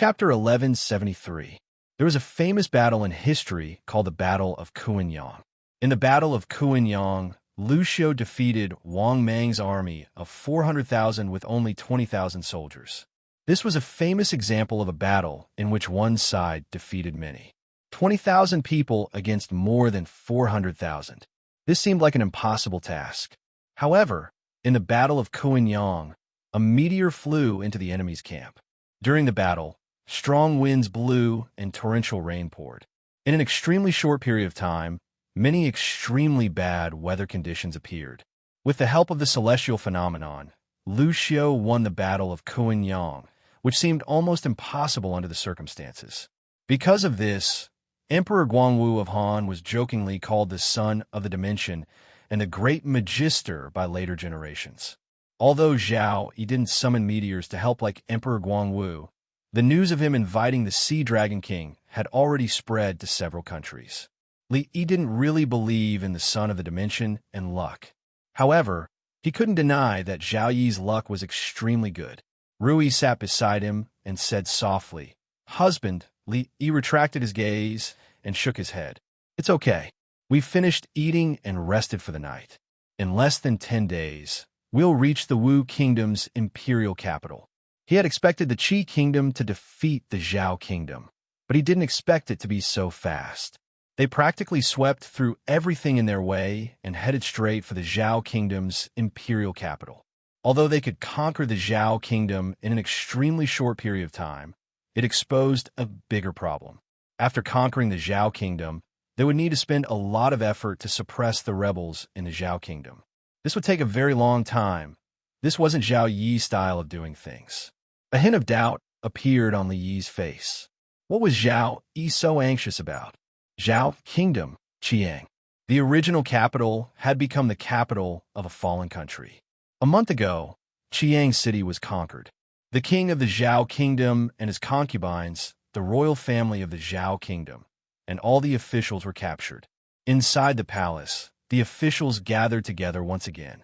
Chapter 1173. There was a famous battle in history called the Battle of Kuinyang. In the Battle of Kuinyang, Lu Xiu defeated Wang Mang's army of 400,000 with only 20,000 soldiers. This was a famous example of a battle in which one side defeated many. 20,000 people against more than 400,000. This seemed like an impossible task. However, in the Battle of Kuinyang, a meteor flew into the enemy's camp. During the battle, strong winds blew and torrential rain poured. In an extremely short period of time, many extremely bad weather conditions appeared. With the help of the celestial phenomenon, Lu Xiu won the Battle of Kuinyang, which seemed almost impossible under the circumstances. Because of this, Emperor Guangwu of Han was jokingly called the Son of the Dimension and the Great Magister by later generations. Although Zhao Yi didn't summon meteors to help like Emperor Guangwu, the news of him inviting the Sea Dragon King had already spread to several countries. Li Yi didn't really believe in the Son of the Dimension and luck. However, he couldn't deny that Zhao Yi's luck was extremely good. Rui sat beside him and said softly, "Husband." Li Yi retracted his gaze and shook his head. "It's okay. We've finished eating and rested for the night. In less than 10 days, we'll reach the Wu Kingdom's imperial capital." He had expected the Qi Kingdom to defeat the Zhao Kingdom, but he didn't expect it to be so fast. They practically swept through everything in their way and headed straight for the Zhao Kingdom's imperial capital. Although they could conquer the Zhao Kingdom in an extremely short period of time, it exposed a bigger problem. After conquering the Zhao Kingdom, they would need to spend a lot of effort to suppress the rebels in the Zhao Kingdom. This would take a very long time. This wasn't Zhao Yi's style of doing things. A hint of doubt appeared on Li Yi's face. What was Zhao Yi so anxious about? Zhao Kingdom, Qiang. The original capital had become the capital of a fallen country. A month ago, Qiang City was conquered. The king of the Zhao Kingdom and his concubines, the royal family of the Zhao Kingdom, and all the officials were captured. Inside the palace, the officials gathered together once again.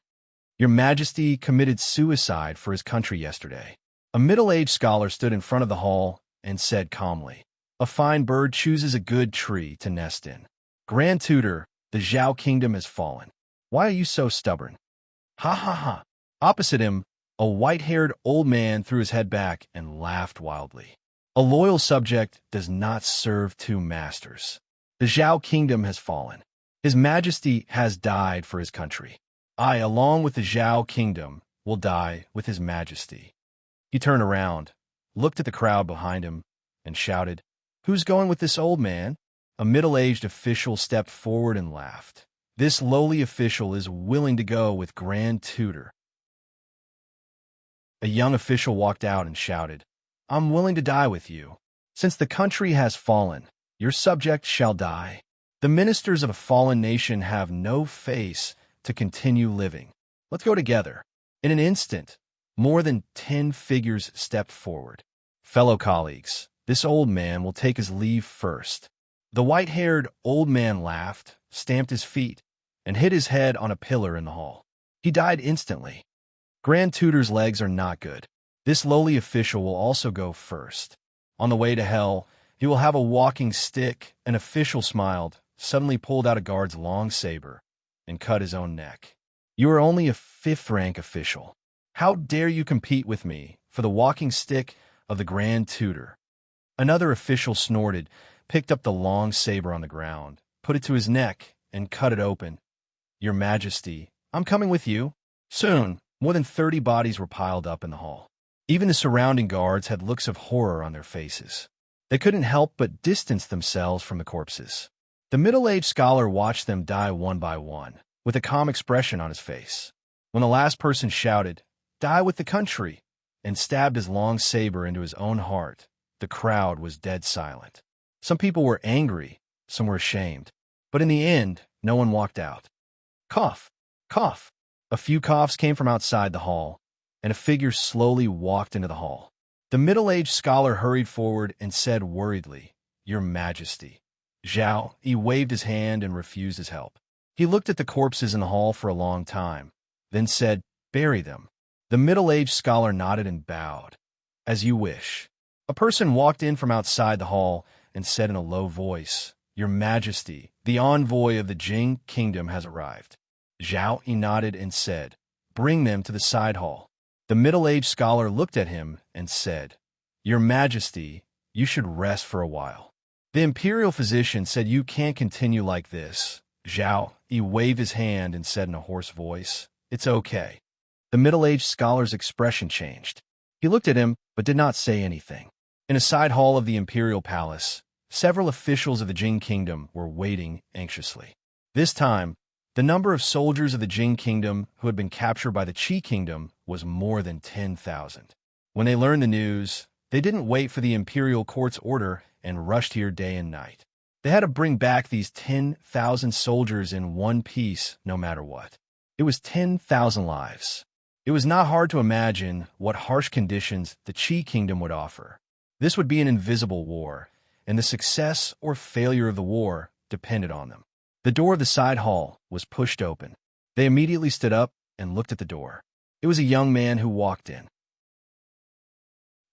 "Your Majesty committed suicide for his country yesterday." A middle-aged scholar stood in front of the hall and said calmly, "A fine bird chooses a good tree to nest in. Grand Tutor, the Zhao Kingdom has fallen. Why are you so stubborn?" "Ha ha ha." Opposite him, a white-haired old man threw his head back and laughed wildly. "A loyal subject does not serve two masters. The Zhao Kingdom has fallen. His Majesty has died for his country. I, along with the Zhao Kingdom, will die with his Majesty." He turned around, looked at the crowd behind him, and shouted, "Who's going with this old man?" A middle-aged official stepped forward and laughed. "This lowly official is willing to go with Grand Tutor." A young official walked out and shouted, "I'm willing to die with you. Since the country has fallen, your subjects shall die. The ministers of a fallen nation have no face to continue living. Let's go together." In an instant, more than 10 figures stepped forward. "Fellow colleagues, this old man will take his leave first." The white-haired old man laughed, stamped his feet, and hit his head on a pillar in the hall. He died instantly. Grand Tutor's legs are not good. This lowly official will also go first. On the way to hell, he will have a walking stick. An official smiled, suddenly pulled out a guard's long saber, and cut his own neck. "You are only a 5th-rank official. How dare you compete with me for the walking stick of the Grand Tutor?" Another official snorted, picked up the long saber on the ground, put it to his neck, and cut it open. "Your Majesty, I'm coming with you." Soon, more than 30 bodies were piled up in the hall. Even the surrounding guards had looks of horror on their faces. They couldn't help but distance themselves from the corpses. The middle-aged scholar watched them die one by one, with a calm expression on his face. When the last person shouted, "Die with the country," and stabbed his long saber into his own heart, the crowd was dead silent. Some people were angry, some were ashamed. But in the end, no one walked out. Cough, cough. A few coughs came from outside the hall, and a figure slowly walked into the hall. The middle-aged scholar hurried forward and said worriedly, "Your Majesty." Zhao Yi waved his hand and refused his help. He looked at the corpses in the hall for a long time, then said, "Bury them." The middle-aged scholar nodded and bowed. "As you wish." A person walked in from outside the hall and said in a low voice, "Your Majesty, the envoy of the Jing kingdom has arrived." Zhao Yi nodded and said, "Bring them to the side hall." The middle-aged scholar looked at him and said, "Your Majesty, you should rest for a while." The imperial physician said, "You can't continue like this." Zhao Yi waved his hand and said in a hoarse voice, "It's okay." The middle-aged scholar's expression changed. He looked at him but did not say anything. In a side hall of the imperial palace, several officials of the Jing kingdom were waiting anxiously. This time, the number of soldiers of the Jing kingdom who had been captured by the Qi kingdom was more than 10,000. When they learned the news, they didn't wait for the imperial court's order and rushed here day and night. They had to bring back these 10,000 soldiers in one piece, no matter what. It was 10,000 lives. It was not hard to imagine what harsh conditions the Qi kingdom would offer. This would be an invisible war, and the success or failure of the war depended on them. The door of the side hall was pushed open. They immediately stood up and looked at the door. It was a young man who walked in.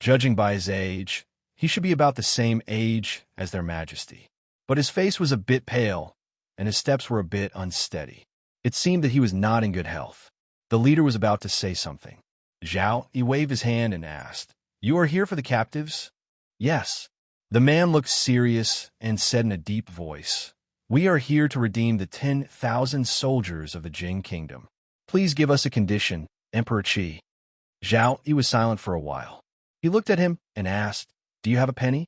Judging by his age, he should be about the same age as their Majesty. But his face was a bit pale, and his steps were a bit unsteady. It seemed that he was not in good health. The leader was about to say something. Zhao Yi waved his hand and asked, "You are here for the captives?" "Yes." The man looked serious and said in a deep voice, "We are here to redeem the 10,000 soldiers of the Jing kingdom. Please give us a condition, Emperor Qi." Zhao Yi was silent for a while. He looked at him and asked, "Do you have a penny?"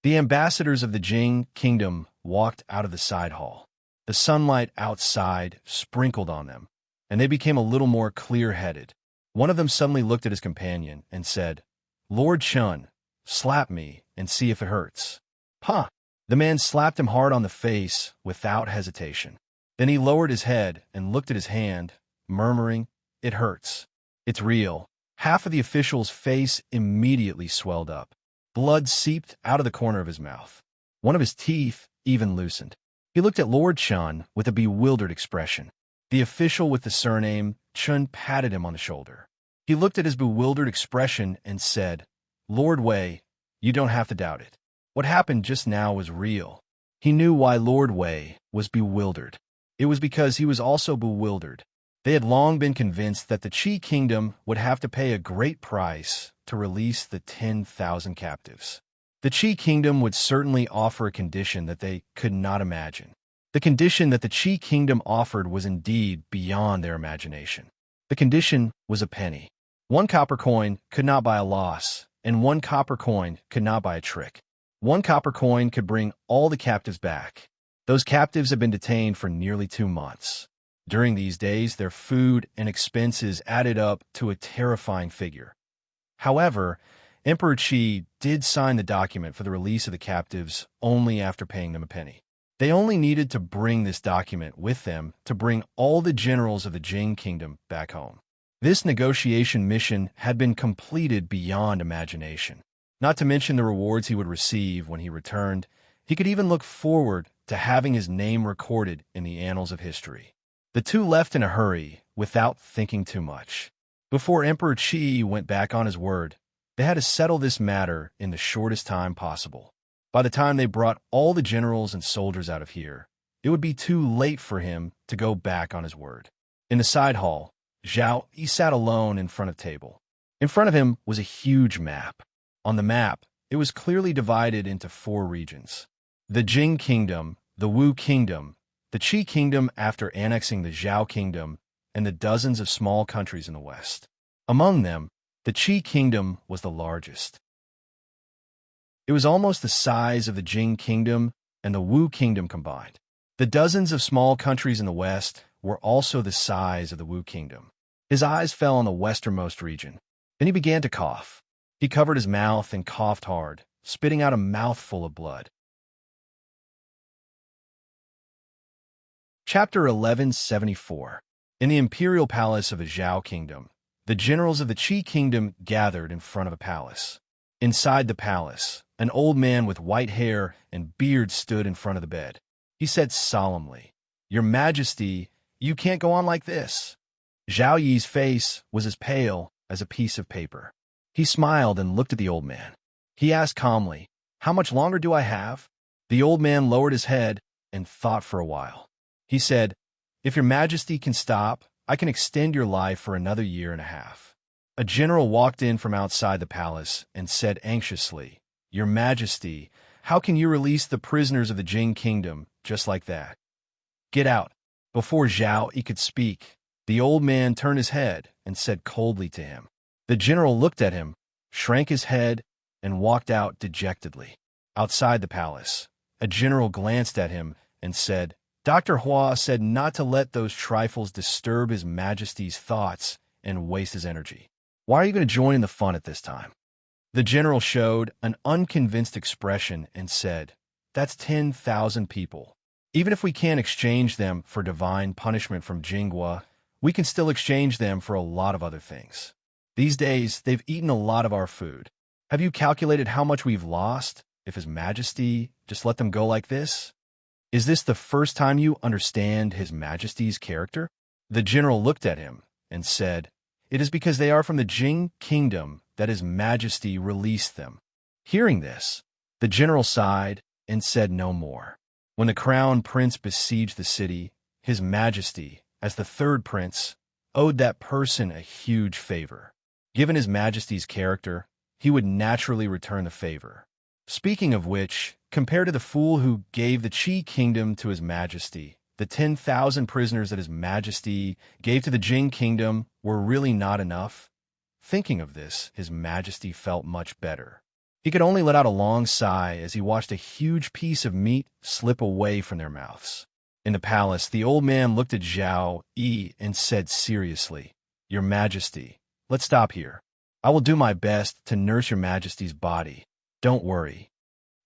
The ambassadors of the Jing kingdom walked out of the side hall. The sunlight outside sprinkled on them, and they became a little more clear-headed. One of them suddenly looked at his companion and said, "Lord Chun, slap me and see if it hurts." "Huh!" The man slapped him hard on the face without hesitation. Then he lowered his head and looked at his hand, murmuring, "It hurts. It's real." Half of the official's face immediately swelled up. Blood seeped out of the corner of his mouth. One of his teeth even loosened. He looked at Lord Chun with a bewildered expression. The official with the surname Chun patted him on the shoulder. He looked at his bewildered expression and said, "Lord Wei, you don't have to doubt it. What happened just now was real." He knew why Lord Wei was bewildered. It was because he was also bewildered. They had long been convinced that the Qi kingdom would have to pay a great price to release the 10,000 captives. The Qi kingdom would certainly offer a condition that they could not imagine. The condition that the Qi kingdom offered was indeed beyond their imagination. The condition was a penny. 1 copper coin could not buy a loss, and 1 copper coin could not buy a trick. 1 copper coin could bring all the captives back. Those captives had been detained for nearly 2 months. During these days, their food and expenses added up to a terrifying figure. However, Emperor Qi did sign the document for the release of the captives only after paying them a penny. They only needed to bring this document with them to bring all the generals of the Jing kingdom back home. This negotiation mission had been completed beyond imagination. Not to mention the rewards he would receive when he returned, he could even look forward to having his name recorded in the annals of history. The two left in a hurry, without thinking too much. Before Emperor Qi went back on his word, they had to settle this matter in the shortest time possible. By the time they brought all the generals and soldiers out of here, it would be too late for him to go back on his word. In the side hall, Zhao Yi sat alone in front of the table. In front of him was a huge map. On the map, it was clearly divided into 4 regions. The Jing kingdom, the Wu kingdom, the Qi kingdom after annexing the Zhao kingdom, and the dozens of small countries in the west. Among them, the Qi kingdom was the largest. It was almost the size of the Jing kingdom and the Wu kingdom combined. The dozens of small countries in the west were also the size of the Wu kingdom. His eyes fell on the westernmost region. Then he began to cough. He covered his mouth and coughed hard, spitting out a mouthful of blood. Chapter 1174. In the imperial palace of the Zhao kingdom, the generals of the Qi kingdom gathered in front of a palace. Inside the palace, an old man with white hair and beard stood in front of the bed. He said solemnly, "Your Majesty, you can't go on like this." Zhao Yi's face was as pale as a piece of paper. He smiled and looked at the old man. He asked calmly, "How much longer do I have?" The old man lowered his head and thought for a while. He said, "If your majesty can stop, I can extend your life for another year and a half." A general walked in from outside the palace and said anxiously, "Your majesty, how can you release the prisoners of the Jing kingdom just like that? Get out." Before Zhao Yi could speak, the old man turned his head and said coldly to him. The general looked at him, shrank his head, and walked out dejectedly. Outside the palace, a general glanced at him and said, "Dr. Hua said not to let those trifles disturb His Majesty's thoughts and waste his energy. Why are you going to join in the fun at this time?" The general showed an unconvinced expression and said, "That's 10,000 people. Even if we can't exchange them for divine punishment from Jinghua, we can still exchange them for a lot of other things. These days, they've eaten a lot of our food. Have you calculated how much we've lost if His Majesty just let them go like this? Is this the first time you understand His Majesty's character?" The general looked at him and said, "It is because they are from the Jing kingdom that His Majesty released them." Hearing this, the general sighed and said no more. When the crown prince besieged the city, His Majesty, as the third prince, owed that person a huge favor. Given His Majesty's character, he would naturally return the favor. Speaking of which, compared to the fool who gave the Qi kingdom to His Majesty, the 10,000 prisoners that His Majesty gave to the Jing kingdom were really not enough. Thinking of this, His Majesty felt much better. He could only let out a long sigh as he watched a huge piece of meat slip away from their mouths. In the palace, the old man looked at Zhao Yi and said seriously, "Your Majesty, let's stop here. I will do my best to nurse Your Majesty's body. Don't worry."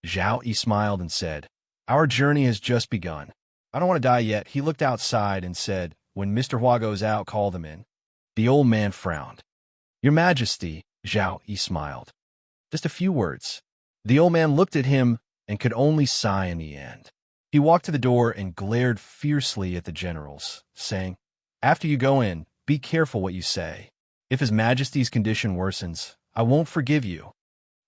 Zhao Yi smiled and said, "Our journey has just begun. I don't want to die yet." He looked outside and said, "When Mr. Hua goes out, call them in." The old man frowned. "Your Majesty," Zhao Yi smiled. "Just a few words." The old man looked at him and could only sigh in the end. He walked to the door and glared fiercely at the generals, saying, "After you go in, be careful what you say. If His Majesty's condition worsens, I won't forgive you."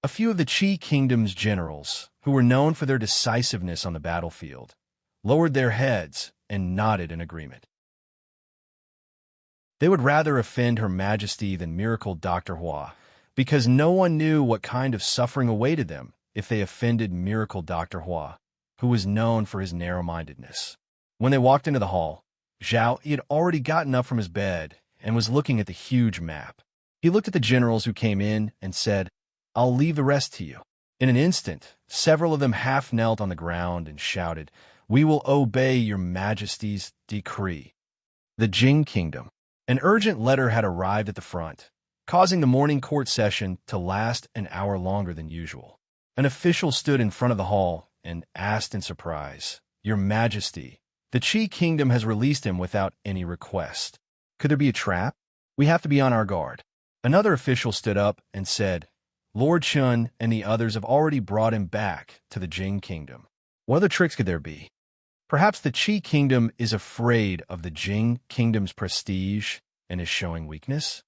A few of the Qi Kingdom's generals, who were known for their decisiveness on the battlefield, lowered their heads and nodded in agreement. They would rather offend Her Majesty than miracle Dr. Hua, because no one knew what kind of suffering awaited them if they offended miracle Dr. Hua, who was known for his narrow-mindedness. When they walked into the hall, Zhao Yi had already gotten up from his bed and was looking at the huge map. He looked at the generals who came in and said, "I'll leave the rest to you." In an instant, several of them half knelt on the ground and shouted, "We will obey Your Majesty's decree." The Jing Kingdom. An urgent letter had arrived at the front, causing the morning court session to last an hour longer than usual. An official stood in front of the hall and asked in surprise, "Your Majesty, the Qi Kingdom has released him without any request. Could there be a trap? We have to be on our guard." Another official stood up and said, "Lord Chun and the others have already brought him back to the Jing Kingdom. What other tricks could there be? Perhaps the Qi Kingdom is afraid of the Jing Kingdom's prestige and is showing weakness?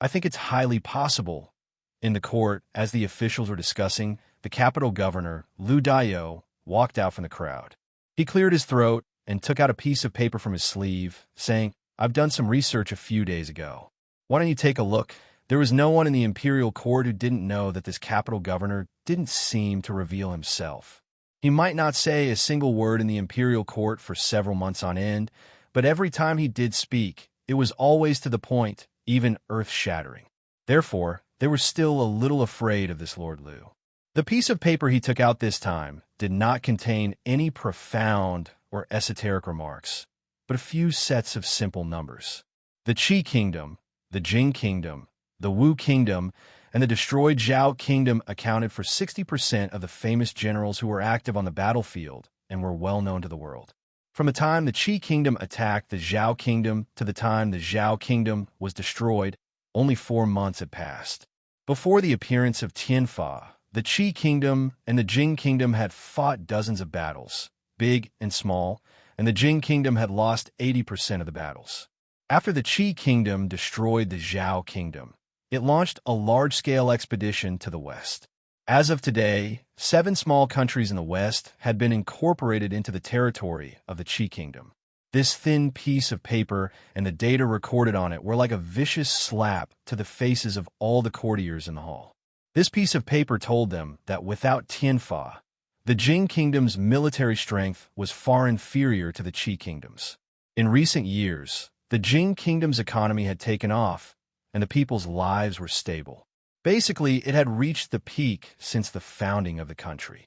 I think it's highly possible." In the court, as the officials were discussing, the capital governor, Liu Daiyou, walked out from the crowd. He cleared his throat and took out a piece of paper from his sleeve, saying, "I've done some research a few days ago. Why don't you take a look?" There was no one in the imperial court who didn't know that this capital governor didn't seem to reveal himself. He might not say a single word in the imperial court for several months on end, but every time he did speak, it was always to the point, even earth-shattering. Therefore, they were still a little afraid of this Lord Liu. The piece of paper he took out this time did not contain any profound or esoteric remarks, but a few sets of simple numbers. The Qi Kingdom, the Jing Kingdom, the Wu Kingdom, and the destroyed Zhao Kingdom accounted for 60% of the famous generals who were active on the battlefield and were well known to the world. From the time the Qi Kingdom attacked the Zhao Kingdom to the time the Zhao Kingdom was destroyed, only 4 months had passed. Before the appearance of Tianfa, the Qi Kingdom and the Jing Kingdom had fought dozens of battles, big and small, and the Jing Kingdom had lost 80% of the battles. After the Qi Kingdom destroyed the Zhao Kingdom, it launched a large-scale expedition to the west. As of today, 7 small countries in the West had been incorporated into the territory of the Qi Kingdom. This thin piece of paper and the data recorded on it were like a vicious slap to the faces of all the courtiers in the hall. This piece of paper told them that without Tianfa, the Jing Kingdom's military strength was far inferior to the Qi Kingdom's. In recent years, the Jing Kingdom's economy had taken off, and the people's lives were stable. Basically, it had reached the peak since the founding of the country.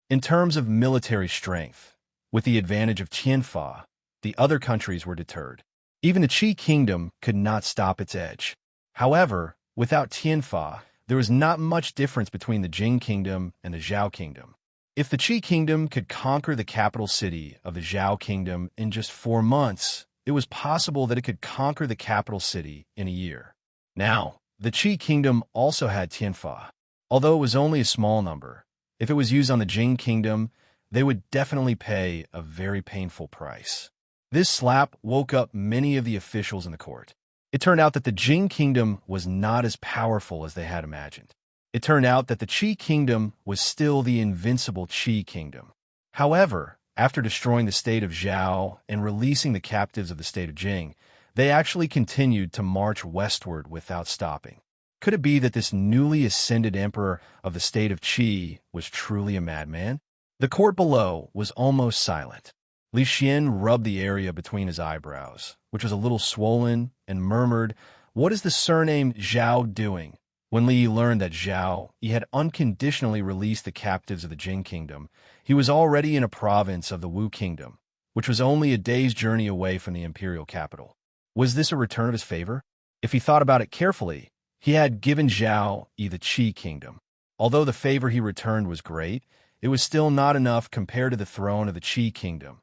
In terms of military strength, with the advantage of Tianfa, the other countries were deterred. Even the Qi Kingdom could not stop its edge. However, without Tianfa, there was not much difference between the Jing Kingdom and the Zhao Kingdom. If the Qi Kingdom could conquer the capital city of the Zhao Kingdom in just 4 months, it was possible that it could conquer the capital city in a year. Now, the Qi Kingdom also had Tianfa. Although it was only a small number, if it was used on the Jing Kingdom, they would definitely pay a very painful price. This slap woke up many of the officials in the court. It turned out that the Jing Kingdom was not as powerful as they had imagined. It turned out that the Qi Kingdom was still the invincible Qi Kingdom. However, after destroying the state of Zhao and releasing the captives of the state of Jing, they actually continued to march westward without stopping. Could it be that this newly ascended emperor of the state of Qi was truly a madman? The court below was almost silent. Li Xian rubbed the area between his eyebrows, which was a little swollen, and murmured, "What is the surname Zhao doing?" When Li learned that Zhao Yi had unconditionally released the captives of the Jing Kingdom, he was already in a province of the Wu Kingdom, which was only a day's journey away from the imperial capital. Was this a return of his favor? If he thought about it carefully, he had given Zhao Yi the Qi Kingdom. Although the favor he returned was great, it was still not enough compared to the throne of the Qi Kingdom.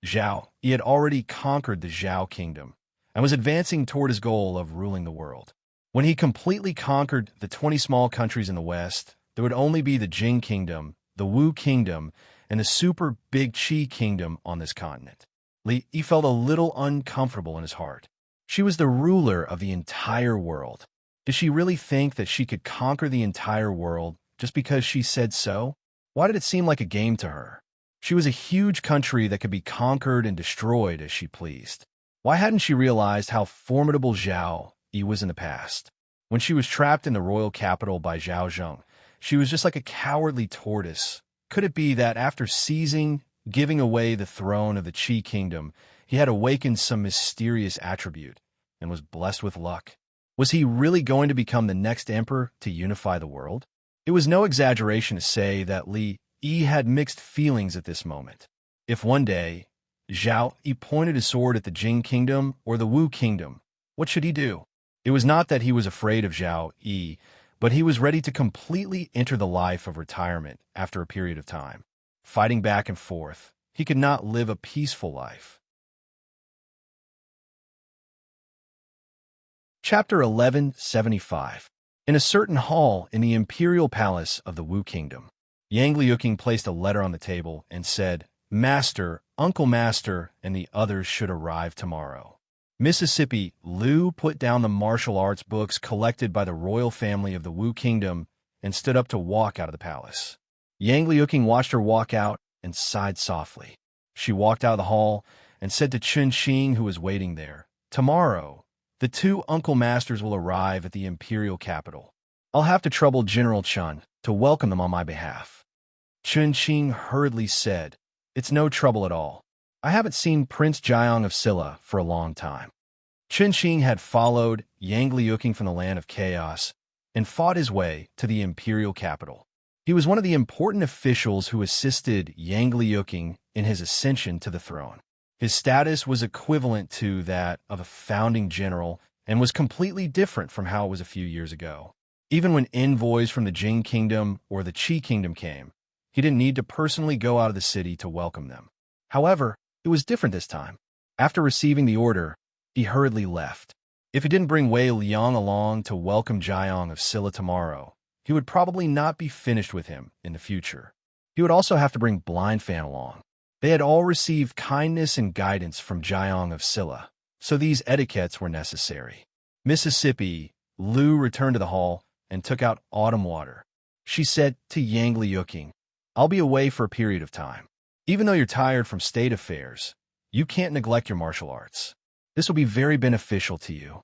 Zhao Yi had already conquered the Zhao Kingdom and was advancing toward his goal of ruling the world. When he completely conquered the 20 small countries in the West, there would only be the Jing Kingdom, the Wu Kingdom, and the super big Qi Kingdom on this continent. Li felt a little uncomfortable in his heart. She was the ruler of the entire world. Did she really think that she could conquer the entire world just because she said so? Why did it seem like a game to her? She was a huge country that could be conquered and destroyed as she pleased. Why hadn't she realized how formidable Zhao Yi was in the past? When she was trapped in the royal capital by Zhao Zheng, she was just like a cowardly tortoise. Could it be that after giving away the throne of the Qi Kingdom, he had awakened some mysterious attribute and was blessed with luck? Was he really going to become the next emperor to unify the world? It was no exaggeration to say that Li Yi had mixed feelings at this moment. If one day Zhao Yi pointed his sword at the Jing Kingdom or the Wu Kingdom, what should he do? It was not that he was afraid of Zhao Yi, but he was ready to completely enter the life of retirement after a period of time. Fighting back and forth, he could not live a peaceful life. Chapter 1175. In a certain hall in the imperial palace of the Wu Kingdom, Yang Liuqing placed a letter on the table and said, "Master, Uncle Master, and the others should arrive tomorrow." Mississippi Liu put down the martial arts books collected by the royal family of the Wu Kingdom and stood up to walk out of the palace. Yang Liuqing watched her walk out and sighed softly. She walked out of the hall and said to Chun Xing, who was waiting there, "Tomorrow, the 2 Uncle Masters will arrive at the imperial capital. I'll have to trouble General Chun to welcome them on my behalf." Chun Xing hurriedly said, "It's no trouble at all. I haven't seen Prince Jiang of Silla for a long time." Chun Xing had followed Yang Liuqing from the land of chaos and fought his way to the imperial capital. He was one of the important officials who assisted Yang Liuqing in his ascension to the throne. His status was equivalent to that of a founding general and was completely different from how it was a few years ago. Even when envoys from the Jing Kingdom or the Qi Kingdom came, he didn't need to personally go out of the city to welcome them. However, it was different this time. After receiving the order, he hurriedly left. If he didn't bring Wei Liang along to welcome Jiang of Silla tomorrow, he would probably not be finished with him in the future. He would also have to bring Blind Fan along. They had all received kindness and guidance from Jiang of Silla, so these etiquettes were necessary. Mississippi Liu returned to the hall and took out autumn water. She said to Yang Liuqing, "I'll be away for a period of time. Even though you're tired from state affairs, you can't neglect your martial arts. This will be very beneficial to you."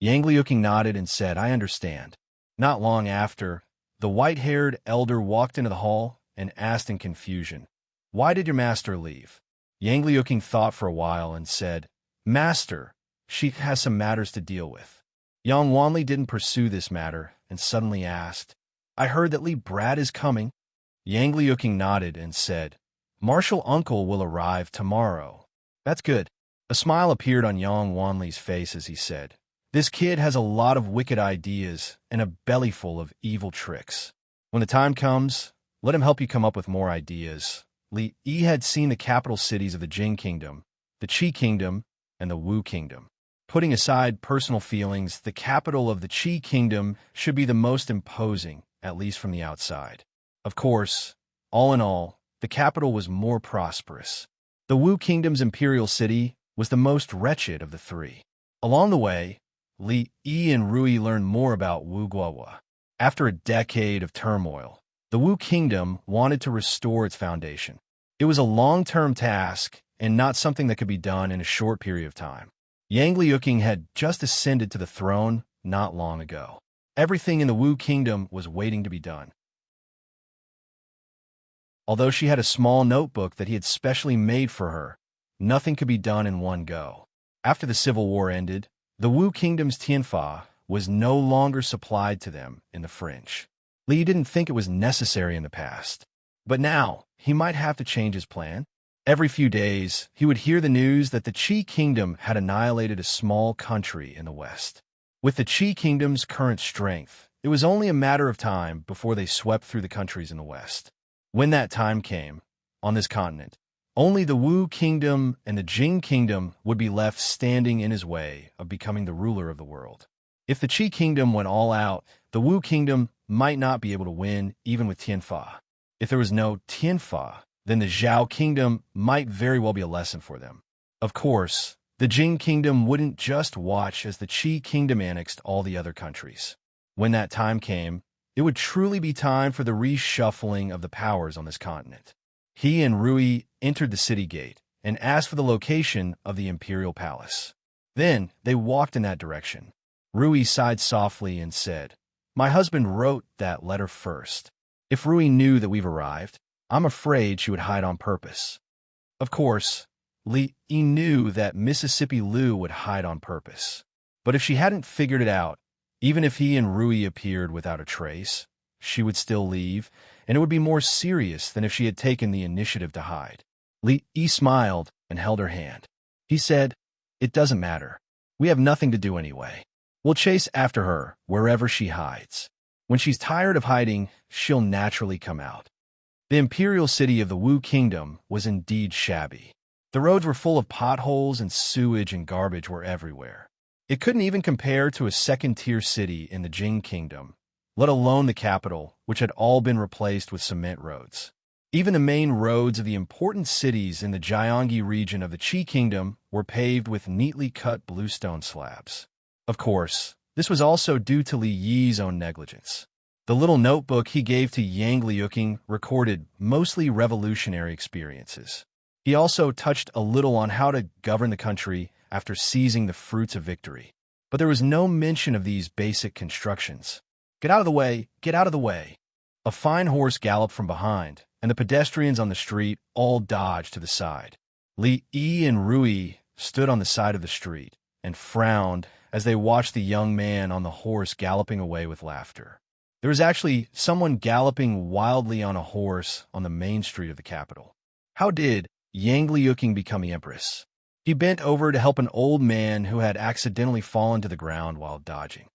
Yang Liuqing nodded and said, "I understand." Not long after, the white-haired elder walked into the hall and asked in confusion, "Why did your master leave?" Yang Liuqing thought for a while and said, "Master, she has some matters to deal with." Yang Wanli didn't pursue this matter and suddenly asked, "I heard that Li Brad is coming?" Yang Liuqing nodded and said, "Martial uncle will arrive tomorrow." "That's good." A smile appeared on Yang Wanli's face as he said, "This kid has a lot of wicked ideas and a belly full of evil tricks. When the time comes, let him help you come up with more ideas." Li Yi had seen the capital cities of the Jing Kingdom, the Qi Kingdom, and the Wu Kingdom. Putting aside personal feelings, the capital of the Qi Kingdom should be the most imposing, at least from the outside. Of course, all in all, the capital was more prosperous. The Wu Kingdom's imperial city was the most wretched of the three. Along the way, Li Yi and Rui learned more about Wu Guohua. After a decade of turmoil, the Wu Kingdom wanted to restore its foundation. It was a long-term task and not something that could be done in a short period of time. Yang Liuqing had just ascended to the throne not long ago. Everything in the Wu Kingdom was waiting to be done. Although she had a small notebook that he had specially made for her, nothing could be done in one go. After the civil war ended, the Wu Kingdom's tianfa was no longer supplied to them in the fringe. Li didn't think it was necessary in the past, but now he might have to change his plan. Every few days, he would hear the news that the Qi Kingdom had annihilated a small country in the west. With the Qi Kingdom's current strength, it was only a matter of time before they swept through the countries in the west. When that time came, on this continent, only the Wu Kingdom and the Jing Kingdom would be left standing in his way of becoming the ruler of the world. If the Qi Kingdom went all out, the Wu Kingdom might not be able to win even with tianfa. If there was no tianfa, then the Zhao Kingdom might very well be a lesson for them. Of course, the Jing Kingdom wouldn't just watch as the Qi Kingdom annexed all the other countries. When that time came, it would truly be time for the reshuffling of the powers on this continent. He and Rui entered the city gate and asked for the location of the imperial palace. Then they walked in that direction. Rui sighed softly and said, "My husband wrote that letter first. If Rui knew that we've arrived, I'm afraid she would hide on purpose." Of course, Li Yi knew that Mississippi Lu would hide on purpose. But if she hadn't figured it out, even if he and Rui appeared without a trace, she would still leave, and it would be more serious than if she had taken the initiative to hide. Li Yi smiled and held her hand. He said, "It doesn't matter. We have nothing to do anyway. We'll chase after her wherever she hides. When she's tired of hiding, she'll naturally come out." The imperial city of the Wu Kingdom was indeed shabby. The roads were full of potholes and sewage and garbage were everywhere. It couldn't even compare to a second-tier city in the Jing Kingdom, let alone the capital, which had all been replaced with cement roads. Even the main roads of the important cities in the Jiangyi region of the Qi Kingdom were paved with neatly cut bluestone slabs. Of course, this was also due to Li Yi's own negligence. The little notebook he gave to Yang Liuqing recorded mostly revolutionary experiences. He also touched a little on how to govern the country after seizing the fruits of victory. But there was no mention of these basic constructions. "Get out of the way! Get out of the way!" A fine horse galloped from behind, and the pedestrians on the street all dodged to the side. Li Yi and Rui stood on the side of the street and frowned as they watched the young man on the horse galloping away with laughter. There was actually someone galloping wildly on a horse on the main street of the capital. How did Yang Liuqing become the empress? He bent over to help an old man who had accidentally fallen to the ground while dodging.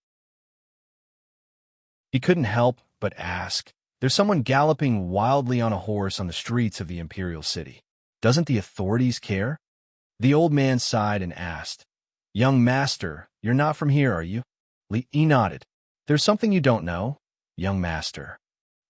He couldn't help but ask, "There's someone galloping wildly on a horse on the streets of the imperial city. Doesn't the authorities care?" The old man sighed and asked, "Young master, you're not from here, are you?" Li Yi nodded. "There's something you don't know, young master."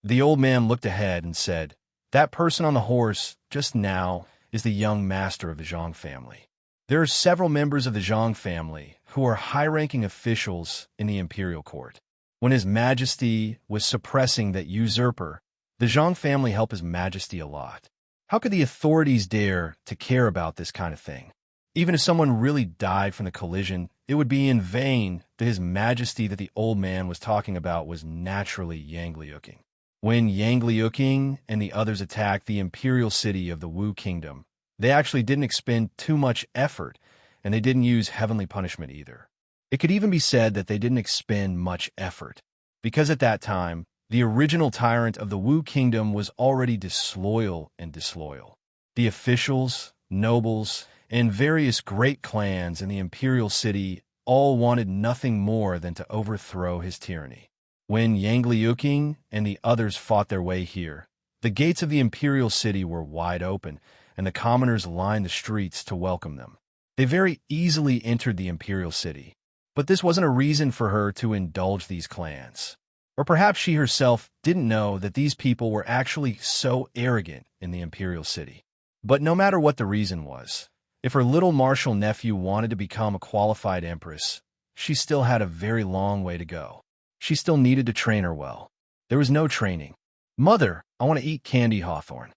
The old man looked ahead and said, "That person on the horse just now is the young master of the Zhang family. There are several members of the Zhang family who are high-ranking officials in the imperial court. When His Majesty was suppressing that usurper, the Zhang family helped His Majesty a lot. How could the authorities dare to care about this kind of thing? Even if someone really died from the collision, it would be in vain that His Majesty that the old man was talking about was naturally Yang Liuqing. When Yang Liuqing and the others attacked the imperial city of the Wu Kingdom, they actually didn't expend too much effort, and they didn't use heavenly punishment either. It could even be said that they didn't expend much effort, because at that time, the original tyrant of the Wu Kingdom was already disloyal and disloyal. The officials, nobles, and various great clans in the imperial city all wanted nothing more than to overthrow his tyranny. When Yang Liuqing and the others fought their way here, the gates of the imperial city were wide open, and the commoners lined the streets to welcome them. They very easily entered the imperial city, but this wasn't a reason for her to indulge these clans. Or perhaps she herself didn't know that these people were actually so arrogant in the imperial city. But no matter what the reason was, if her little martial nephew wanted to become a qualified empress, she still had a very long way to go. She still needed to train her well. There was no training. "Mother, I want to eat candy hawthorn."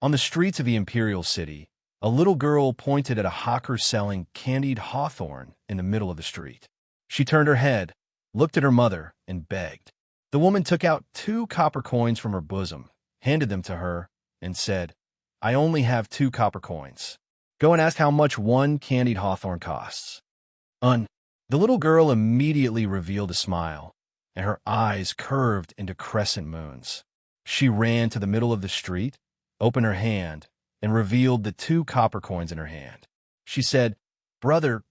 On the streets of the imperial city, a little girl pointed at a hawker selling candied hawthorn in the middle of the street. She turned her head, looked at her mother, and begged. The woman took out 2 copper coins from her bosom, handed them to her, and said, "I only have 2 copper coins. Go and ask how much 1 candied hawthorn costs." The little girl immediately revealed a smile, and her eyes curved into crescent moons. She ran to the middle of the street, opened her hand, and revealed the 2 copper coins in her hand. She said, Brother,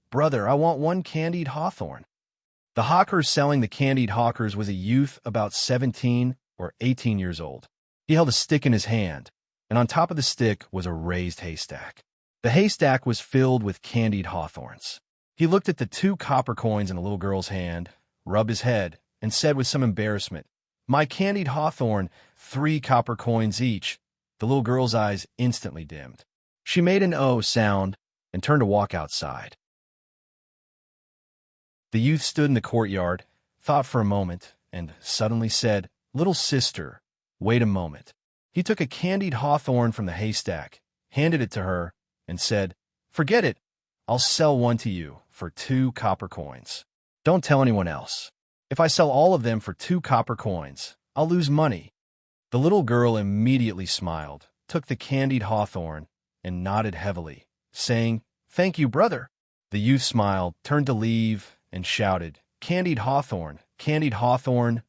I want 1 candied hawthorn." The hawker selling the candied hawkers was a youth about 17 or 18 years old. He held a stick in his hand, and on top of the stick was a raised haystack. The haystack was filled with candied hawthorns. He looked at the 2 copper coins in the little girl's hand, rubbed his head, and said with some embarrassment, "My candied hawthorn, 3 copper coins each." The little girl's eyes instantly dimmed. She made an "oh" sound and turned to walk outside. The youth stood in the courtyard, thought for a moment, and suddenly said, "Little sister, wait a moment." He took a candied hawthorn from the haystack, handed it to her, and said, "Forget it. I'll sell 1 to you for 2 copper coins. Don't tell anyone else. If I sell all of them for 2 copper coins, I'll lose money." The little girl immediately smiled, took the candied hawthorn, and nodded heavily, saying, "Thank you, brother." The youth smiled, turned to leave, and shouted, candied hawthorn,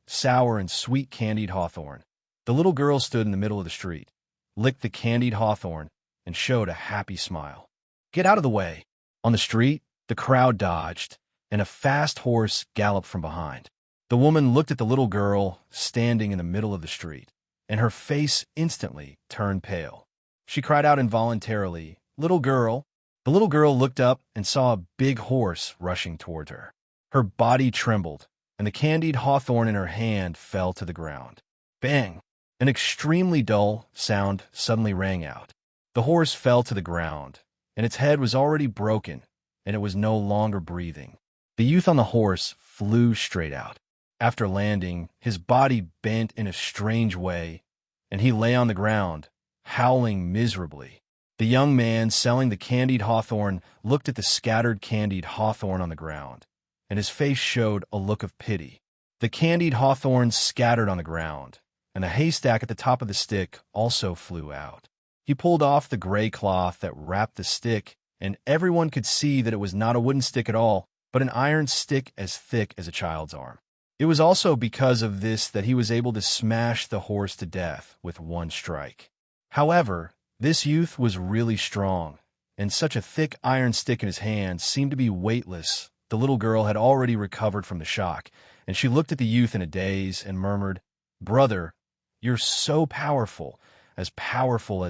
sour and sweet candied hawthorn." The little girl stood in the middle of the street, licked the candied hawthorn, and showed a happy smile. "Get out of the way." On the street, the crowd dodged, and a fast horse galloped from behind. The woman looked at the little girl standing in the middle of the street, and her face instantly turned pale. She cried out involuntarily, "Little girl." The little girl looked up and saw a big horse rushing toward her. Her body trembled, and the candied hawthorn in her hand fell to the ground. Bang! An extremely dull sound suddenly rang out. The horse fell to the ground, and its head was already broken, and it was no longer breathing. The youth on the horse flew straight out. After landing, his body bent in a strange way, and he lay on the ground, howling miserably. The young man selling the candied hawthorn looked at the scattered candied hawthorn on the ground, and his face showed a look of pity. The candied hawthorns scattered on the ground, and the haystack at the top of the stick also flew out. He pulled off the gray cloth that wrapped the stick, and everyone could see that it was not a wooden stick at all, but an iron stick as thick as a child's arm. It was also because of this that he was able to smash the horse to death with 1 strike. However, this youth was really strong, and such a thick iron stick in his hand seemed to be weightless. The little girl had already recovered from the shock, and she looked at the youth in a daze and murmured, "Brother, you're so powerful as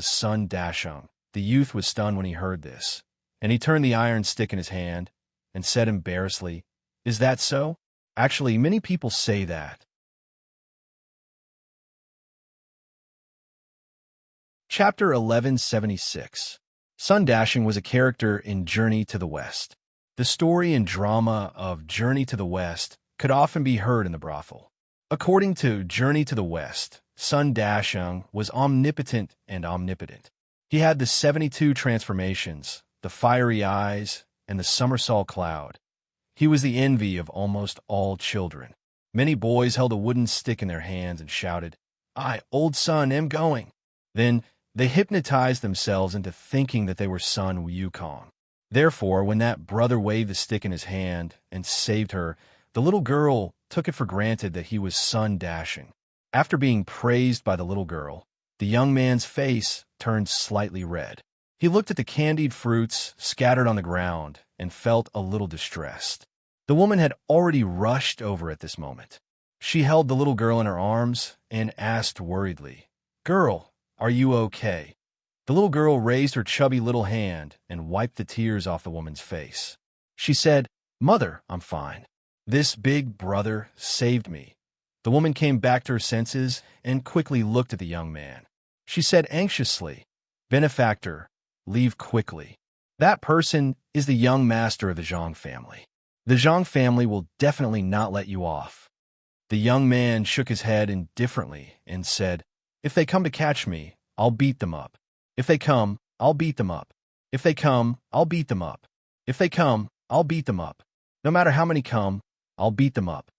Sun Dashung." The youth was stunned when he heard this, and he turned the iron stick in his hand and said embarrassedly, "Is that so? Actually, many people say that." Chapter 1176. Sun Dashing was a character in Journey to the West. The story and drama of Journey to the West could often be heard in the brothel. According to Journey to the West, Sun Dashung was omnipotent and omnipotent. He had the 72 transformations, the fiery eyes, and the somersault cloud. He was the envy of almost all children. Many boys held a wooden stick in their hands and shouted, "I, old Sun, am going." Then they hypnotized themselves into thinking that they were Sun Wukong. Therefore, when that brother waved the stick in his hand and saved her, the little girl took it for granted that he was Sun Dashing. After being praised by the little girl, the young man's face turned slightly red. He looked at the candied fruits scattered on the ground and felt a little distressed. The woman had already rushed over at this moment. She held the little girl in her arms and asked worriedly, "Girl, are you okay?" The little girl raised her chubby little hand and wiped the tears off the woman's face. She said, "Mother, I'm fine. This big brother saved me." The woman came back to her senses and quickly looked at the young man. She said anxiously, "Benefactor, leave quickly. That person is the young master of the Zhang family. The Zhang family will definitely not let you off." The young man shook his head indifferently and said, "If they come to catch me, I'll beat them up. If they come, I'll beat them up. If they come, I'll beat them up. If they come, I'll beat them up. No matter how many come, I'll beat them up."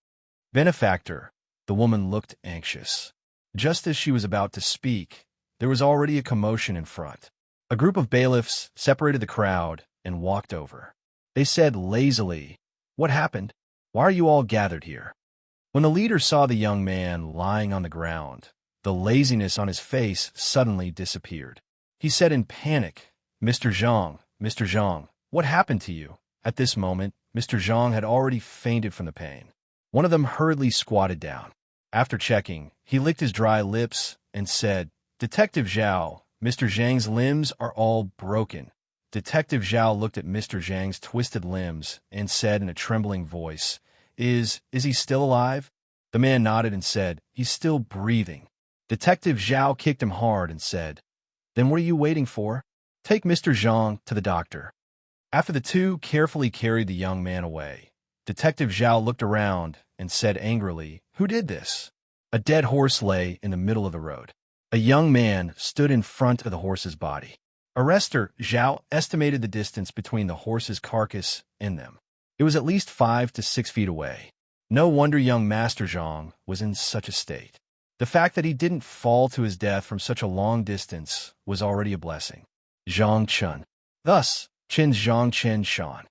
"Benefactor," the woman looked anxious. Just as she was about to speak, there was already a commotion in front. A group of bailiffs separated the crowd and walked over. They said lazily, "What happened? Why are you all gathered here?" When the leader saw the young man lying on the ground, the laziness on his face suddenly disappeared. He said in panic, Mr. Zhang, what happened to you?" At this moment, Mr. Zhang had already fainted from the pain. One of them hurriedly squatted down. After checking, he licked his dry lips and said, "Detective Zhao, Mr. Zhang's limbs are all broken." Detective Zhao looked at Mr. Zhang's twisted limbs and said in a trembling voice, Is he still alive?" The man nodded and said, "He's still breathing." Detective Zhao kicked him hard and said, "Then what are you waiting for? Take Mr. Zhang to the doctor." After the two carefully carried the young man away, Detective Zhao looked around and said angrily, "Who did this?" A dead horse lay in the middle of the road. A young man stood in front of the horse's body. Arrester Zhao estimated the distance between the horse's carcass and them. It was at least 5 to 6 feet away. No wonder young Master Zhang was in such a state. The fact that he didn't fall to his death from such a long distance was already a blessing. Zhang Chun. Thus, Chen Zhang Chen Shan.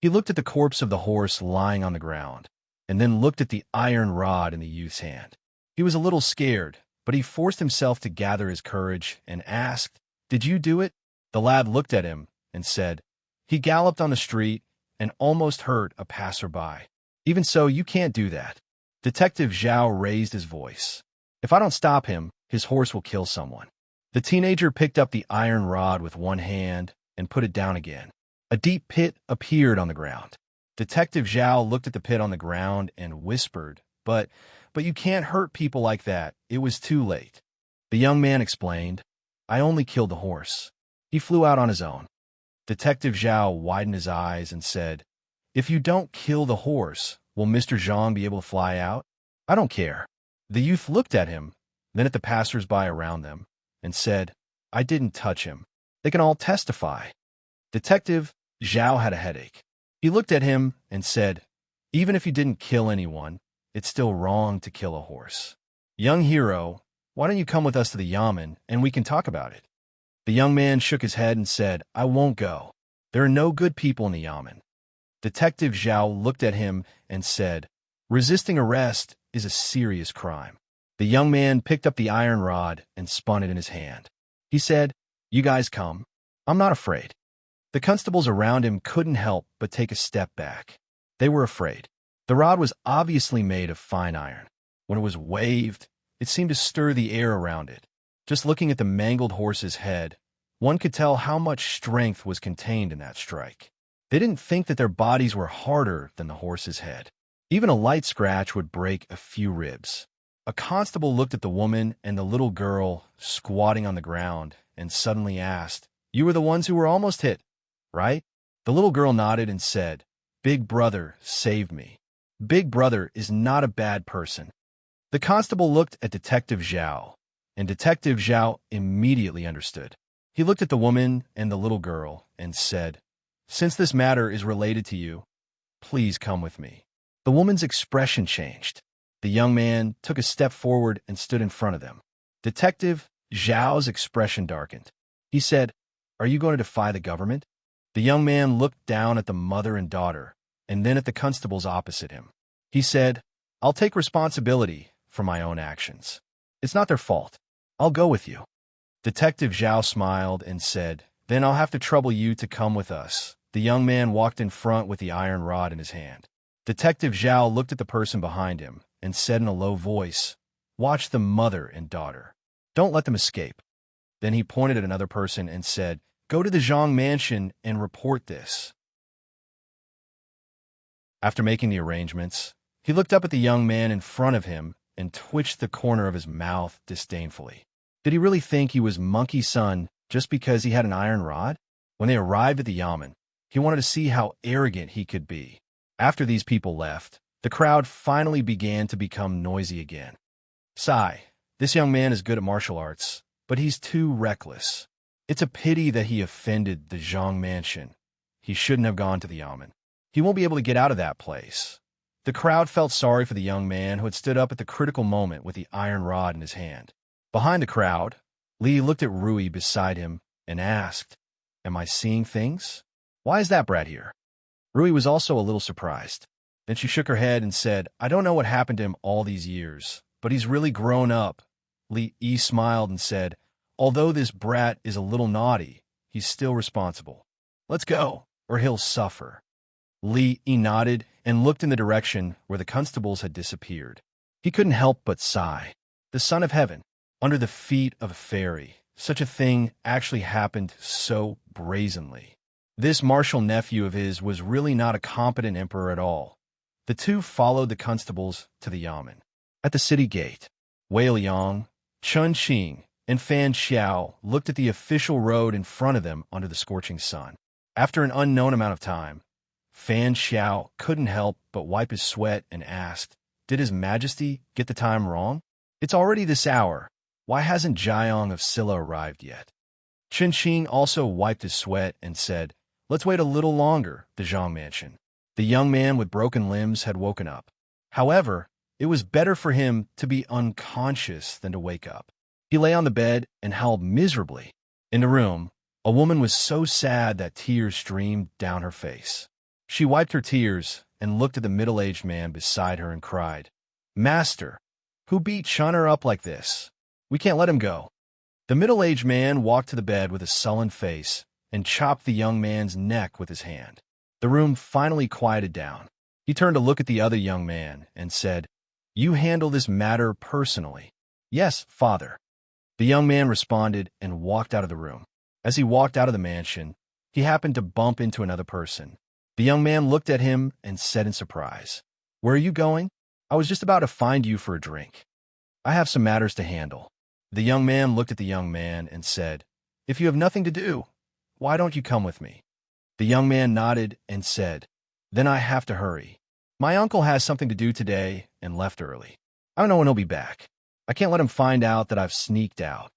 He looked at the corpse of the horse lying on the ground, and then looked at the iron rod in the youth's hand. He was a little scared, but he forced himself to gather his courage and asked, "Did you do it?" The lad looked at him and said, "He galloped on the street and almost hurt a passerby. Even so, you can't do that." Detective Zhao raised his voice. "If I don't stop him, his horse will kill someone." The teenager picked up the iron rod with one hand and put it down again. A deep pit appeared on the ground. Detective Zhao looked at the pit on the ground and whispered, But you can't hurt people like that. It was too late." The young man explained, "I only killed the horse. He flew out on his own." Detective Zhao widened his eyes and said, "If you don't kill the horse, will Mr. Zhang be able to fly out?" "I don't care." The youth looked at him, then at the passers-by around them, and said, "I didn't touch him. They can all testify." Detective Zhao had a headache. He looked at him and said, "Even if you didn't kill anyone, it's still wrong to kill a horse. Young hero, why don't you come with us to the Yamen and we can talk about it?" The young man shook his head and said, "I won't go. There are no good people in the Yamen." Detective Zhao looked at him and said, "Resisting arrest is a serious crime." The young man picked up the iron rod and spun it in his hand. He said, "You guys come. I'm not afraid." The constables around him couldn't help but take a step back. They were afraid. The rod was obviously made of fine iron. When it was waved, it seemed to stir the air around it. Just looking at the mangled horse's head, one could tell how much strength was contained in that strike. They didn't think that their bodies were harder than the horse's head. Even a light scratch would break a few ribs. A constable looked at the woman and the little girl squatting on the ground and suddenly asked, "You were the ones who were almost hit, right?" The little girl nodded and said, "Big brother saved me." Big Brother is not a bad person. The constable looked at Detective Zhao, and Detective Zhao immediately understood. He looked at the woman and the little girl and said, "Since this matter is related to you, please come with me." The woman's expression changed. The young man took a step forward and stood in front of them. Detective Zhao's expression darkened. He said, "Are you going to defy the government?" The young man looked down at the mother and daughter, and then at the constables opposite him. He said, "I'll take responsibility for my own actions. It's not their fault. I'll go with you." Detective Zhao smiled and said, "Then I'll have to trouble you to come with us." The young man walked in front with the iron rod in his hand. Detective Zhao looked at the person behind him and said in a low voice, "Watch the mother and daughter. Don't let them escape." Then he pointed at another person and said, "Go to the Zhang mansion and report this." After making the arrangements, he looked up at the young man in front of him and twitched the corner of his mouth disdainfully. Did he really think he was Monkey's son just because he had an iron rod? When they arrived at the yamen, he wanted to see how arrogant he could be. After these people left, the crowd finally began to become noisy again. "Sigh, this young man is good at martial arts, but he's too reckless. It's a pity that he offended the Zhang mansion. He shouldn't have gone to the yamen. He won't be able to get out of that place." The crowd felt sorry for the young man who had stood up at the critical moment with the iron rod in his hand. Behind the crowd, Li looked at Rui beside him and asked, "Am I seeing things? Why is that brat here?" Rui was also a little surprised. Then she shook her head and said, "I don't know what happened to him all these years, but he's really grown up." Li smiled and said, "Although this brat is a little naughty, he's still responsible. Let's go, or he'll suffer." Li nodded and looked in the direction where the constables had disappeared. He couldn't help but sigh. The son of heaven, under the feet of a fairy. Such a thing actually happened so brazenly. This martial nephew of his was really not a competent emperor at all. The two followed the constables to the yamen. At the city gate, Wei Liang, Chun Qing, and Fan Xiao looked at the official road in front of them under the scorching sun. After an unknown amount of time, Fan Xiao couldn't help but wipe his sweat and asked, "Did His Majesty get the time wrong? It's already this hour. Why hasn't Jiang of Silla arrived yet?" Chun Qing also wiped his sweat and said, "Let's wait a little longer, the Zhang mansion." The young man with broken limbs had woken up. However, it was better for him to be unconscious than to wake up. He lay on the bed and howled miserably. In the room, a woman was so sad that tears streamed down her face. She wiped her tears and looked at the middle-aged man beside her and cried, "Master, who beat Chunner up like this? We can't let him go." The middle-aged man walked to the bed with a sullen face and chopped the young man's neck with his hand. The room finally quieted down. He turned to look at the other young man and said, "You handle this matter personally." "Yes, father." The young man responded and walked out of the room. As he walked out of the mansion, he happened to bump into another person. The young man looked at him and said in surprise, "Where are you going?" "I was just about to find you for a drink. I have some matters to handle." The young man looked at the young man and said, "If you have nothing to do, why don't you come with me?" The young man nodded and said, "Then I have to hurry. My uncle has something to do today and left early. I don't know when he'll be back. I can't let him find out that I've sneaked out."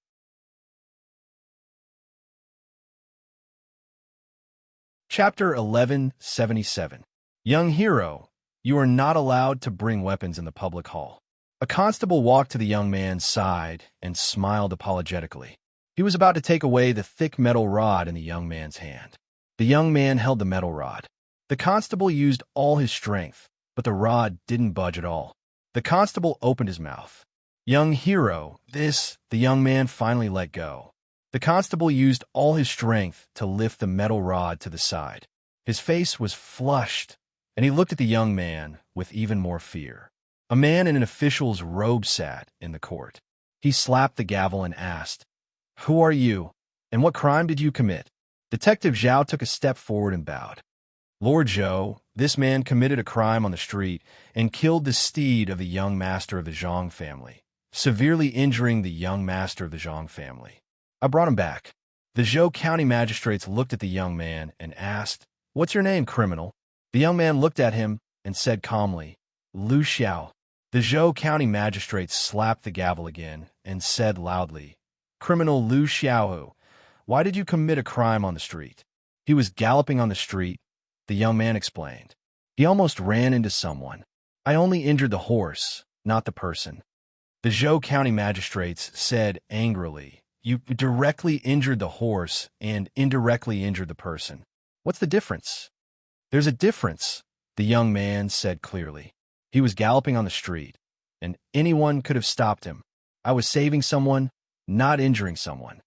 Chapter 1177. Young hero, you are not allowed to bring weapons in the public hall. A constable walked to the young man's side and smiled apologetically. He was about to take away the thick metal rod in the young man's hand. The young man held the metal rod. The constable used all his strength, but the rod didn't budge at all. The constable opened his mouth. "Young hero, this," the young man finally let go. The constable used all his strength to lift the metal rod to the side. His face was flushed, and he looked at the young man with even more fear. A man in an official's robe sat in the court. He slapped the gavel and asked, "Who are you, and what crime did you commit?" Detective Zhao took a step forward and bowed. "Lord Zhou, this man committed a crime on the street and killed the steed of the young master of the Zhang family, severely injuring the young master of the Zhang family. I brought him back." The Zhou County magistrates looked at the young man and asked, "What's your name, criminal?" The young man looked at him and said calmly, Lu Xiao. The Zhou County magistrate slapped the gavel again and said loudly, "Criminal Lu Xiaohu, why did you commit a crime on the street?" "He was galloping on the street," the young man explained. "He almost ran into someone. I only injured the horse, not the person." The Zhou County magistrates said angrily, "You directly injured the horse and indirectly injured the person. What's the difference?" "There's a difference," the young man said clearly. "He was galloping on the street, and anyone could have stopped him. I was saving someone, not injuring someone."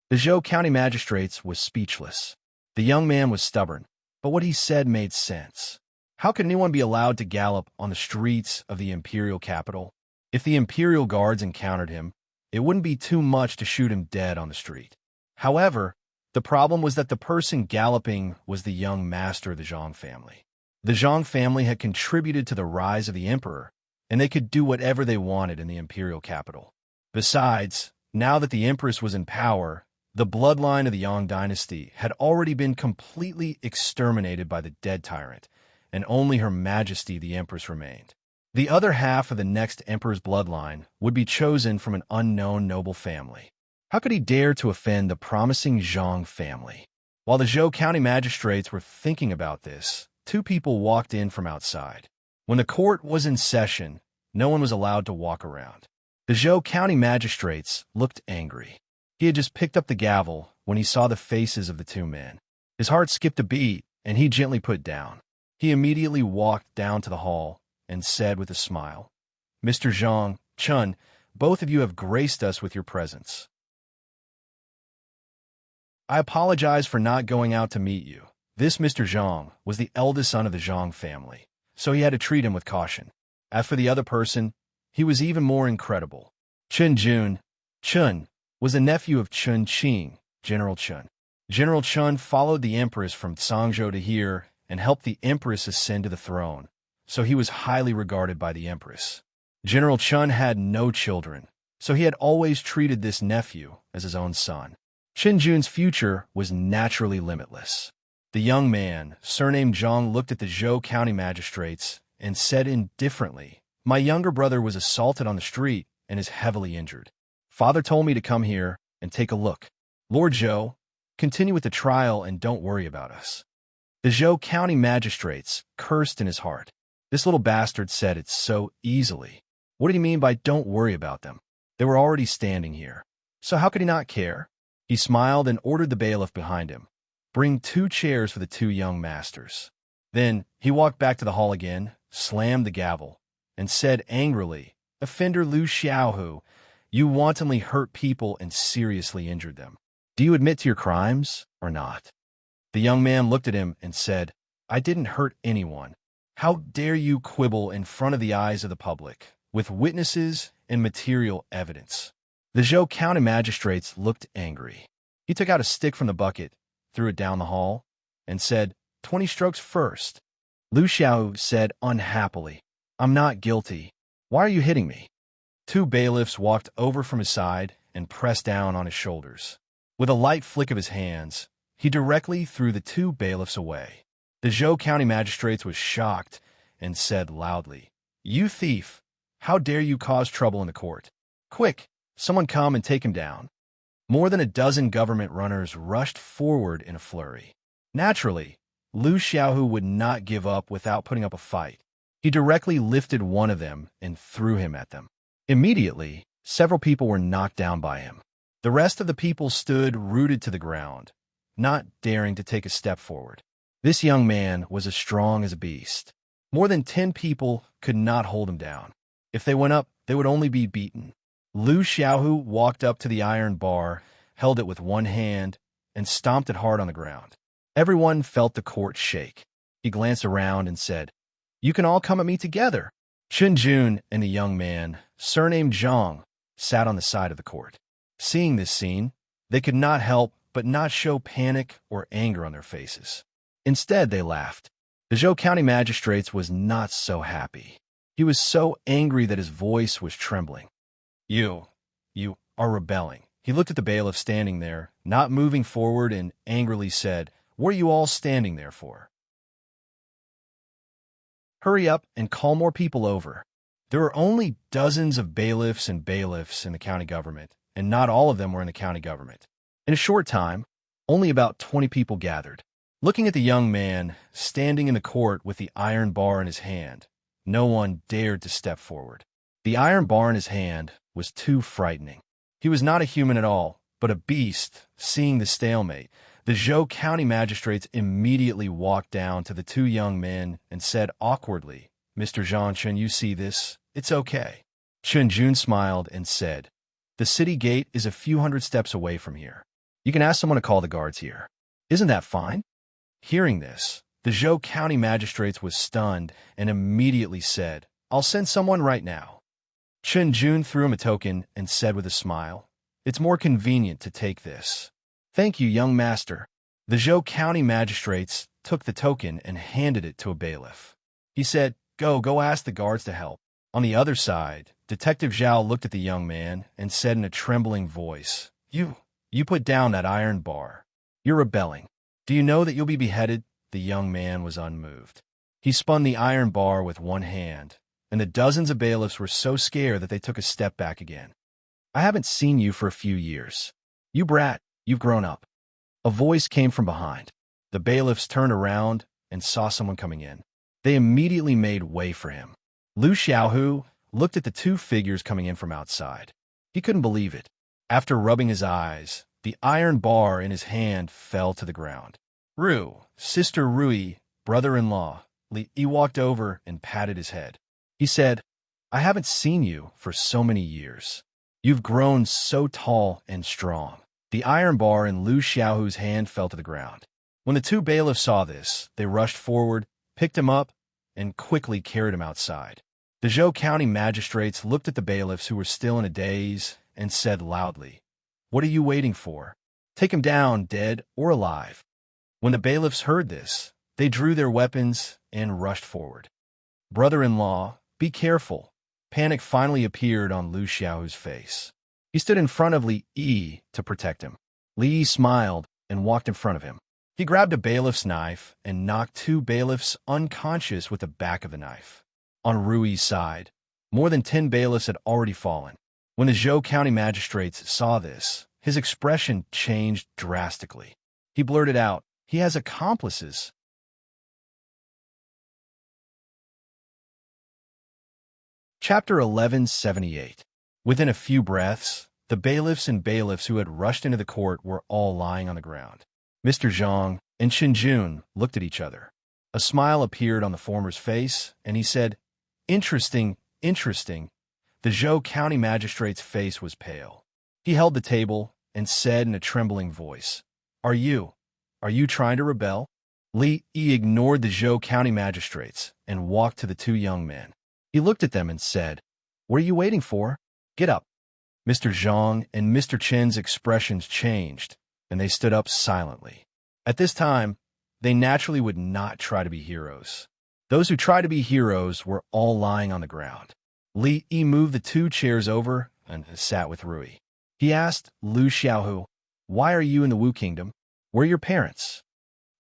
The Zhou County magistrates was speechless. The young man was stubborn, but what he said made sense. How could anyone be allowed to gallop on the streets of the imperial capital? If the imperial guards encountered him, it wouldn't be too much to shoot him dead on the street. However, the problem was that the person galloping was the young master of the Zhang family. The Zhang family had contributed to the rise of the emperor, and they could do whatever they wanted in the imperial capital. Besides, now that the empress was in power, the bloodline of the Yang dynasty had already been completely exterminated by the dead tyrant, and only Her Majesty the Empress remained. The other half of the next emperor's bloodline would be chosen from an unknown noble family. How could he dare to offend the promising Zhang family? While the Zhou County magistrates were thinking about this, two people walked in from outside. When the court was in session, no one was allowed to walk around. The Zhou County magistrates looked angry. He had just picked up the gavel when he saw the faces of the two men. His heart skipped a beat, and he gently put down. He immediately walked down to the hall and said with a smile, "Mr. Zhang, Chun, both of you have graced us with your presence. I apologize for not going out to meet you." This Mr. Zhang was the eldest son of the Zhang family, so he had to treat him with caution. As for the other person, he was even more incredible. Chun Jun. Chun was a nephew of Chun Qing, General Chun. General Chun followed the empress from Tsangzhou to here and helped the empress ascend to the throne, so he was highly regarded by the empress. General Chun had no children, so he had always treated this nephew as his own son. Chun Jun's future was naturally limitless. The young man, surnamed Zhang, looked at the Zhou County magistrates and said indifferently, "My younger brother was assaulted on the street and is heavily injured. Father told me to come here and take a look. Lord Zhou, continue with the trial and don't worry about us." The Zhou County magistrates cursed in his heart. This little bastard said it so easily. What did he mean by "don't worry about them"? They were already standing here. So how could he not care? He smiled and ordered the bailiff behind him, "Bring 2 chairs for the 2 young masters." Then he walked back to the hall again, slammed the gavel, and said angrily, "Offender Lu Xiaohu, you wantonly hurt people and seriously injured them. Do you admit to your crimes or not?" The young man looked at him and said, "I didn't hurt anyone. How dare you quibble in front of the eyes of the public, with witnesses and material evidence?" The Zhou County magistrates looked angry. He took out a stick from the bucket, threw it down the hall, and said, 20 strokes first." Lu Xiao said unhappily, "I'm not guilty. Why are you hitting me?" 2 bailiffs walked over from his side and pressed down on his shoulders. With a light flick of his hands, he directly threw the 2 bailiffs away. The Zhou County magistrates was shocked and said loudly, "You thief! How dare you cause trouble in the court? Quick, someone come and take him down." More than a dozen government runners rushed forward in a flurry. Naturally, Lu Xiaohu would not give up without putting up a fight. He directly lifted one of them and threw him at them. Immediately, several people were knocked down by him. The rest of the people stood rooted to the ground, not daring to take a step forward. This young man was as strong as a beast. More than 10 people could not hold him down. If they went up, they would only be beaten. Lu Xiaohu walked up to the iron bar, held it with one hand, and stomped it hard on the ground. Everyone felt the court shake. He glanced around and said, "You can all come at me together." Chun Jun and the young man, surnamed Zhang, sat on the side of the court. Seeing this scene, they could not help but not show panic or anger on their faces. Instead, they laughed. The Zhou County magistrates was not so happy. He was so angry that his voice was trembling. You are rebelling." He looked at the bailiff standing there, not moving forward, and angrily said, "What are you all standing there for?" Hurry up and call more people over. There were only dozens of bailiffs and bailiffs in the county government, and not all of them were in the county government. In a short time, only about 20 people gathered. Looking at the young man standing in the court with the iron bar in his hand, no one dared to step forward. The iron bar in his hand was too frightening. He was not a human at all, but a beast. Seeing the stalemate, the Zhou County magistrates immediately walked down to the two young men and said awkwardly, "Mr. Zhang Chen, you see this? It's okay." Chen Jun smiled and said, "The city gate is a few hundred steps away from here. You can ask someone to call the guards here. Isn't that fine?" Hearing this, the Zhou County magistrates was stunned and immediately said, "I'll send someone right now." Chen Jun threw him a token and said with a smile, "It's more convenient to take this." "Thank you, young master." The Zhou County magistrates took the token and handed it to a bailiff. He said, Go ask the guards to help." On the other side, Detective Zhao looked at the young man and said in a trembling voice, You put down that iron bar. You're rebelling. Do you know that you'll be beheaded?" The young man was unmoved. He spun the iron bar with one hand, and the dozens of bailiffs were so scared that they took a step back again. "I haven't seen you for a few years. You brat, you've grown up." A voice came from behind. The bailiffs turned around and saw someone coming in. They immediately made way for him. Lu Xiaohu looked at the two figures coming in from outside. He couldn't believe it. After rubbing his eyes, the iron bar in his hand fell to the ground. Sister Rui, brother-in-law, Li Yi walked over and patted his head. He said, "I haven't seen you for so many years. You've grown so tall and strong." The iron bar in Lu Xiaohu's hand fell to the ground. When the two bailiffs saw this, they rushed forward, picked him up, and quickly carried him outside. The Zhou County magistrates looked at the bailiffs who were still in a daze and said loudly, "What are you waiting for? Take him down, dead or alive." When the bailiffs heard this, they drew their weapons and rushed forward. "Brother-in-law, be careful." Panic finally appeared on Lu Xiaohu's face. He stood in front of Li Yi to protect him. Li Yi smiled and walked in front of him. He grabbed a bailiff's knife and knocked two bailiffs unconscious with the back of the knife. On Rui's side, more than 10 bailiffs had already fallen. When the Zhou County magistrates saw this, his expression changed drastically. He blurted out, "He has accomplices." Chapter 1178. Within a few breaths, the bailiffs and bailiffs who had rushed into the court were all lying on the ground. Mr. Zhang and Chen Jun looked at each other. A smile appeared on the former's face, and he said, Interesting. The Zhou County magistrate's face was pale. He held the table and said in a trembling voice, Are you trying to rebel?" Li Yi ignored the Zhou County magistrates and walked to the two young men. He looked at them and said, "What are you waiting for? Get up." Mr. Zhang and Mr. Chen's expressions changed, and they stood up silently. At this time, they naturally would not try to be heroes. Those who tried to be heroes were all lying on the ground. Li Yi moved the two chairs over and sat with Rui. He asked Lu Xiaohu, "Why are you in the Wu Kingdom? Where are your parents?"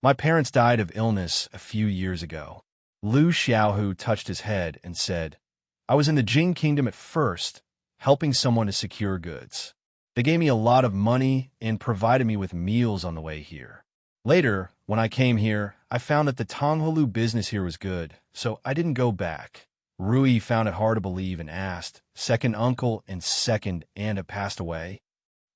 "My parents died of illness a few years ago." Lu Xiaohu touched his head and said, "I was in the Jing Kingdom at first, helping someone to secure goods. They gave me a lot of money and provided me with meals on the way here. Later, when I came here, I found that the Tonghalu business here was good, so I didn't go back." Rui found it hard to believe and asked, "Second uncle and second aunt have passed away?"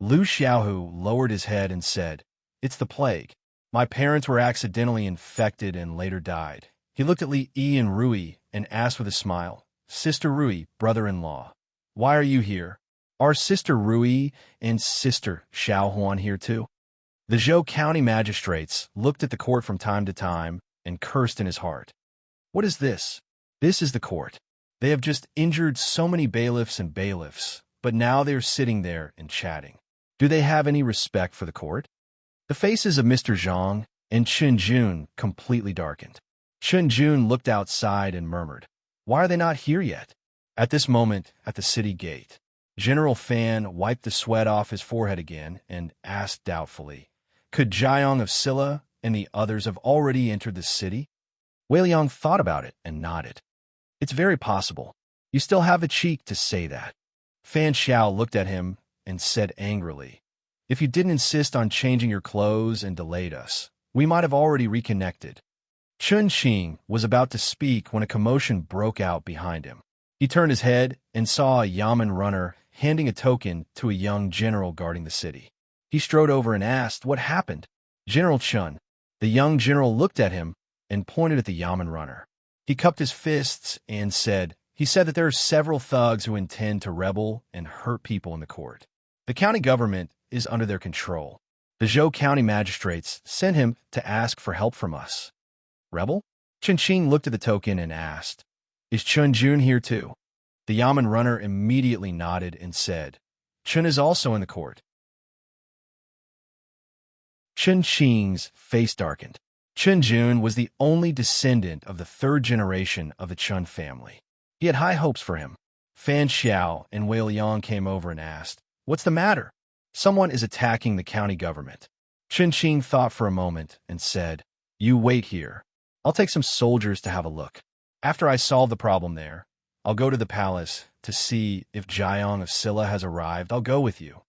Lu Xiaohu lowered his head and said, "It's the plague. My parents were accidentally infected and later died." He looked at Li Yi and Rui and asked with a smile, "Sister Rui, brother-in-law, why are you here? Are Sister Rui and Sister Xiaohuan here too?" The Zhou County magistrates looked at the court from time to time and cursed in his heart. "What is this? This is the court. They have just injured so many bailiffs and bailiffs, but now they are sitting there and chatting. Do they have any respect for the court?" The faces of Mr. Zhang and Chen Jun completely darkened. Chen Jun looked outside and murmured, "Why are they not here yet?" At this moment, at the city gate, General Fan wiped the sweat off his forehead again and asked doubtfully, "Could Jiang of Silla and the others have already entered the city?" Wei Liang thought about it and nodded. It's very possible. You still have the cheek to say that. Fan Xiao looked at him and said angrily, if you didn't insist on changing your clothes and delayed us, we might have already reconnected. Chun Qing was about to speak when a commotion broke out behind him. He turned his head and saw a yamen runner handing a token to a young general guarding the city. He strode over and asked what happened. General Chun. The young general looked at him and pointed at the yamen runner. He cupped his fists and said that there are several thugs who intend to rebel and hurt people in the court. The county government is under their control. The Zhou County magistrates sent him to ask for help from us. Rebel? Chun Qing looked at the token and asked, is Chun Jun here too? The yamen runner immediately nodded and said, Chun is also in the court. Chun Qing's face darkened. Chun Jun was the only descendant of the third generation of the Chun family. He had high hopes for him. Fan Xiao and Wei Liang came over and asked, what's the matter? Someone is attacking the county government. Chun Qing thought for a moment and said, you wait here. I'll take some soldiers to have a look. After I solve the problem there, I'll go to the palace to see if Jiang of Silla has arrived. I'll go with you.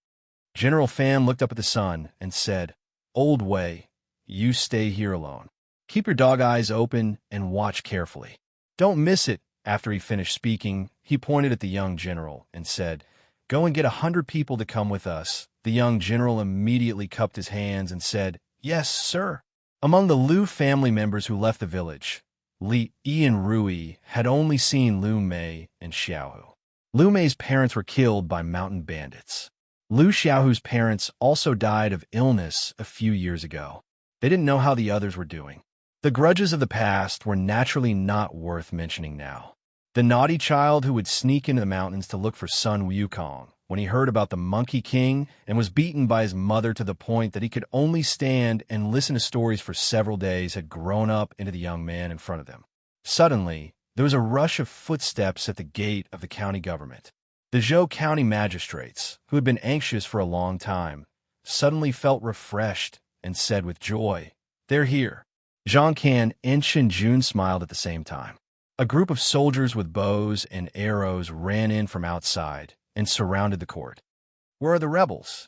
General Fan looked up at the sun and said, Old Wei, you stay here alone. Keep your dog eyes open and watch carefully. Don't miss it. After he finished speaking, he pointed at the young general and said, go and get 100 people to come with us. The young general immediately cupped his hands and said, yes, sir. Among the Liu family members who left the village, Li Yi and Rui had only seen Liu Mei and Xiaohu. Liu Mei's parents were killed by mountain bandits. Liu Xiaohu's parents also died of illness a few years ago. They didn't know how the others were doing. The grudges of the past were naturally not worth mentioning now. The naughty child who would sneak into the mountains to look for Sun Wukong when he heard about the Monkey King and was beaten by his mother to the point that he could only stand and listen to stories for several days had grown up into the young man in front of them. Suddenly, there was a rush of footsteps at the gate of the county government. The Zhou County magistrates, who had been anxious for a long time, suddenly felt refreshed and said with joy, they're here. Zhang Can and Chen Jun smiled at the same time. A group of soldiers with bows and arrows ran in from outside and surrounded the court. Where are the rebels?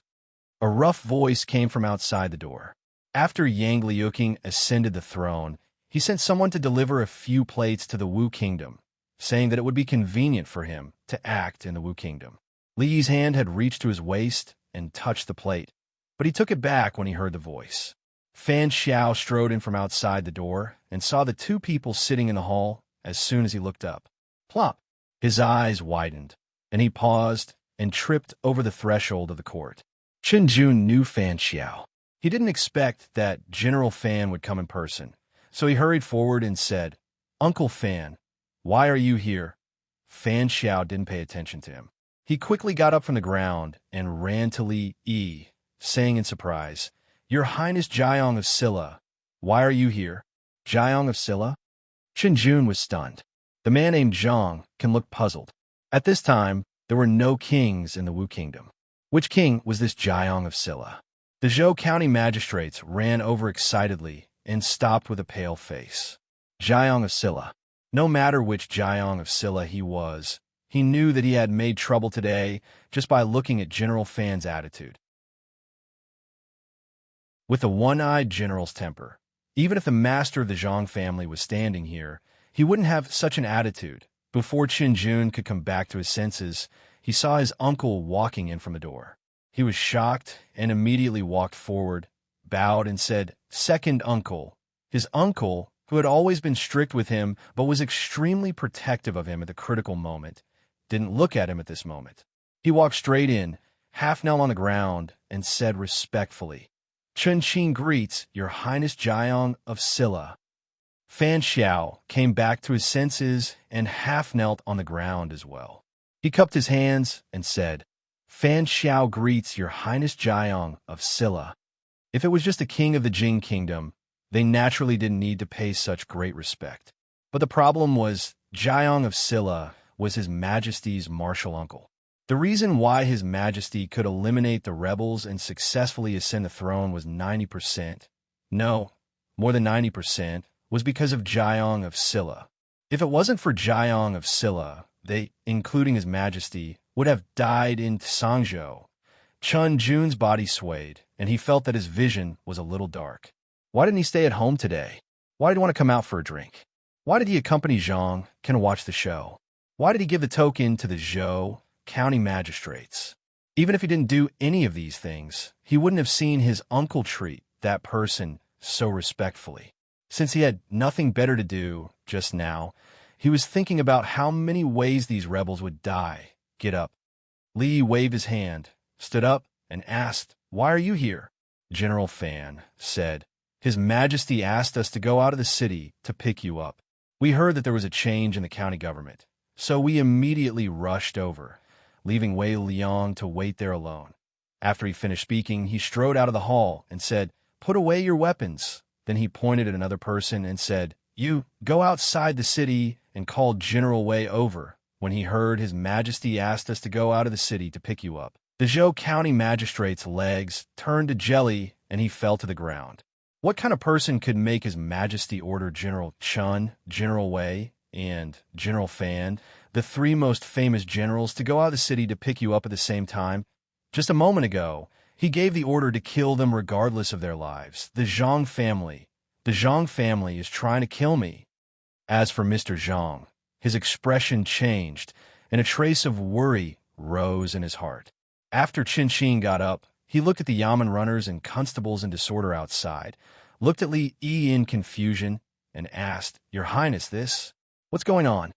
A rough voice came from outside the door. After Yang Liuqing ascended the throne, he sent someone to deliver a few plates to the Wu Kingdom, saying that it would be convenient for him to act in the Wu Kingdom. Li Yi's hand had reached to his waist and touched the plate, but he took it back when he heard the voice. Fan Xiao strode in from outside the door and saw the two people sitting in the hall as soon as he looked up. Plop! His eyes widened, and he paused and tripped over the threshold of the court. Chen Jun knew Fan Xiao. He didn't expect that General Fan would come in person, so he hurried forward and said, Uncle Fan, why are you here? Fan Xiao didn't pay attention to him. He quickly got up from the ground and ran to Li Yi, saying in surprise, Your Highness Jiang of Silla, why are you here? Jiang of Silla? Chen Jun was stunned. The man named Zhang can look puzzled. At this time, there were no kings in the Wu Kingdom. Which king was this Jiang of Silla? The Zhou County magistrates ran over excitedly and stopped with a pale face. Jiang of Silla. No matter which Jiang of Silla he was, he knew that he had made trouble today just by looking at General Fan's attitude. With the one-eyed general's temper, even if the master of the Zhang family was standing here, he wouldn't have such an attitude. Before Chen Jun could come back to his senses, he saw his uncle walking in from the door. He was shocked and immediately walked forward, bowed and said, Second uncle. His uncle, who had always been strict with him but was extremely protective of him at the critical moment, didn't look at him at this moment. He walked straight in, half knelt on the ground, and said respectfully, Chun Qing greets Your Highness Jiang of Silla. Fan Xiao came back to his senses and half knelt on the ground as well. He cupped his hands and said, Fan Xiao greets Your Highness Jiang of Silla. If it was just a king of the Jing Kingdom, they naturally didn't need to pay such great respect. But the problem was Jiang of Silla was His Majesty's martial uncle. The reason why His Majesty could eliminate the rebels and successfully ascend the throne was 90%, no, more than 90%, was because of Jiang of Silla. If it wasn't for Jiang of Silla, they, including His Majesty, would have died in Sangzhou. Chun Jun's body swayed, and he felt that his vision was a little dark. Why didn't he stay at home today? Why did he want to come out for a drink? Why did he accompany Zhang and watch the show? Why did he give the token to the Zhou county magistrates? Even if he didn't do any of these things, he wouldn't have seen his uncle treat that person so respectfully. Since he had nothing better to do just now, he was thinking about how many ways these rebels would die. Get up. Li waved his hand, stood up, and asked, "Why are you here?" General Fan said, "His Majesty asked us to go out of the city to pick you up. We heard that there was a change in the county government, so we immediately rushed over, leaving Wei Liang to wait there alone." After he finished speaking, he strode out of the hall and said, "Put away your weapons." Then he pointed at another person and said, "You, go outside the city and call General Wei over. When he heard His Majesty asked us to go out of the city to pick you up." The Zhou County magistrate's legs turned to jelly and he fell to the ground. What kind of person could make His Majesty order General Chun, General Wei, and General Fan, the three most famous generals, to go out of the city to pick you up at the same time? Just a moment ago, he gave the order to kill them regardless of their lives. The Zhang family is trying to kill me. As for Mr. Zhang, his expression changed, and a trace of worry rose in his heart. After Qin got up, he looked at the Yamen runners and constables in disorder outside, looked at Li Yi in confusion, and asked, "Your Highness, what's going on?"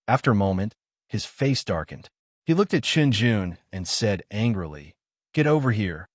After a moment, his face darkened. He looked at Qin Jun and said angrily, "Get over here."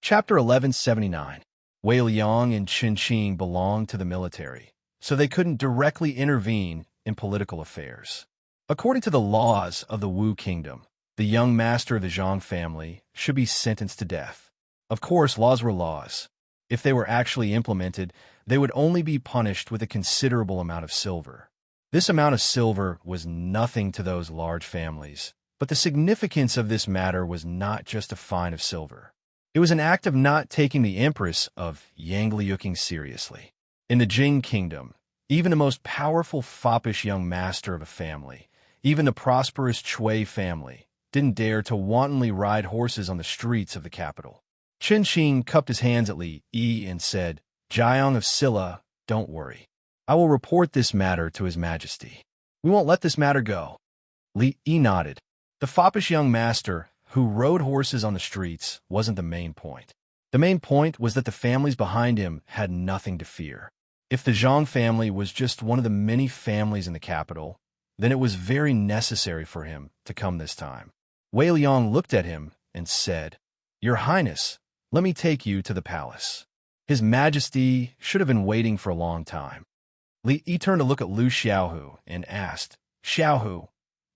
Chapter 1179. Wei Liang and Qin Qing belonged to the military, so they couldn't directly intervene in political affairs. According to the laws of the Wu Kingdom, the young master of the Zhang family should be sentenced to death. Of course, laws were laws. If they were actually implemented, they would only be punished with a considerable amount of silver. This amount of silver was nothing to those large families, but the significance of this matter was not just a fine of silver. It was an act of not taking the Empress of Yangliuking seriously. In the Jing Kingdom, even the most powerful foppish young master of a family, even the prosperous Chui family, didn't dare to wantonly ride horses on the streets of the capital. Qin Qing cupped his hands at Li Yi and said, "Jiang of Silla, don't worry. I will report this matter to His Majesty. We won't let this matter go." Li Yi nodded. The foppish young master who rode horses on the streets wasn't the main point. The main point was that the families behind him had nothing to fear. If the Zhang family was just one of the many families in the capital, then it was very necessary for him to come this time. Wei Liang looked at him and said, "Your Highness, let me take you to the palace. His Majesty should have been waiting for a long time." Li Yi turned to look at Lu Xiaohu and asked, "Xiaohu,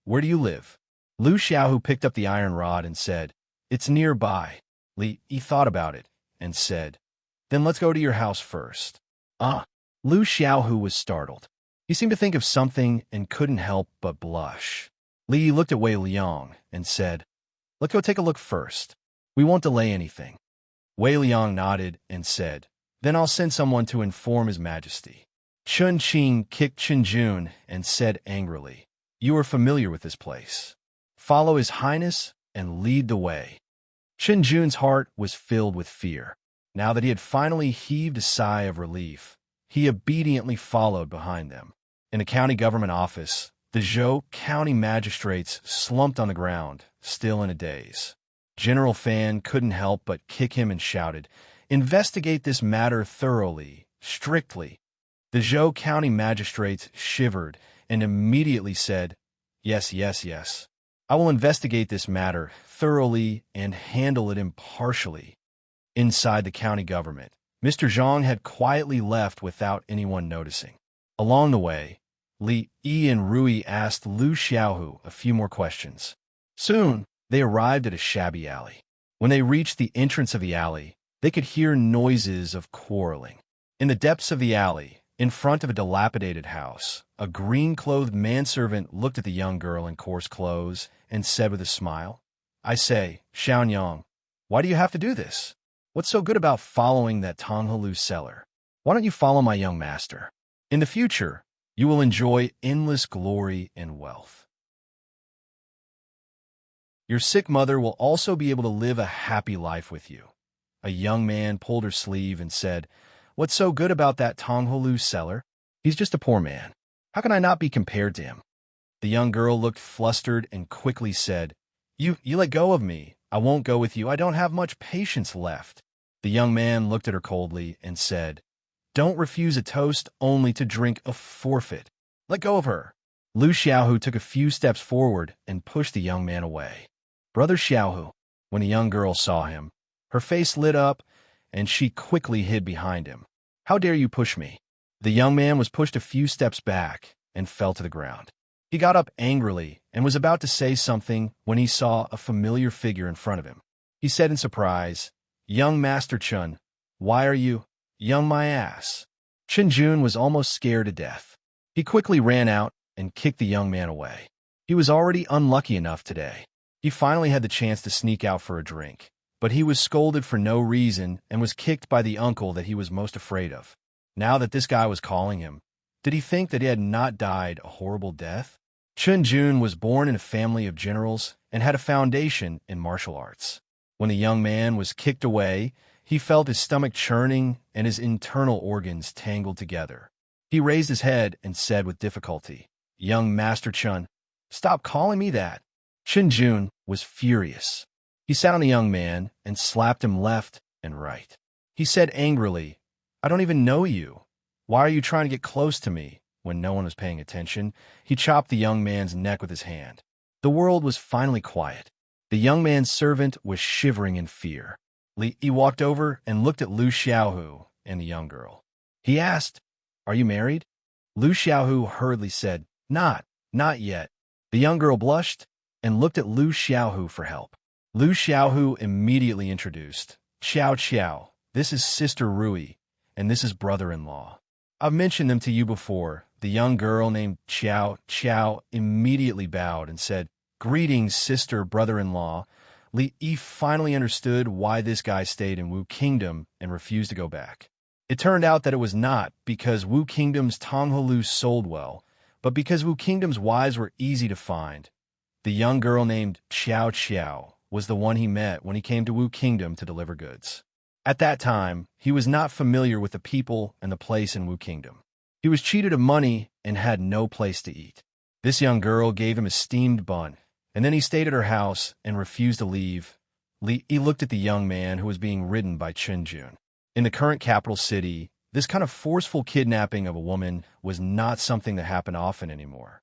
where do you live?" Lu Xiaohu picked up the iron rod and said, "It's nearby." Li Yi thought about it and said, "Then let's go to your house first." "Ah." Lu Xiaohu was startled. He seemed to think of something and couldn't help but blush. Li Yi looked at Wei Liang and said, "Let's go take a look first. We won't delay anything." Wei Liang nodded and said, "Then I'll send someone to inform His Majesty." Qin Qing kicked Qin Jun and said angrily, "You are familiar with this place. Follow His Highness and lead the way." Qin Jun's heart was filled with fear. Now that he had finally heaved a sigh of relief, he obediently followed behind them. In a county government office, the Zhou county magistrates slumped on the ground, still in a daze. General Fan couldn't help but kick him and shouted, "Investigate this matter thoroughly, strictly." The Zhou county magistrates shivered and immediately said, "Yes, yes, yes. I will investigate this matter thoroughly and handle it impartially." Inside the county government, Mr. Zhang had quietly left without anyone noticing. Along the way, Li Yi and Rui asked Lu Xiaohu a few more questions. Soon, they arrived at a shabby alley. When they reached the entrance of the alley, they could hear noises of quarreling. In the depths of the alley, in front of a dilapidated house, a green-clothed manservant looked at the young girl in coarse clothes and said with a smile, "I say, Xiaonyang, why do you have to do this?" What's so good about following that Tonghalu seller? Why don't you follow my young master? In the future, you will enjoy endless glory and wealth. Your sick mother will also be able to live a happy life with you. A young man pulled her sleeve and said, "What's so good about that Tonghalu seller? He's just a poor man. How can I not be compared to him?" The young girl looked flustered and quickly said, You let go of me. I won't go with you. I don't have much patience left." The young man looked at her coldly and said, "Don't refuse a toast only to drink a forfeit. Let go of her." Lu Xiaohu took a few steps forward and pushed the young man away. "Brother Xiaohu," when the young girl saw him, her face lit up and she quickly hid behind him. "How dare you push me?" The young man was pushed a few steps back and fell to the ground. He got up angrily and was about to say something when he saw a familiar figure in front of him. He said in surprise, "Young Master Chun, why are you, young my ass?" Chen Jun was almost scared to death. He quickly ran out and kicked the young man away. He was already unlucky enough today. He finally had the chance to sneak out for a drink, but he was scolded for no reason and was kicked by the uncle that he was most afraid of. Now that this guy was calling him, did he think that he had not died a horrible death? Chen Jun was born in a family of generals and had a foundation in martial arts. When the young man was kicked away, he felt his stomach churning and his internal organs tangled together. He raised his head and said with difficulty, "Young Master Chun, stop calling me that." Chen Jun was furious. He sat on the young man and slapped him left and right. He said angrily, "I don't even know you. Why are you trying to get close to me?" When no one was paying attention, he chopped the young man's neck with his hand. The world was finally quiet. The young man's servant was shivering in fear. He walked over and looked at Lu Xiaohu and the young girl. He asked, "Are you married?" Lu Xiaohu hurriedly said, Not yet." The young girl blushed and looked at Lu Xiaohu for help. Lu Xiaohu immediately introduced, Xiao, this is Sister Rui, and this is brother-in-law. I've mentioned them to you before." The young girl named Xiao immediately bowed and said, "Greetings, sister, brother-in-law." Li finally understood why this guy stayed in Wu Kingdom and refused to go back. It turned out that it was not because Wu Kingdom's Tonghalu sold well, but because Wu Kingdom's wives were easy to find. The young girl named Xiao was the one he met when he came to Wu Kingdom to deliver goods. At that time, he was not familiar with the people and the place in Wu Kingdom. He was cheated of money and had no place to eat. This young girl gave him a steamed bun, and then he stayed at her house and refused to leave. He looked at the young man who was being ridden by Chen Jun. In the current capital city, this kind of forceful kidnapping of a woman was not something that happened often anymore.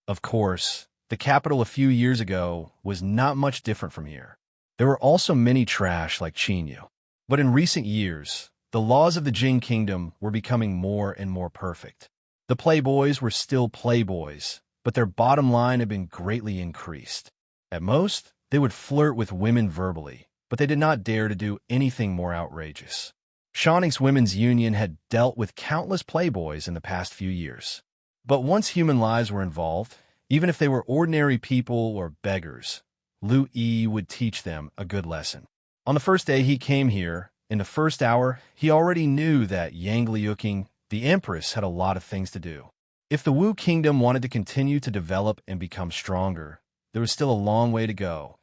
Of course, the capital a few years ago was not much different from here. There were also many trash like Qinyu. But in recent years, the laws of the Jing Kingdom were becoming more and more perfect. The playboys were still playboys, but their bottom line had been greatly increased. At most, they would flirt with women verbally, but they did not dare to do anything more outrageous. Shawnink's Women's Union had dealt with countless playboys in the past few years. But once human lives were involved, even if they were ordinary people or beggars, Lu Yi would teach them a good lesson. On the first day he came here, in the first hour, he already knew that Yang Liuqing, the Empress, had a lot of things to do. If the Wu Kingdom wanted to continue to develop and become stronger, there was still a long way to go.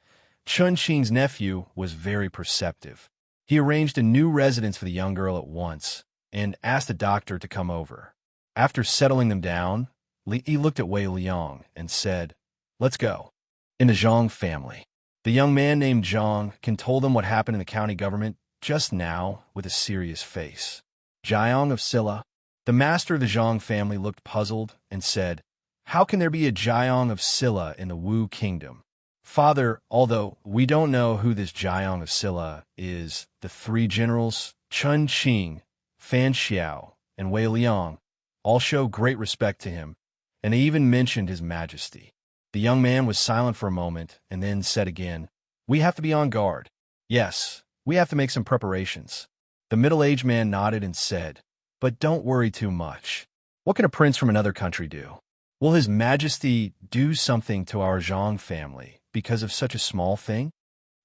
Chun Xing's nephew was very perceptive. He arranged a new residence for the young girl at once and asked a doctor to come over. After settling them down, Li looked at Wei Liang and said, "Let's go." In the Zhang family, the young man named Zhang told them what happened in the county government just now with a serious face. Jiang of Silla, the master of the Zhang family, looked puzzled and said, "How can there be a Jiang of Silla in the Wu Kingdom?" "Father, although we don't know who this Jiang of Silla is, the three generals, Chun Qing, Fan Xiao, and Wei Liang, all show great respect to him, and they even mentioned his majesty." The young man was silent for a moment and then said again, "We have to be on guard. Yes, we have to make some preparations." The middle-aged man nodded and said, "But don't worry too much. What can a prince from another country do? Will His Majesty do something to our Zhang family because of such a small thing?"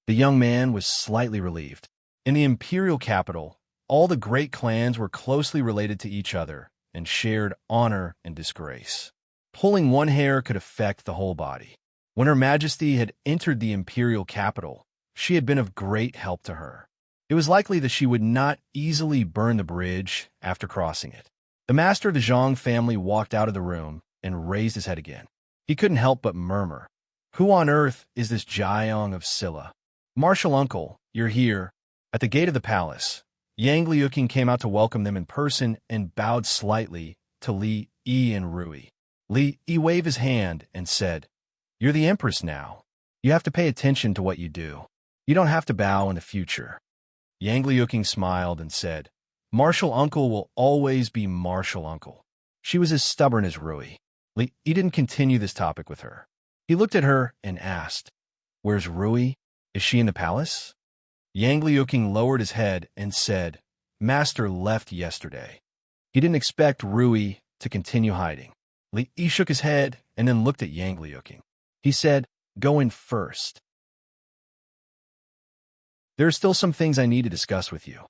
The young man was slightly relieved. In the imperial capital, all the great clans were closely related to each other and shared honor and disgrace. Pulling one hair could affect the whole body. When Her Majesty had entered the imperial capital, she had been of great help to her. It was likely that she would not easily burn the bridge after crossing it. The master of the Zhang family walked out of the room and raised his head again. He couldn't help but murmur, "Who on earth is this Jiang of Silla?" "Martial uncle, you're here." At the gate of the palace, Yang Liuqing came out to welcome them in person and bowed slightly to Li Yi and Rui. Li Yi waved his hand and said, "You're the Empress now. You have to pay attention to what you do. You don't have to bow in the future." Yang Liuqing smiled and said, "Martial uncle will always be martial uncle." She was as stubborn as Rui. Li Yi didn't continue this topic with her. He looked at her and asked, "Where's Rui? Is she in the palace?" Yang Liuqing lowered his head and said, "Master left yesterday." He didn't expect Rui to continue hiding. Li Yi shook his head and then looked at Yang Liuqing. He said, "Go in first. There are still some things I need to discuss with you."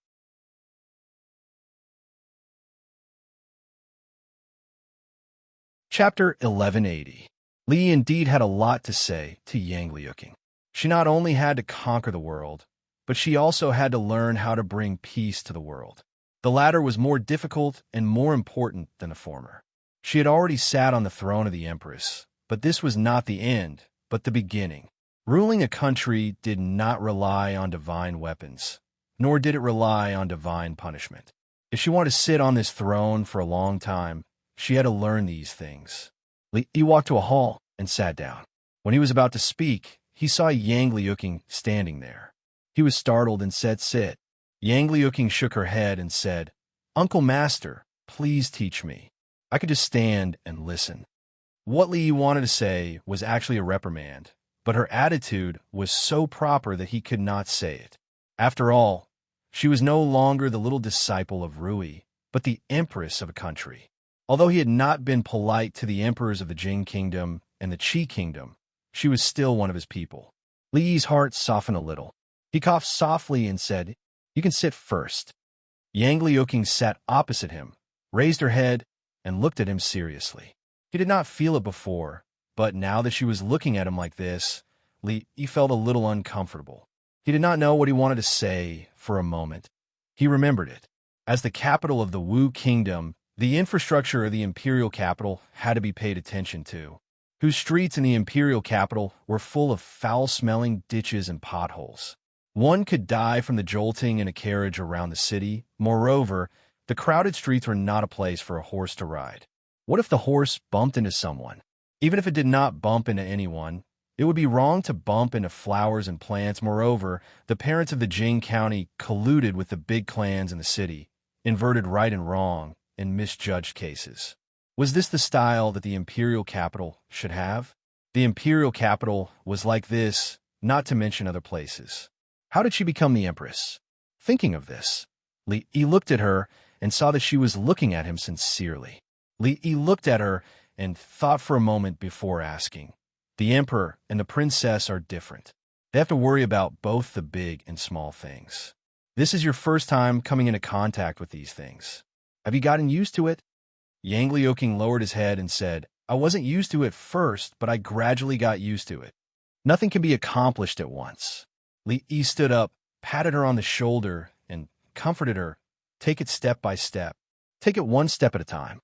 Chapter 1180. Li indeed had a lot to say to Yang Liuqing. She not only had to conquer the world, but she also had to learn how to bring peace to the world. The latter was more difficult and more important than the former. She had already sat on the throne of the Empress, but this was not the end, but the beginning. Ruling a country did not rely on divine weapons, nor did it rely on divine punishment. If she wanted to sit on this throne for a long time, she had to learn these things. Li Yi walked to a hall and sat down. When he was about to speak, he saw Yang Liuqing standing there. He was startled and said, "Sit." Yang Liuqing shook her head and said, "Uncle Master, please teach me. I could just stand and listen." What Li Yi wanted to say was actually a reprimand, but her attitude was so proper that he could not say it. After all, she was no longer the little disciple of Rui, but the empress of a country. Although he had not been polite to the emperors of the Jing Kingdom and the Qi Kingdom, she was still one of his people. Li Yi's heart softened a little. He coughed softly and said, "You can sit first." Yang Liuqing sat opposite him, raised her head, and looked at him seriously. He did not feel it before, but now that she was looking at him like this, Li Yi felt a little uncomfortable. He did not know what he wanted to say for a moment. He remembered it. As the capital of the Wu Kingdom, the infrastructure of the imperial capital had to be paid attention to, whose streets in the imperial capital were full of foul-smelling ditches and potholes. One could die from the jolting in a carriage around the city. Moreover, the crowded streets were not a place for a horse to ride. What if the horse bumped into someone? Even if it did not bump into anyone, it would be wrong to bump into flowers and plants. Moreover, the parents of the Jing County colluded with the big clans in the city, inverted right and wrong, and misjudged cases. Was this the style that the imperial capital should have? The imperial capital was like this, not to mention other places. How did she become the empress? Thinking of this, Li Yi looked at her and saw that she was looking at him sincerely. Li Yi looked at her and thought for a moment before asking. The emperor and the princess are different. They have to worry about both the big and small things. This is your first time coming into contact with these things. Have you gotten used to it? Yang Liuqing lowered his head and said, "I wasn't used to it first, but I gradually got used to it. Nothing can be accomplished at once." Li Yi stood up, patted her on the shoulder, and comforted her. "Take it step by step. Take it one step at a time."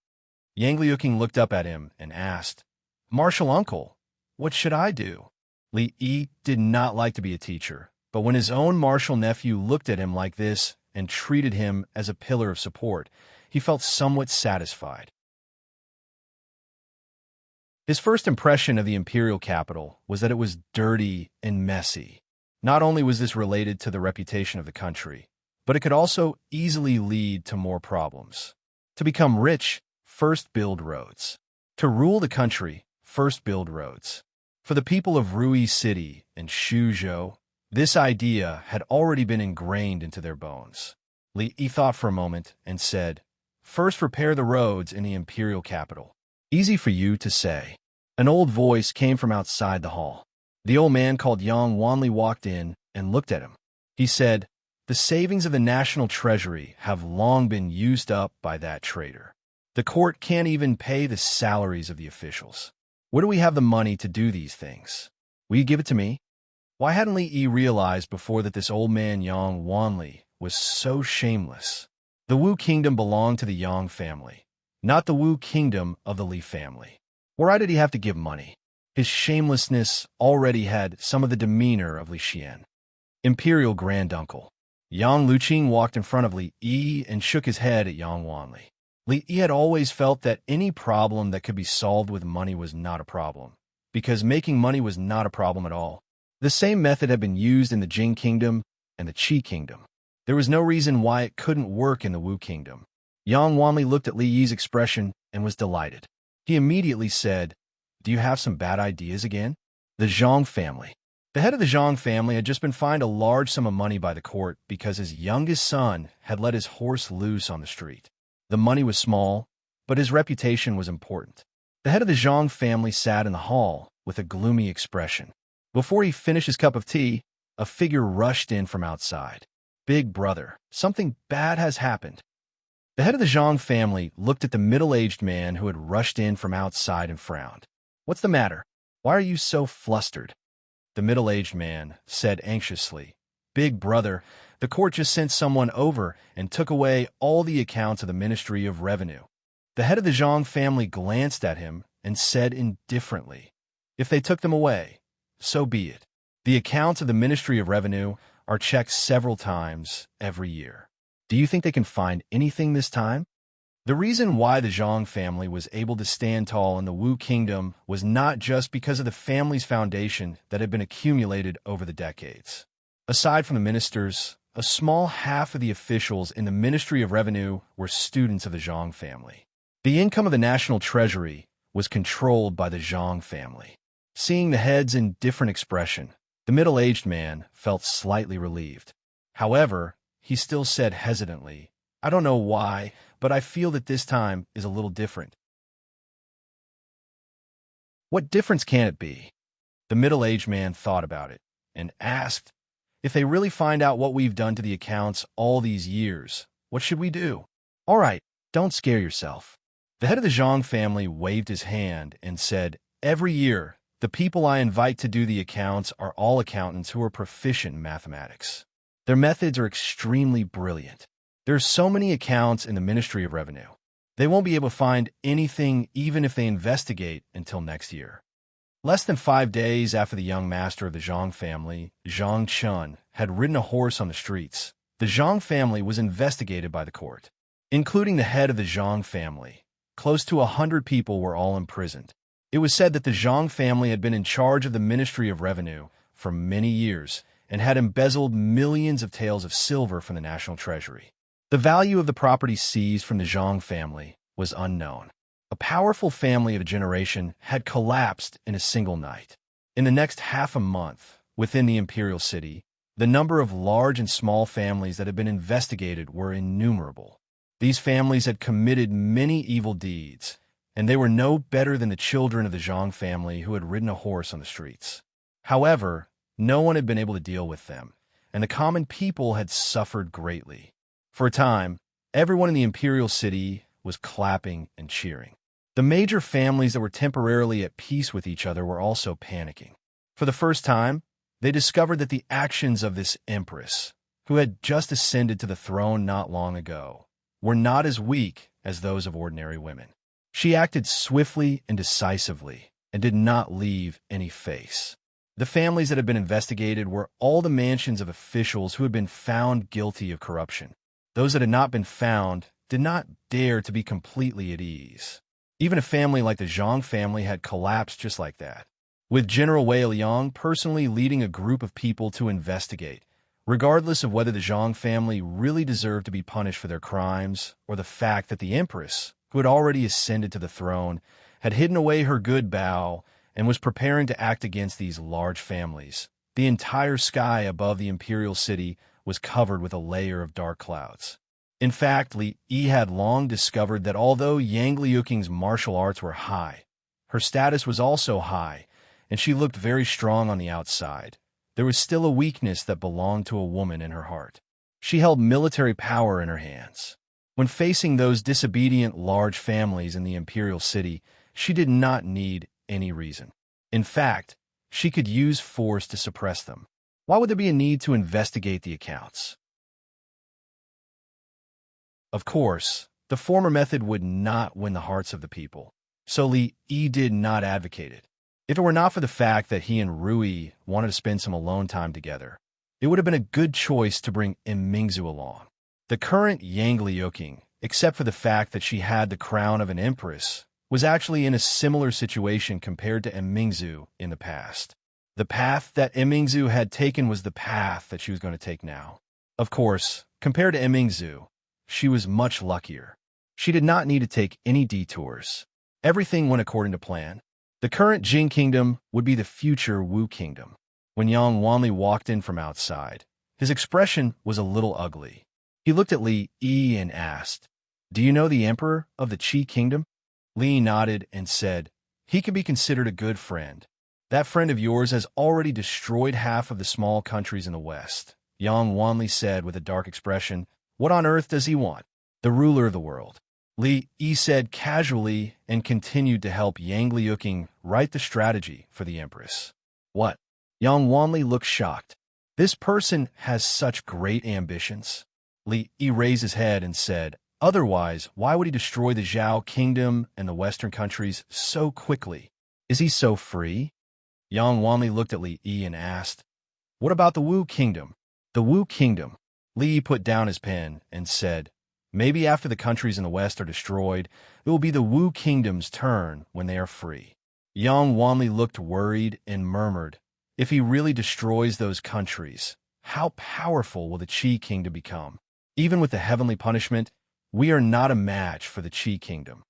Yang Liuqing looked up at him and asked, "Martial uncle, what should I do?" Li Yi did not like to be a teacher, but when his own martial nephew looked at him like this and treated him as a pillar of support, he felt somewhat satisfied. His first impression of the imperial capital was that it was dirty and messy. Not only was this related to the reputation of the country, but it could also easily lead to more problems. To become rich, first build roads. To rule the country, first build roads. For the people of Rui City and Shuzhou, this idea had already been ingrained into their bones. Li Yi thought for a moment and said, "First repair the roads in the imperial capital." "Easy for you to say." An old voice came from outside the hall. The old man called Yang Wanli walked in and looked at him. He said, "The savings of the national treasury have long been used up by that traitor. The court can't even pay the salaries of the officials. Where do we have the money to do these things? Will you give it to me?" Why hadn't Li Yi realized before that this old man Yang Wanli was so shameless? The Wu kingdom belonged to the Yang family, not the Wu kingdom of the Li family. Why did he have to give money? His shamelessness already had some of the demeanor of Li Xian. Imperial Granduncle. Yang Luqing walked in front of Li Yi and shook his head at Yang Wanli. Li Yi had always felt that any problem that could be solved with money was not a problem, because making money was not a problem at all. The same method had been used in the Jing kingdom and the Qi kingdom. There was no reason why it couldn't work in the Wu kingdom. Yang Wanli looked at Li Yi's expression and was delighted. He immediately said, "Do you have some bad ideas again?" The Zhang family. The head of the Zhang family had just been fined a large sum of money by the court because his youngest son had let his horse loose on the street. The money was small, but his reputation was important. The head of the Zhang family sat in the hall with a gloomy expression. Before he finished his cup of tea, a figure rushed in from outside. "Big brother, something bad has happened." The head of the Zhang family looked at the middle-aged man who had rushed in from outside and frowned. "What's the matter? Why are you so flustered?" The middle-aged man said anxiously, "Big brother, the court just sent someone over and took away all the accounts of the Ministry of Revenue." The head of the Zhang family glanced at him and said indifferently, "If they took them away, so be it. The accounts of the Ministry of Revenue are checked several times every year. Do you think they can find anything this time?" The reason why the Zhang family was able to stand tall in the Wu kingdom was not just because of the family's foundation that had been accumulated over the decades. Aside from the ministers, a small half of the officials in the Ministry of Revenue were students of the Zhang family. The income of the national treasury was controlled by the Zhang family. Seeing the head's indifferent expression, the middle-aged man felt slightly relieved. However, he still said hesitantly, "I don't know why, but I feel that this time is a little different." "What difference can it be?" The middle-aged man thought about it and asked, "If they really find out what we've done to the accounts all these years, what should we do?" "All right, don't scare yourself." The head of the Zhang family waved his hand and said, "Every year, the people I invite to do the accounts are all accountants who are proficient in mathematics. Their methods are extremely brilliant. There are so many accounts in the Ministry of Revenue. They won't be able to find anything even if they investigate until next year." Less than 5 days after the young master of the Zhang family, Zhang Chun, had ridden a horse on the streets, the Zhang family was investigated by the court. Including the head of the Zhang family, close to 100 people were all imprisoned. It was said that the Zhang family had been in charge of the Ministry of Revenue for many years and had embezzled millions of taels of silver from the national treasury. The value of the property seized from the Zhang family was unknown. A powerful family of a generation had collapsed in a single night. In the next half a month, within the imperial city, the number of large and small families that had been investigated were innumerable. These families had committed many evil deeds, and they were no better than the children of the Zhang family who had ridden a horse on the streets. However, no one had been able to deal with them, and the common people had suffered greatly. For a time, everyone in the imperial city was clapping and cheering. The major families that were temporarily at peace with each other were also panicking. For the first time, they discovered that the actions of this empress, who had just ascended to the throne not long ago, were not as weak as those of ordinary women. She acted swiftly and decisively and did not leave any face. The families that had been investigated were all the mansions of officials who had been found guilty of corruption. Those that had not been found did not dare to be completely at ease. Even a family like the Zhang family had collapsed just like that, with General Wei Liang personally leading a group of people to investigate, regardless of whether the Zhang family really deserved to be punished for their crimes or the fact that the empress, who had already ascended to the throne, had hidden away her good bow and was preparing to act against these large families. The entire sky above the imperial city was covered with a layer of dark clouds. In fact, Li Yi had long discovered that although Yang Liuqing's martial arts were high, her status was also high, and she looked very strong on the outside, there was still a weakness that belonged to a woman in her heart. She held military power in her hands. When facing those disobedient large families in the imperial city, she did not need any reason. In fact, she could use force to suppress them. Why would there be a need to investigate the accounts? Of course, the former method would not win the hearts of the people, so Li Yi did not advocate it. If it were not for the fact that he and Rui wanted to spend some alone time together, it would have been a good choice to bring Mingzu along. The current Yang Liuqing, except for the fact that she had the crown of an empress, was actually in a similar situation compared to Mingzu in the past. The path that Mingzu had taken was the path that she was going to take now. Of course, compared to Mingzu, she was much luckier. She did not need to take any detours. Everything went according to plan. The current Jing Kingdom would be the future Wu Kingdom. When Yang Wanli walked in from outside, his expression was a little ugly. He looked at Li Yi and asked, "Do you know the Emperor of the Qi Kingdom?" Li nodded and said, "He can be considered a good friend. That friend of yours has already destroyed half of the small countries in the West." Yang Wanli said with a dark expression, "What on earth does he want?" "The ruler of the world," Li Yi said casually and continued to help Yang Liuqing write the strategy for the Empress. "What?" Yang Wanli looked shocked. "This person has such great ambitions." Li Yi raised his head and said, "Otherwise, why would he destroy the Zhao Kingdom and the Western countries so quickly? Is he so free?" Yang Wanli looked at Li Yi and asked, "What about the Wu Kingdom?" "The Wu Kingdom." Li Yi put down his pen and said, "Maybe after the countries in the West are destroyed, it will be the Wu Kingdom's turn when they are free." Yang Wanli looked worried and murmured, "If he really destroys those countries, how powerful will the Qi Kingdom become? Even with the heavenly punishment, we are not a match for the Qi Kingdom."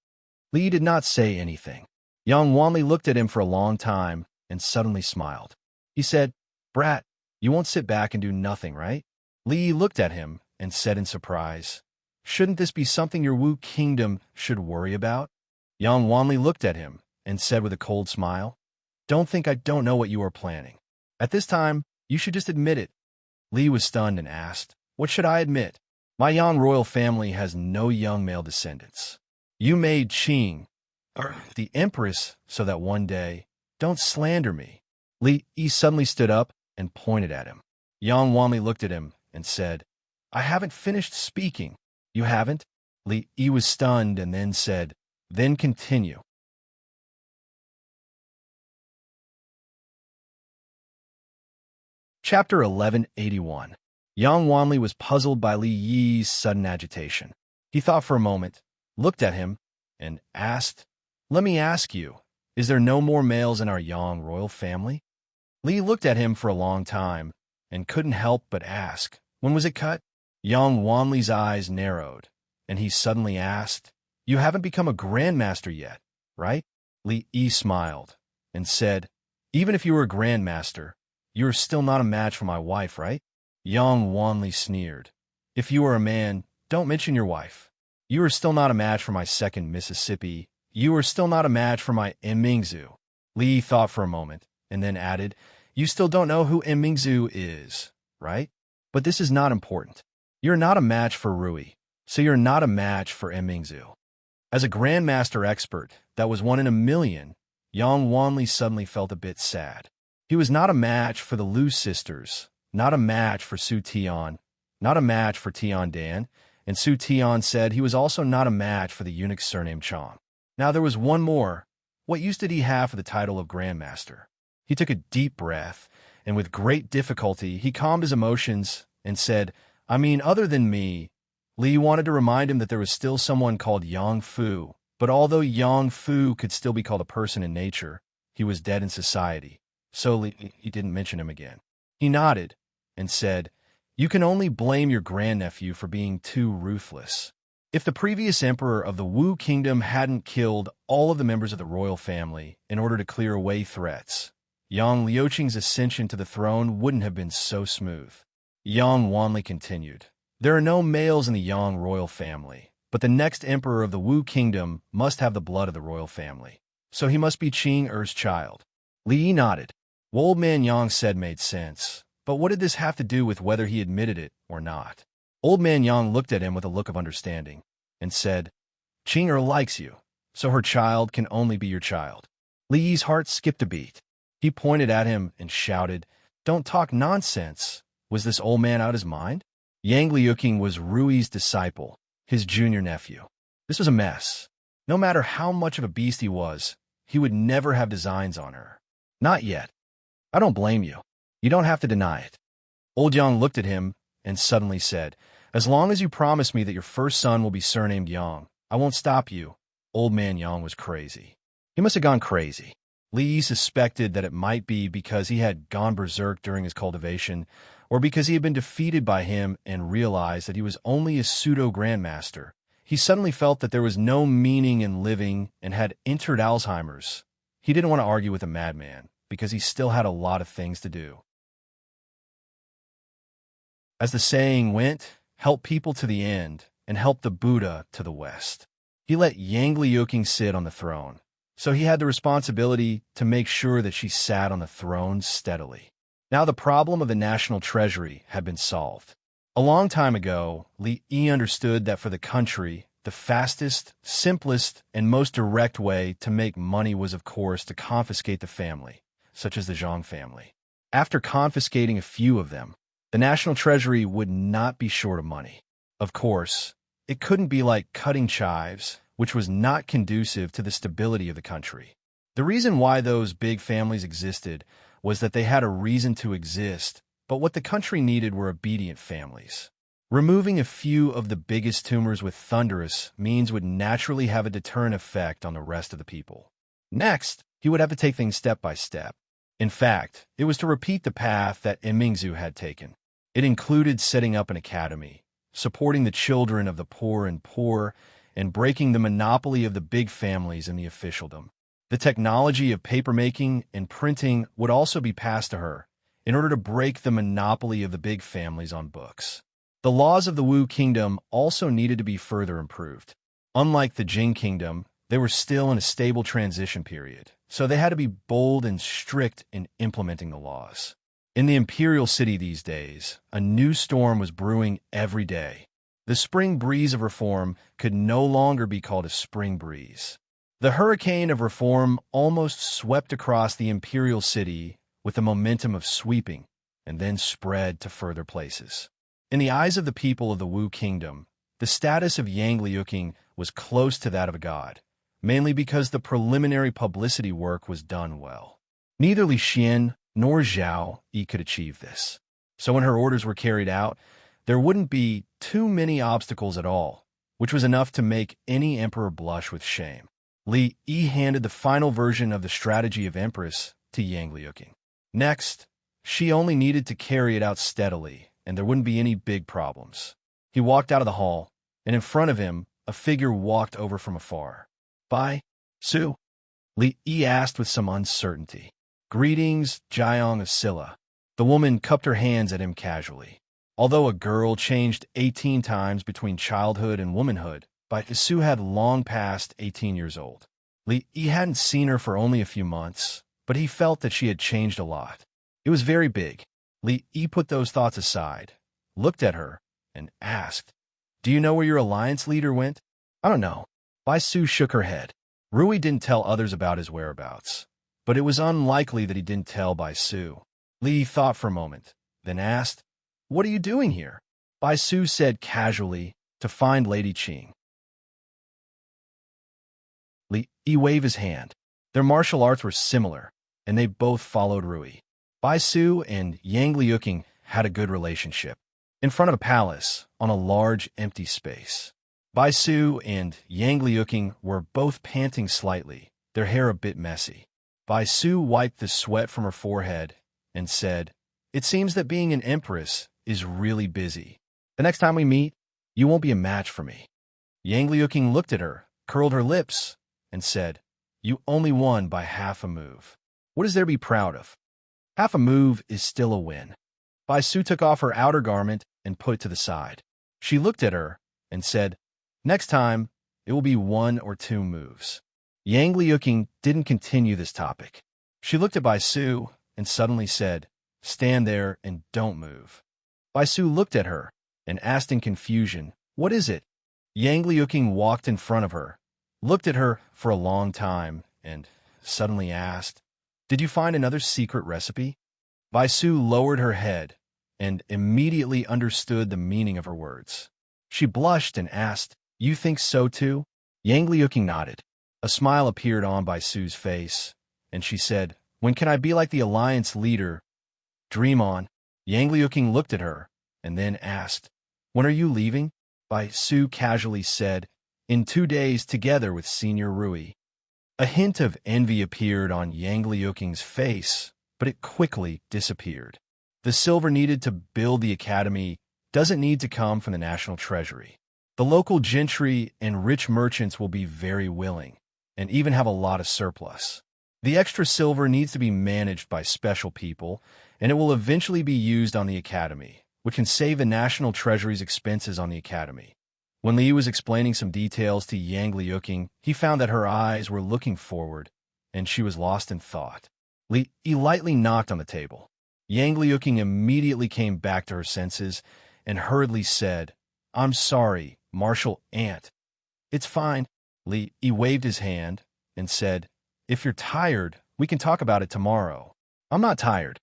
Li did not say anything. Yang Wanli looked at him for a long time and suddenly smiled. He said, "Brat, you won't sit back and do nothing, right?" Li looked at him and said in surprise, "Shouldn't this be something your Wu Kingdom should worry about?" Yang Wanli looked at him and said with a cold smile, "Don't think I don't know what you are planning. At this time, you should just admit it." Li was stunned and asked, "What should I admit? My Yang royal family has no young male descendants. You made Qing, the empress, so that one day, don't slander me." Li Yi suddenly stood up and pointed at him. Yang Wanli looked at him and said, "I haven't finished speaking." "You haven't?" Li Yi was stunned and then said, "Then continue." Chapter 1181. Yang Wanli was puzzled by Li Yi's sudden agitation. He thought for a moment, looked at him, and asked, "Let me ask you, is there no more males in our Yang royal family?" Li looked at him for a long time and couldn't help but ask, "When was it cut?" Yang Wanli's eyes narrowed, and he suddenly asked, "You haven't become a grandmaster yet, right?" Li Yi smiled and said, "Even if you were a grandmaster, you are still not a match for my wife, right?" Yang Wanli sneered, "If you are a man, don't mention your wife. You are still not a match for my second Mississippi. You are still not a match for my Mingzu." Li thought for a moment and then added, "You still don't know who Mingzu is, right? But this is not important. You're not a match for Rui, so you're not a match for Mingzu." As a grandmaster expert that was one in a million, Yang Wanli suddenly felt a bit sad. He was not a match for the Lu sisters, not a match for Su Tian, not a match for Tian Dan, and Su Tian said he was also not a match for the eunuch surnamed Chong. Now there was one more. What use did he have for the title of Grandmaster? He took a deep breath, and with great difficulty he calmed his emotions and said, "I mean, other than me." Li wanted to remind him that there was still someone called Yang Fu, but although Yang Fu could still be called a person in nature, he was dead in society, so he didn't mention him again. He nodded and said, "You can only blame your grandnephew for being too ruthless. If the previous emperor of the Wu Kingdom hadn't killed all of the members of the royal family in order to clear away threats, Yang Liuqing's ascension to the throne wouldn't have been so smooth." Yang Wanli continued, "There are no males in the Yang royal family, but the next emperor of the Wu Kingdom must have the blood of the royal family, so he must be Qing Er's child." Li nodded. What Old Man Yang said made sense, but what did this have to do with whether he admitted it or not? Old Man Yang looked at him with a look of understanding and said, Qing'er likes you, so her child can only be your child. Li Yi's heart skipped a beat. He pointed at him and shouted, Don't talk nonsense. Was this old man out his mind? Yang Liuqing was Rui's disciple, his junior nephew. This was a mess. No matter how much of a beast he would never have designs on her. Not yet. I don't blame you. You don't have to deny it. Old Yang looked at him and suddenly said, As long as you promise me that your first son will be surnamed Yang, I won't stop you. Old Man Yang was crazy. He must have gone crazy. Li Yi suspected that it might be because he had gone berserk during his cultivation, or because he had been defeated by him and realized that he was only a pseudo-grandmaster. He suddenly felt that there was no meaning in living and had entered Alzheimer's. He didn't want to argue with a madman, because he still had a lot of things to do. As the saying went, help people to the end, and help the Buddha to the west. He let Yang Liuqing sit on the throne, so he had the responsibility to make sure that she sat on the throne steadily. Now the problem of the national treasury had been solved. A long time ago, Li Yi understood that for the country, the fastest, simplest, and most direct way to make money was, of course, to confiscate the family, such as the Zhang family. After confiscating a few of them, the national treasury would not be short of money. Of course, it couldn't be like cutting chives, which was not conducive to the stability of the country. The reason why those big families existed was that they had a reason to exist, but what the country needed were obedient families. Removing a few of the biggest tumors with thunderous means would naturally have a deterrent effect on the rest of the people. Next, he would have to take things step by step. In fact, it was to repeat the path that Imingzu had taken. It included setting up an academy, supporting the children of the poor, and breaking the monopoly of the big families in the officialdom. The technology of papermaking and printing would also be passed to her in order to break the monopoly of the big families on books. The laws of the Wu Kingdom also needed to be further improved. Unlike the Jing Kingdom, they were still in a stable transition period, so they had to be bold and strict in implementing the laws. In the imperial city these days, a new storm was brewing every day. The spring breeze of reform could no longer be called a spring breeze. The hurricane of reform almost swept across the imperial city with the momentum of sweeping, and then spread to further places. In the eyes of the people of the Wu Kingdom, the status of Yang Liuqing was close to that of a god, mainly because the preliminary publicity work was done well. Neither Li Xian nor Zhao Yi could achieve this. So when her orders were carried out, there wouldn't be too many obstacles at all, which was enough to make any emperor blush with shame. Li Yi handed the final version of the strategy of Empress to Yang Liuqing. Next, she only needed to carry it out steadily, and there wouldn't be any big problems. He walked out of the hall, and in front of him, a figure walked over from afar. Bai Su? Li Yi asked with some uncertainty. Greetings, Jiang of Silla. The woman cupped her hands at him casually. Although a girl changed 18 times between childhood and womanhood, Bai Su had long passed 18 years old. Li Yi hadn't seen her for only a few months, but he felt that she had changed a lot. It was very big. Li Yi put those thoughts aside, looked at her, and asked, Do you know where your alliance leader went? I don't know. Bai Su shook her head. Rui didn't tell others about his whereabouts, but it was unlikely that he didn't tell Bai Su. Li thought for a moment, then asked, What are you doing here? Bai Su said casually, To find Lady Qing. Li Yi waved his hand. Their martial arts were similar, and they both followed Rui. Bai Su and Yang Liuqing had a good relationship. In front of a palace, on a large empty space. Bai Su and Yang Liuqing were both panting slightly, their hair a bit messy. Bai Su wiped the sweat from her forehead and said, It seems that being an empress is really busy. The next time we meet, you won't be a match for me. Yang Liuqing looked at her, curled her lips, and said, You only won by half a move. What is there to be proud of? Half a move is still a win. Bai Su took off her outer garment and put it to the side. She looked at her and said, Next time, it will be 1 or 2 moves. Yang Liuqing didn't continue this topic. She looked at Bai Su and suddenly said, "Stand there and don't move." Bai Su looked at her and asked in confusion, "What is it?" Yang Liuqing walked in front of her, looked at her for a long time, and suddenly asked, "Did you find another secret recipe?" Bai Su lowered her head and immediately understood the meaning of her words. She blushed and asked, "You think so too?" Yang Liuqing nodded. A smile appeared on Bai Su's face, and she said, "When can I be like the alliance leader? Dream on." Yang Liuqing looked at her and then asked, "When are you leaving?" Bai Su casually said, "In 2 days together with Senior Rui." A hint of envy appeared on Yang Liuqing's face, but it quickly disappeared. The silver needed to build the academy doesn't need to come from the national treasury. The local gentry and rich merchants will be very willing, and even have a lot of surplus. The extra silver needs to be managed by special people, and it will eventually be used on the academy, which can save the national treasury's expenses on the academy. When Li was explaining some details to Yang Liuqing, he found that her eyes were looking forward, and she was lost in thought. Li lightly knocked on the table. Yang Liuqing immediately came back to her senses and hurriedly said, "I'm sorry, Martial Aunt." "It's fine." Li waved his hand and said, "If you're tired, we can talk about it tomorrow." "I'm not tired."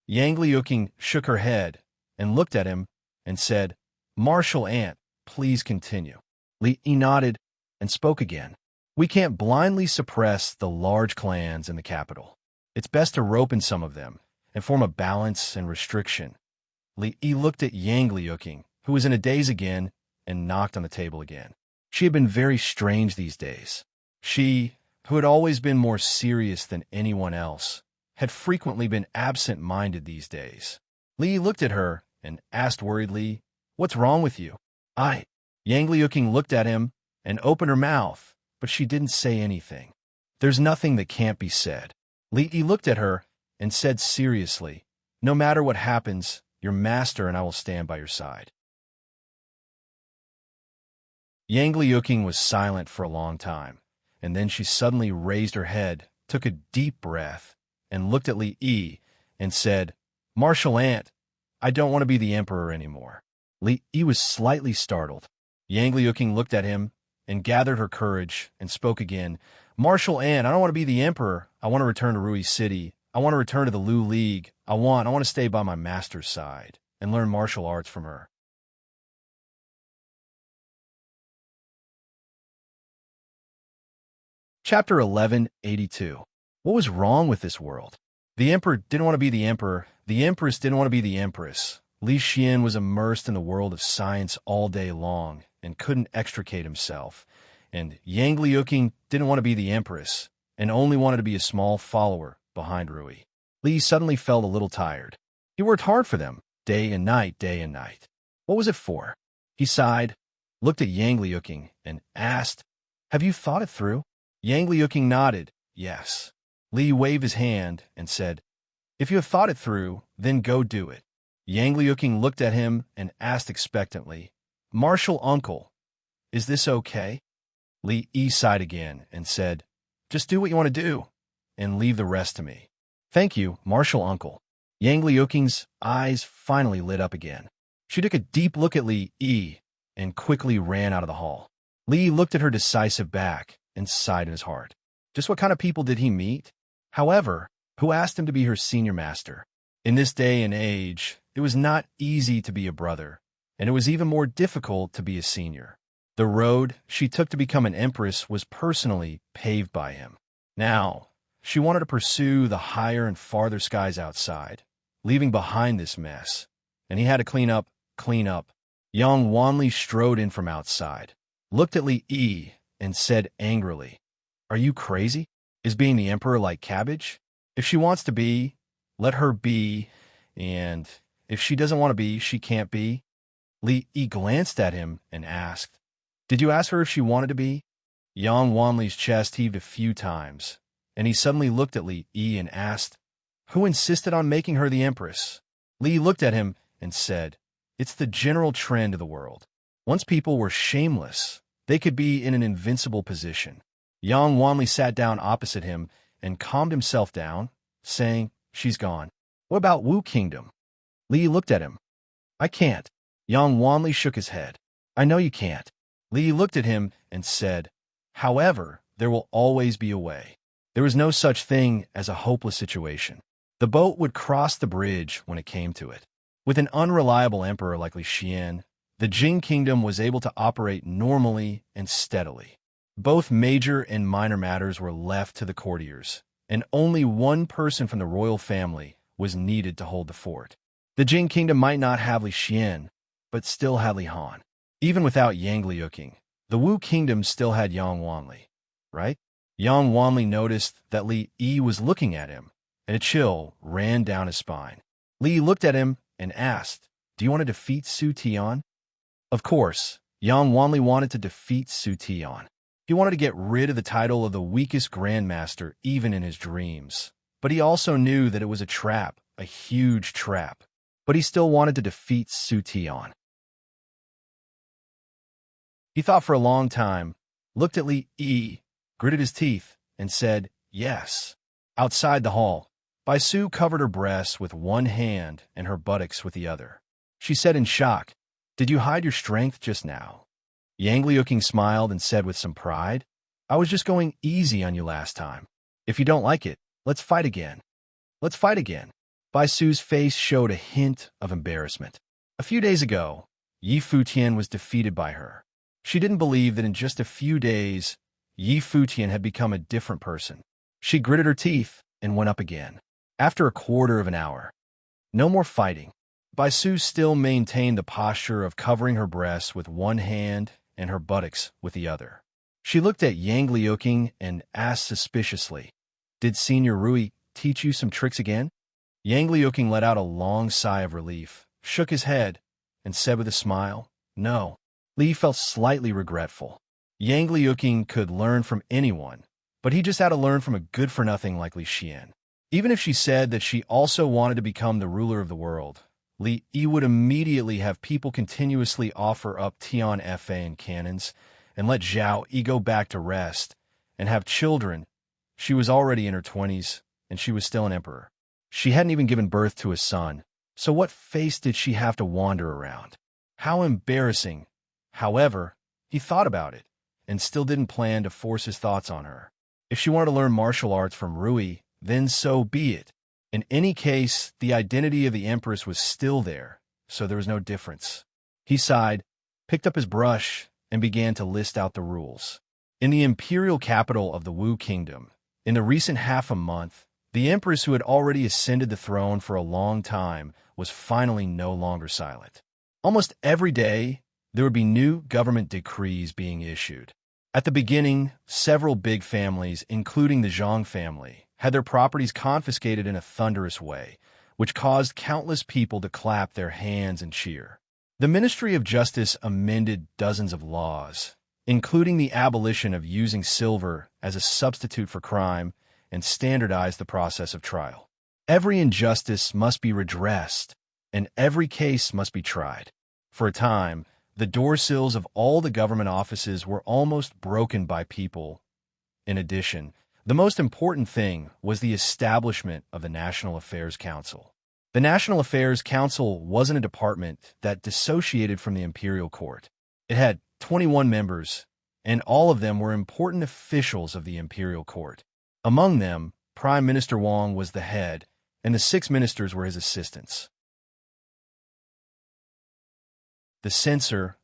Yang Liuqing shook her head and looked at him and said, "Martial Aunt, please continue." Li nodded and spoke again. "We can't blindly suppress the large clans in the capital. It's best to rope in some of them and form a balance and restriction." Li looked at Yang Liuqing, who was in a daze again, and knocked on the table again. She had been very strange these days. She, who had always been more serious than anyone else, had frequently been absent-minded these days. Li looked at her and asked worriedly, "What's wrong with you?" Yang Liuqing looked at him and opened her mouth, but she didn't say anything. "There's nothing that can't be said." Li looked at her and said seriously, "No matter what happens, your master and I will stand by your side." Yang Liuqing was silent for a long time, and then she suddenly raised her head, took a deep breath, and looked at Li and said, "Martial Aunt, I don't want to be the emperor anymore." Li was slightly startled. Yang Liuqing looked at him and gathered her courage and spoke again, "Martial Aunt, I don't want to be the emperor. I want to return to Rui City. I want to return to the Lu League. I want to stay by my master's side and learn martial arts from her." Chapter 1182. What was wrong with this world? The emperor didn't want to be the emperor. The empress didn't want to be the empress. Li Xian was immersed in the world of science all day long and couldn't extricate himself. And Yang Liuqing didn't want to be the empress and only wanted to be a small follower behind Rui. Li suddenly felt a little tired. He worked hard for them, day and night, day and night. What was it for? He sighed, looked at Yang Liuqing, and asked, "Have you thought it through?" Yang Liuqing nodded, yes. Li waved his hand and said, "If you have thought it through, then go do it." Yang Liuqing looked at him and asked expectantly, "Martial uncle, is this okay?" Li sighed again and said, "Just do what you want to do, and leave the rest to me." "Thank you, martial uncle." Yang Liuqing's eyes finally lit up again. She took a deep look at Li and quickly ran out of the hall. Li looked at her decisive back and sighed in his heart. Just what kind of people did he meet? However, who asked him to be her senior master? In this day and age, it was not easy to be a brother, and it was even more difficult to be a senior. The road she took to become an empress was personally paved by him. Now, she wanted to pursue the higher and farther skies outside, leaving behind this mess, and he had to clean up. Young Wanli strode in from outside, looked at Li and said angrily, "Are you crazy? Is being the emperor like cabbage? If she wants to be, let her be, and if she doesn't want to be, she can't be." Li glanced at him and asked, "Did you ask her if she wanted to be?" Yang Wanli's chest heaved a few times, and he suddenly looked at Li and asked, "Who insisted on making her the empress?" Li looked at him and said, "It's the general trend of the world. Once people were shameless, they could be in an invincible position." Yang Wanli sat down opposite him and calmed himself down, saying, She's gone. What about Wu Kingdom? Li looked at him. I can't. Yang Wanli shook his head. I know you can't. Li looked at him and said, however, there will always be a way. There was no such thing as a hopeless situation. The boat would cross the bridge when it came to it. With an unreliable emperor like Li Xian, the Jing Kingdom was able to operate normally and steadily. Both major and minor matters were left to the courtiers, and only one person from the royal family was needed to hold the fort. The Jing Kingdom might not have Li Xian, but still had Li Han. Even without Yang Liuqing, the Wu Kingdom still had Yang Wanli, right? Yang Wanli noticed that Li Yi was looking at him, and a chill ran down his spine. Li looked at him and asked, do you want to defeat Su Tian? Of course, Yang Wanli wanted to defeat Su Tian. He wanted to get rid of the title of the weakest grandmaster even in his dreams. But he also knew that it was a trap, a huge trap. But he still wanted to defeat Su Tian. He thought for a long time, looked at Li Yi, gritted his teeth, and said, yes. Outside the hall, Bai Su covered her breasts with one hand and her buttocks with the other. She said in shock, did you hide your strength just now? Yang Liuqing smiled and said with some pride, I was just going easy on you last time. If you don't like it, let's fight again. Let's fight again. Bai Su's face showed a hint of embarrassment. A few days ago, Yi Futian was defeated by her. She didn't believe that in just a few days, Yi Futian had become a different person. She gritted her teeth and went up again. After a quarter of an hour. No more fighting. Bai Su still maintained the posture of covering her breasts with one hand and her buttocks with the other. She looked at Yang Liuqing and asked suspiciously, did Senior Rui teach you some tricks again? Yang Liuqing let out a long sigh of relief, shook his head, and said with a smile, no. Li felt slightly regretful. Yang Liuqing could learn from anyone, but he just had to learn from a good-for-nothing like Li Xian. Even if she said that she also wanted to become the ruler of the world, Li Yi would immediately have people continuously offer up Tian Fa and cannons and let Zhao Yi go back to rest and have children. She was already in her 20s, and she was still an emperor. She hadn't even given birth to a son, so what face did she have to wander around? How embarrassing. However, he thought about it, and still didn't plan to force his thoughts on her. If she wanted to learn martial arts from Rui, then so be it. In any case, the identity of the Empress was still there, so there was no difference. He sighed, picked up his brush, and began to list out the rules. In the imperial capital of the Wu Kingdom, in the recent half a month, the Empress who had already ascended the throne for a long time was finally no longer silent. Almost every day, there would be new government decrees being issued. At the beginning, several big families, including the Zhang family, had their properties confiscated in a thunderous way, which caused countless people to clap their hands and cheer. The Ministry of Justice amended dozens of laws, including the abolition of using silver as a substitute for crime, and standardized the process of trial. Every injustice must be redressed, and every case must be tried. For a time, the door sills of all the government offices were almost broken by people. In addition, the most important thing was the establishment of the National Affairs Council. The National Affairs Council wasn't a department that dissociated from the imperial court. It had 21 members, and all of them were important officials of the imperial court. Among them, Prime Minister Wang was the head, and the 6 ministers were his assistants. The censor,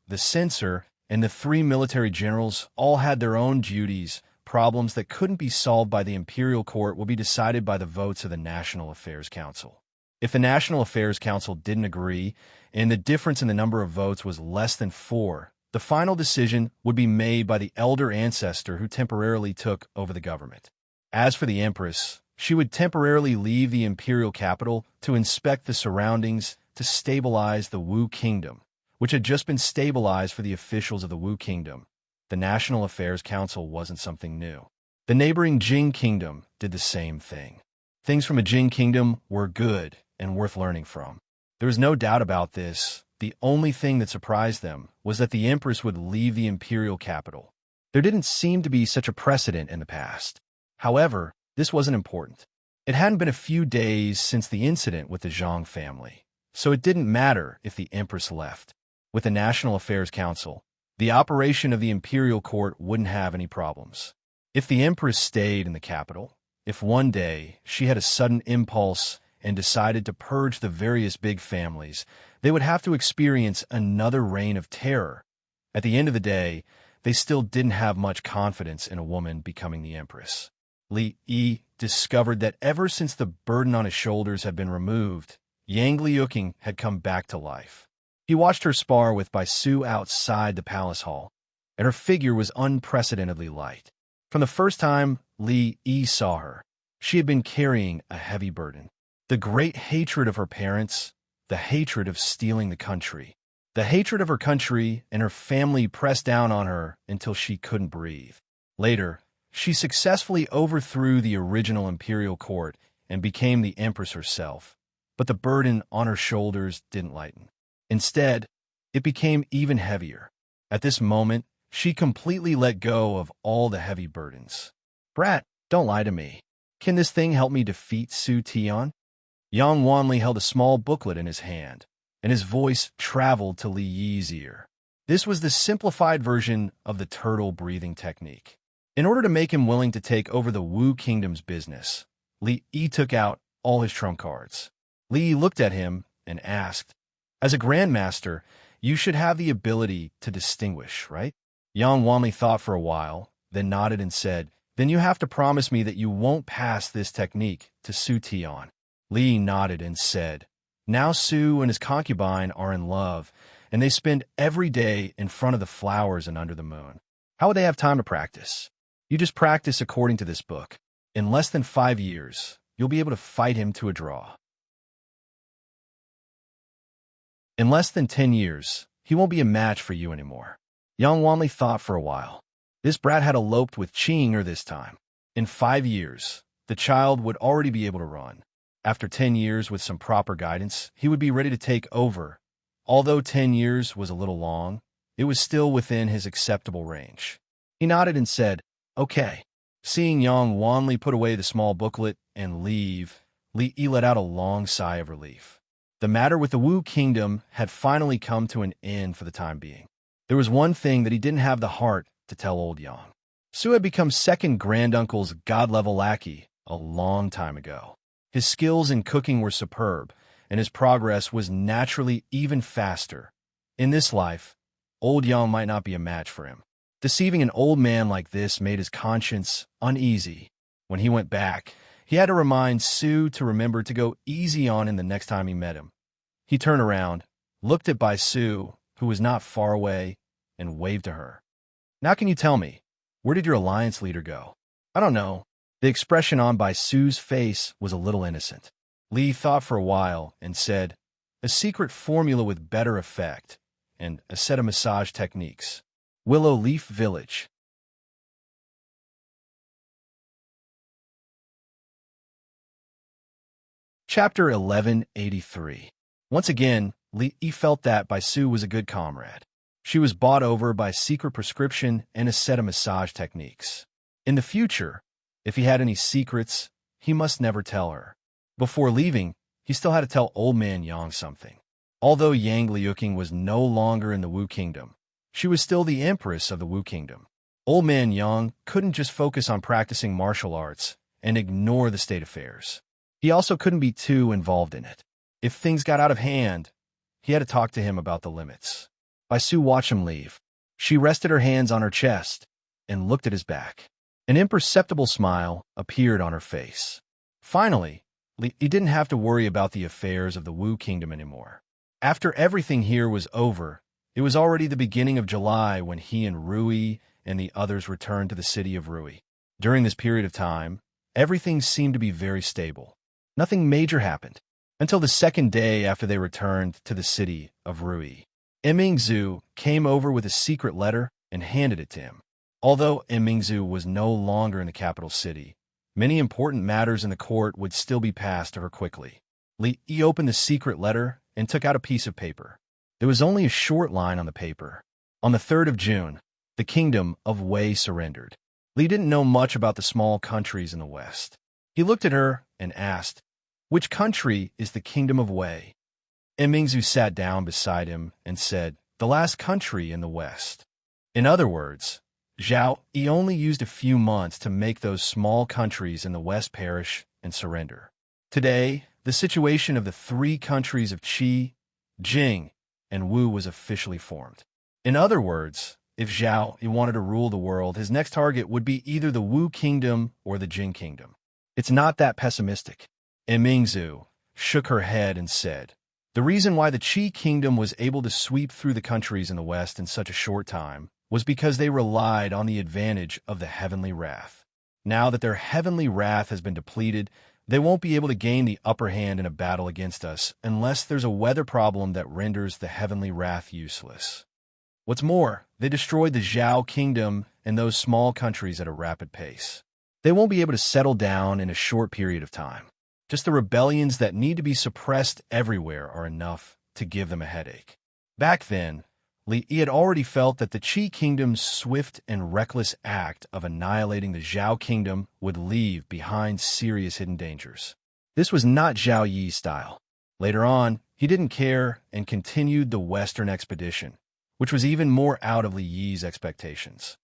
and the 3 military generals all had their own duties. Problems that couldn't be solved by the imperial court will be decided by the votes of the National Affairs Council. If the National Affairs Council didn't agree, and the difference in the number of votes was less than 4, the final decision would be made by the elder ancestor who temporarily took over the government. As for the Empress, she would temporarily leave the imperial capital to inspect the surroundings to stabilize the Wu Kingdom, which had just been stabilized for the officials of the Wu Kingdom. The National Affairs Council wasn't something new. The neighboring Jing Kingdom did the same thing. Things from a Jing Kingdom were good and worth learning from. There was no doubt about this. The only thing that surprised them was that the Empress would leave the imperial capital. There didn't seem to be such a precedent in the past. However, this wasn't important. It hadn't been a few days since the incident with the Zhang family, so it didn't matter if the Empress left. With the National Affairs Council, the operation of the imperial court wouldn't have any problems. If the Empress stayed in the capital, if one day she had a sudden impulse and decided to purge the various big families, they would have to experience another reign of terror. At the end of the day, they still didn't have much confidence in a woman becoming the Empress. Li Yi discovered that ever since the burden on his shoulders had been removed, Yang Liuqing had come back to life. He watched her spar with Bai Su outside the palace hall, and her figure was unprecedentedly light. From the first time Li Yi saw her, she had been carrying a heavy burden. The great hatred of her parents, the hatred of stealing the country, the hatred of her country and her family pressed down on her until she couldn't breathe. Later, she successfully overthrew the original imperial court and became the Empress herself. But the burden on her shoulders didn't lighten. Instead, it became even heavier. At this moment, she completely let go of all the heavy burdens. "Brat, don't lie to me. Can this thing help me defeat Su Tian?" Yang Wanli held a small booklet in his hand, and his voice traveled to Li Yi's ear. This was the simplified version of the turtle breathing technique. In order to make him willing to take over the Wu Kingdom's business, Li Yi took out all his trump cards. Li Yi looked at him and asked, "As a grandmaster, you should have the ability to distinguish, right?" Yang Wanli thought for a while, then nodded and said, "Then you have to promise me that you won't pass this technique to Su Tian." Li Yi nodded and said, "Now Su and his concubine are in love, and they spend every day in front of the flowers and under the moon. How would they have time to practice? You just practice according to this book. In less than 5 years, you'll be able to fight him to a draw. In less than 10 years, he won't be a match for you anymore." Yang Wanli thought for a while. This brat had eloped with Qing this time. In 5 years, the child would already be able to run. After 10 years with some proper guidance, he would be ready to take over. Although 10 years was a little long, it was still within his acceptable range. He nodded and said, "Okay." Seeing Yang Wanli put away the small booklet and leave, Li Yi let out a long sigh of relief. The matter with the Wu Kingdom had finally come to an end for the time being. There was one thing that he didn't have the heart to tell old Yang. Su had become second granduncle's god-level lackey a long time ago. His skills in cooking were superb, and his progress was naturally even faster. In this life, old Yang might not be a match for him. Deceiving an old man like this made his conscience uneasy. When he went back, he had to remind Su to remember to go easy on him the next time he met him. He turned around, looked at Bai Su, who was not far away, and waved to her. "Now can you tell me, where did your alliance leader go?" "I don't know." The expression on Bai Su's face was a little innocent. Li thought for a while and said, "A secret formula with better effect, and a set of massage techniques. Willow Leaf Village." Chapter 1183. Once again, Li felt that Bai Su was a good comrade. She was bought over by a secret prescription and a set of massage techniques. In the future, if he had any secrets, he must never tell her. Before leaving, he still had to tell Old Man Yang something. Although Yang Liuqing was no longer in the Wu Kingdom, she was still the Empress of the Wu Kingdom. Old Man Yang couldn't just focus on practicing martial arts and ignore the state affairs. He also couldn't be too involved in it. If things got out of hand, he had to talk to him about the limits. Bai Su watched him leave. She rested her hands on her chest and looked at his back. An imperceptible smile appeared on her face. Finally, he didn't have to worry about the affairs of the Wu Kingdom anymore. After everything here was over, it was already the beginning of July when he and Rui and the others returned to the city of Rui. During this period of time, everything seemed to be very stable. Nothing major happened until the second day after they returned to the city of Rui. Mingzhu came over with a secret letter and handed it to him. Although Mingzhu was no longer in the capital city, many important matters in the court would still be passed to her quickly. Li opened the secret letter and took out a piece of paper. There was only a short line on the paper. On the 3rd of June, the kingdom of Wei surrendered. Li didn't know much about the small countries in the west. He looked at her and asked, "Which country is the kingdom of Wei?" Mingzu sat down beside him and said, "The last country in the west." In other words, Zhao Yi only used a few months to make those small countries in the west perish and surrender. Today, the situation of the three countries of Qi, Jing, and Wu was officially formed. In other words, if Zhao Yi wanted to rule the world, his next target would be either the Wu kingdom or the Jing kingdom. It's not that pessimistic. Mingzu shook her head and said, "The reason why the Qi kingdom was able to sweep through the countries in the west in such a short time was because they relied on the advantage of the heavenly wrath. Now that their heavenly wrath has been depleted, they won't be able to gain the upper hand in a battle against us unless there's a weather problem that renders the heavenly wrath useless. What's more, they destroyed the Zhao kingdom and those small countries at a rapid pace. They won't be able to settle down in a short period of time. Just the rebellions that need to be suppressed everywhere are enough to give them a headache." Back then, Li Yi had already felt that the Qi kingdom's swift and reckless act of annihilating the Zhao kingdom would leave behind serious hidden dangers. This was not Zhao Yi's style. Later on, he didn't care and continued the western expedition, which was even more out of Li Yi's expectations.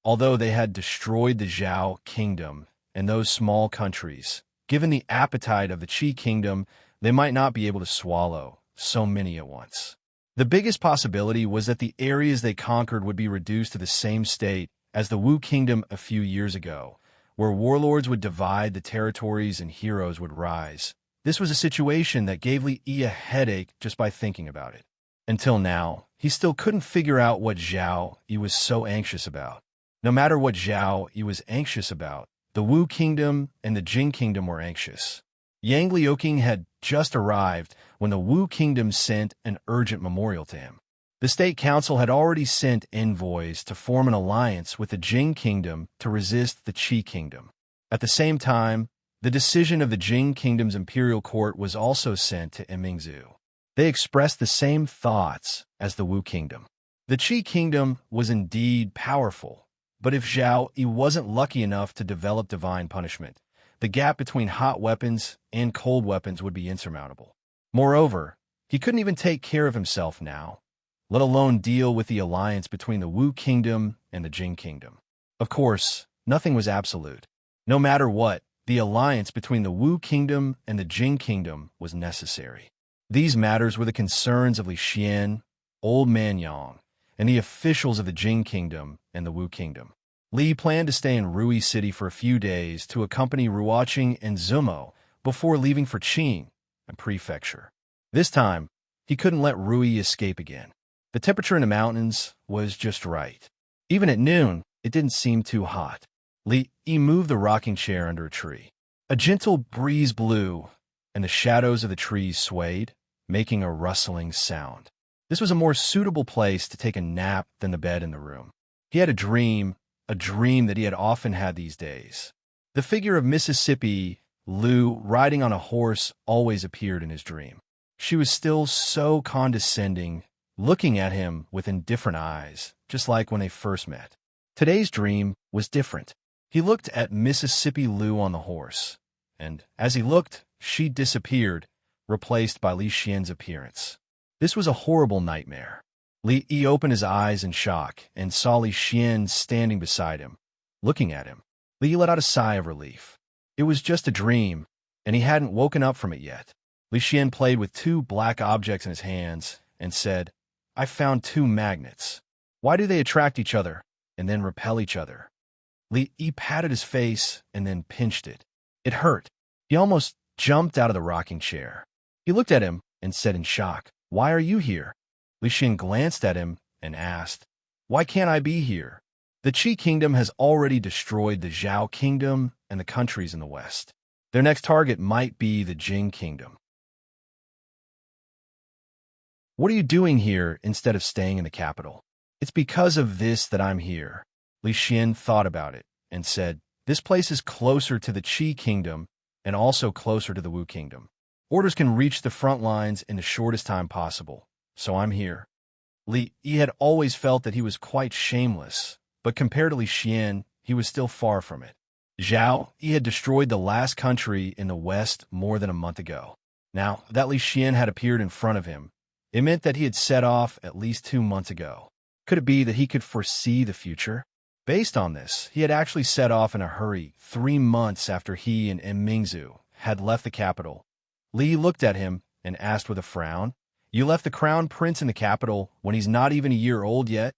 Although they had destroyed the Zhao kingdom and those small countries, given the appetite of the Qi kingdom, they might not be able to swallow so many at once. The biggest possibility was that the areas they conquered would be reduced to the same state as the Wu kingdom a few years ago, where warlords would divide the territories and heroes would rise. This was a situation that gave Li Yi a headache just by thinking about it. Until now, he still couldn't figure out what Zhao Yi was so anxious about. No matter what Zhao Yi was anxious about, the Wu kingdom and the Jing kingdom were anxious. Yang Liuqing had just arrived when the Wu kingdom sent an urgent memorial to him. The state council had already sent envoys to form an alliance with the Jing kingdom to resist the Qi kingdom. At the same time, the decision of the Jing kingdom's imperial court was also sent to Mingzu. They expressed the same thoughts as the Wu kingdom. The Qi kingdom was indeed powerful, but if Zhao Yi wasn't lucky enough to develop divine punishment, the gap between hot weapons and cold weapons would be insurmountable. Moreover, he couldn't even take care of himself now, let alone deal with the alliance between the Wu kingdom and the Jing kingdom. Of course, nothing was absolute. No matter what, the alliance between the Wu kingdom and the Jing kingdom was necessary. These matters were the concerns of Li Xian, Old Man Yang, and the officials of the Jing kingdom and the Wu kingdom. Li planned to stay in Rui City for a few days to accompany Ruoqing and Zumo before leaving for Qing, a prefecture. This time, he couldn't let Rui escape again. The temperature in the mountains was just right. Even at noon, it didn't seem too hot. Li Yi moved the rocking chair under a tree. A gentle breeze blew, and the shadows of the trees swayed, making a rustling sound. This was a more suitable place to take a nap than the bed in the room. He had a dream that he had often had these days. The figure of Mississippi Lu riding on a horse always appeared in his dream. She was still so condescending, looking at him with indifferent eyes, just like when they first met. Today's dream was different. He looked at Mississippi Lu on the horse, and as he looked, she disappeared, replaced by Li Xian's appearance. This was a horrible nightmare. Li Yi opened his eyes in shock and saw Li Xian standing beside him, looking at him. Li Yi let out a sigh of relief. It was just a dream, and he hadn't woken up from it yet. Li Xian played with two black objects in his hands and said, "I found two magnets. Why do they attract each other and then repel each other?" Li Yi patted his face and then pinched it. It hurt. He almost jumped out of the rocking chair. He looked at him and said in shock, "Why are you here?" Li Xian glanced at him and asked, "Why can't I be here? The Qi kingdom has already destroyed the Zhao kingdom and the countries in the west. Their next target might be the Jing kingdom. What are you doing here instead of staying in the capital?" "It's because of this that I'm here." Li Xian thought about it and said, "This place is closer to the Qi kingdom and also closer to the Wu kingdom. Orders can reach the front lines in the shortest time possible, so I'm here." Li Yi had always felt that he was quite shameless, but compared to Li Xian, he was still far from it. Zhao Yi had destroyed the last country in the west more than a month ago. Now that Li Xian had appeared in front of him, it meant that he had set off at least 2 months ago. Could it be that he could foresee the future? Based on this, he had actually set off in a hurry 3 months after he and Mingzu had left the capital. Li looked at him and asked with a frown, "You left the crown prince in the capital when he's not even a year old yet?"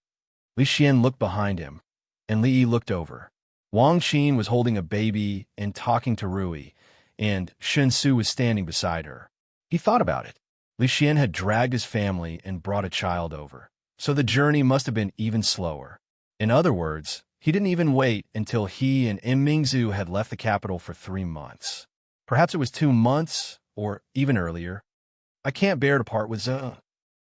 Li Xian looked behind him, and Li Yi looked over. Wang Qin was holding a baby and talking to Rui, and Shen Su was standing beside her. He thought about it. Li Xian had dragged his family and brought a child over, so the journey must have been even slower. In other words, he didn't even wait until he and Mingzu had left the capital for 3 months. Perhaps it was 2 months, or even earlier. "I can't bear to part with Zhe."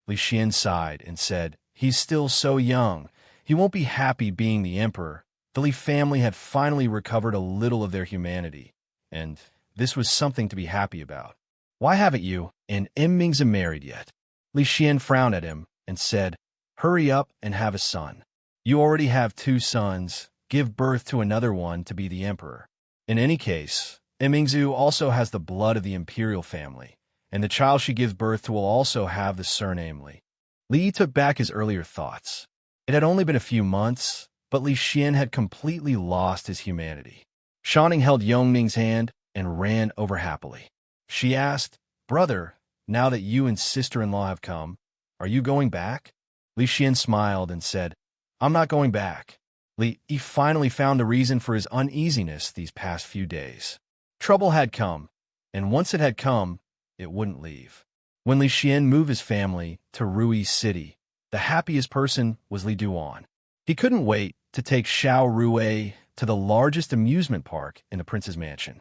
Li Xian sighed and said, "He's still so young. He won't be happy being the emperor." The Li family had finally recovered a little of their humanity, and this was something to be happy about. "Why haven't you and Mingzu married yet?" Li Xian frowned at him and said, "Hurry up and have a son. You already have 2 sons. Give birth to another one to be the emperor. In any case, Mingzu also has the blood of the imperial family, and the child she gives birth to will also have the surname Li." Li took back his earlier thoughts. It had only been a few months, but Li Xian had completely lost his humanity. Shanning held Yongming's hand and ran over happily. She asked, "Brother, now that you and sister-in-law have come, are you going back?" Li Xian smiled and said, "I'm not going back." Li Yi finally found the reason for his uneasiness these past few days. Trouble had come, and once it had come, it wouldn't leave. When Li Xian moved his family to Rui City, the happiest person was Li Duan. He couldn't wait to take Xiao Rui to the largest amusement park in the prince's mansion.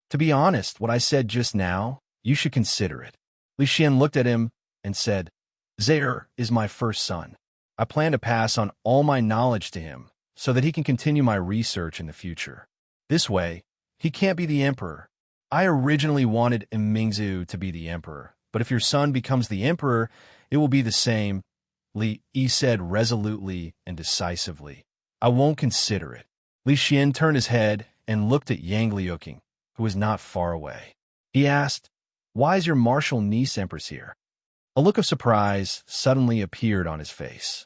"To be honest, what I said just now, you should consider it." Li Xian looked at him and said, "Zaire is my first son. I plan to pass on all my knowledge to him so that he can continue my research in the future. This way, he can't be the emperor. I originally wanted Mingzu to be the emperor, but if your son becomes the emperor, it will be the same," Li Yi said resolutely and decisively. "I won't consider it." Li Xian turned his head and looked at Yang Liuqing, who was not far away. He asked, "Why is your martial niece empress here?" A look of surprise suddenly appeared on his face.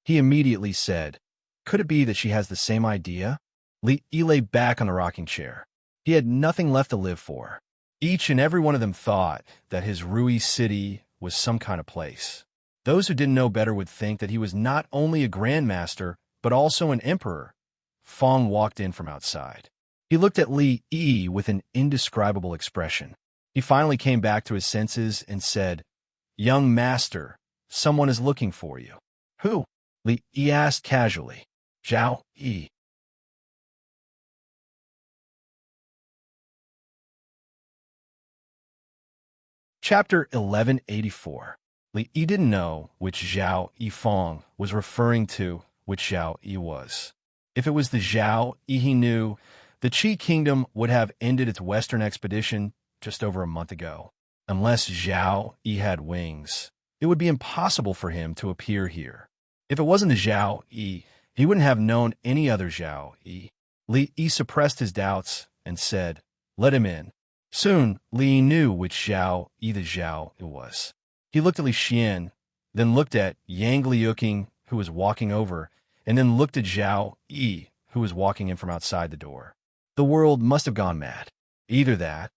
He immediately said, "Could it be that she has the same idea?" Li Yi lay back on the rocking chair. He had nothing left to live for. Each and every one of them thought that his Rui city was some kind of place. Those who didn't know better would think that he was not only a grandmaster, but also an emperor. Fong walked in from outside. He looked at Li Yi with an indescribable expression. He finally came back to his senses and said, "Young master, someone is looking for you." "Who?" Li Yi asked casually. "Zhao Yi." Chapter 1184. Li Yi didn't know which Zhao Yi Fong was referring to, which Zhao Yi was. If it was the Zhao Yi he knew, the Qi kingdom would have ended its western expedition just over a month ago. Unless Zhao Yi had wings, it would be impossible for him to appear here. If it wasn't the Zhao Yi, he wouldn't have known any other Zhao Yi. Li Yi suppressed his doubts and said, "Let him in." Soon, Li knew which Zhao Yi the Zhao it was. He looked at Li Xian, then looked at Yang Liuqing, who was walking over, and then looked at Zhao Yi, who was walking in from outside the door. The world must have gone mad. Either that,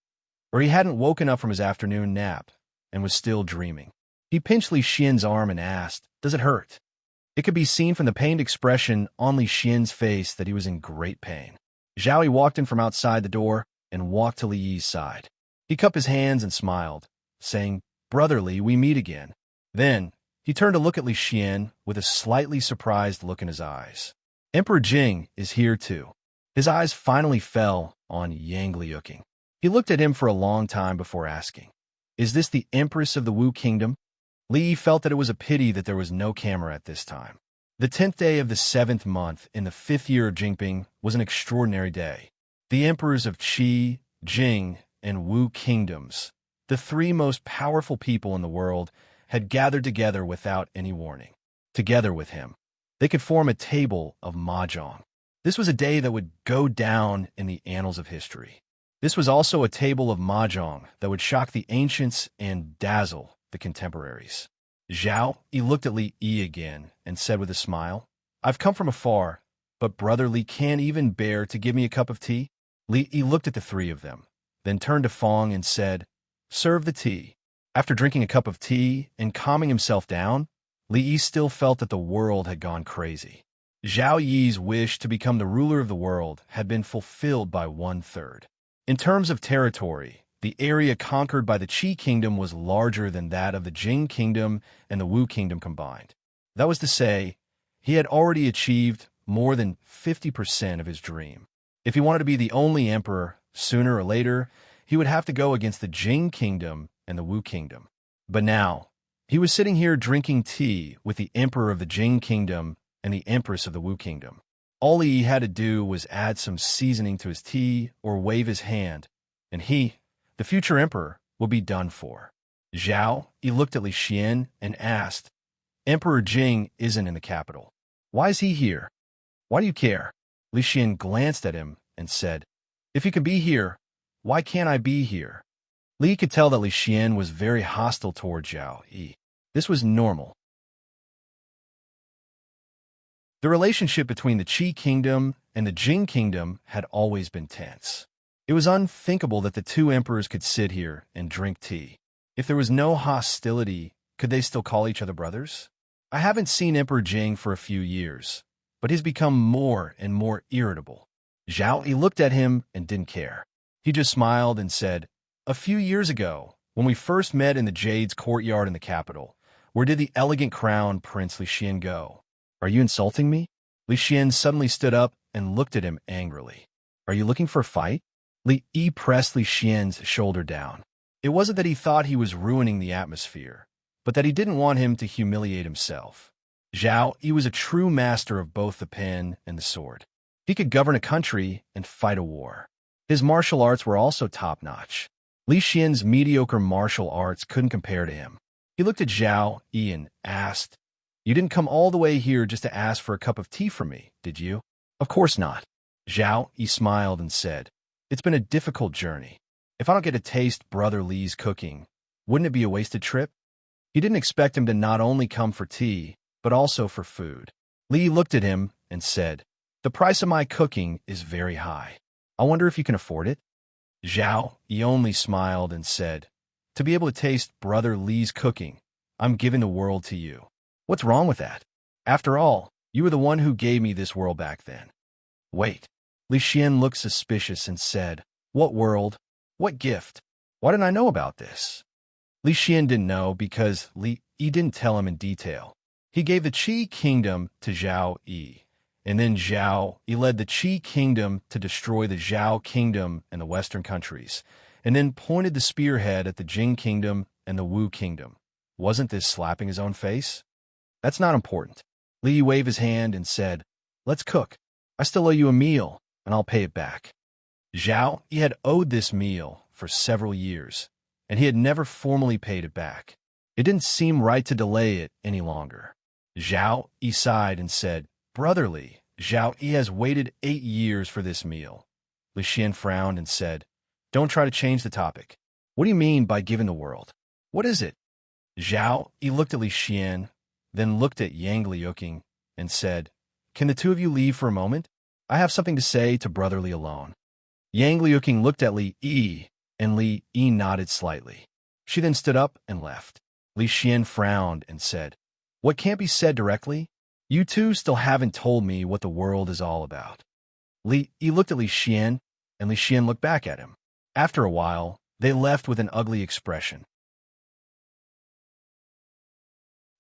or he hadn't woken up from his afternoon nap and was still dreaming. He pinched Li Xian's arm and asked, "Does it hurt?" It could be seen from the pained expression on Li Xian's face that he was in great pain. Zhao Yi walked in from outside the door and walked to Li Yi's side. He cupped his hands and smiled, saying, "Brotherly, we meet again." Then, he turned to look at Li Xian with a slightly surprised look in his eyes. "Emperor Jing is here too." His eyes finally fell on Yang Liuqing. He looked at him for a long time before asking, "Is this the Empress of the Wu Kingdom?" Li Yi felt that it was a pity that there was no camera at this time. The 10th day of the 7th month in the 5th year of Jingping was an extraordinary day. The emperors of Qi, Jing, and Wu kingdoms, the 3 most powerful people in the world, had gathered together without any warning. Together with him, They could form a table of mahjong. This was a day that would go down in the annals of history. This was also a table of mahjong that would shock the ancients and dazzle the contemporaries. Zhao Yi looked at Li Yi again and said with a smile, "I've come from afar, but Brother Li can't even bear to give me a cup of tea." Li Yi looked at the three of them, then turned to Fong and said, "Serve the tea." After drinking a cup of tea and calming himself down, Li Yi still felt that the world had gone crazy. Zhao Yi's wish to become the ruler of the world had been fulfilled by 1/3. In terms of territory, the area conquered by the Qi kingdom was larger than that of the Jing kingdom and the Wu kingdom combined. That was to say, he had already achieved more than 50% of his dream. If he wanted to be the only emperor, sooner or later, he would have to go against the Jing kingdom and the Wu kingdom. But now, he was sitting here drinking tea with the emperor of the Jing kingdom and the empress of the Wu kingdom. All he had to do was add some seasoning to his tea or wave his hand, and he, the future emperor, would be done for. Zhao Yi looked at Li Xian and asked, "Emperor Jing isn't in the capital. Why is he here? Why do you care?" Li Xian glanced at him and said, "If he can be here, why can't I be here?" Li could tell that Li Xian was very hostile toward Zhao Yi. This was normal. The relationship between the Qi kingdom and the Jing kingdom had always been tense. It was unthinkable that the two emperors could sit here and drink tea. If there was no hostility, could they still call each other brothers? I haven't seen Emperor Jing for a few years, but he's become more and more irritable. Zhao Yi looked at him and didn't care. He just smiled and said, "A few years ago, when we first met in the Jade's courtyard in the capital, where did the elegant crown Prince Li Xian go? Are you insulting me?" Li Xian suddenly stood up and looked at him angrily. "Are you looking for a fight?" Li Yi pressed Li Xian's shoulder down. It wasn't that he thought he was ruining the atmosphere, but that he didn't want him to humiliate himself. Zhao Yi was a true master of both the pen and the sword. He could govern a country and fight a war. His martial arts were also top-notch. Li Xian's mediocre martial arts couldn't compare to him. He looked at Zhao Yi and asked, "You didn't come all the way here just to ask for a cup of tea from me, did you?" "Of course not." Zhao Yi smiled and said, "It's been a difficult journey. If I don't get to taste Brother Li's cooking, wouldn't it be a wasted trip?" He didn't expect him to not only come for tea, but also for food. Li looked at him and said, "The price of my cooking is very high. I wonder if you can afford it?" Zhao Yi only smiled and said, "To be able to taste Brother Li's cooking, I'm giving the world to you. What's wrong with that? After all, you were the one who gave me this world back then." "Wait." Li Xian looked suspicious and said, "What world? What gift? Why didn't I know about this?" Li Xian didn't know because Li Yi didn't tell him in detail. He gave the Qi kingdom to Zhao Yi, and then Zhao Yi led the Qi kingdom to destroy the Zhao kingdom and the western countries, and then pointed the spearhead at the Jing kingdom and the Wu kingdom. Wasn't this slapping his own face? That's not important. Li waved his hand and said, "Let's cook. I still owe you a meal, and I'll pay it back." Zhao Yi had owed this meal for several years, and he had never formally paid it back. It didn't seem right to delay it any longer. Zhao Yi sighed and said, "Brother Li, Zhao Yi has waited 8 years for this meal." Li Xian frowned and said, "Don't try to change the topic. What do you mean by giving the world? What is it?" Zhao Yi looked at Li Xian, then looked at Yang Liuqing and said, "Can the two of you leave for a moment? I have something to say to Brother Li alone." Yang Liuqing looked at Li Yi, and Li Yi nodded slightly. She then stood up and left. Li Xian frowned and said, "What can't be said directly? You two still haven't told me what the world is all about." Li Yi looked at Li Xian, and Li Xian looked back at him. After a while, they left with an ugly expression.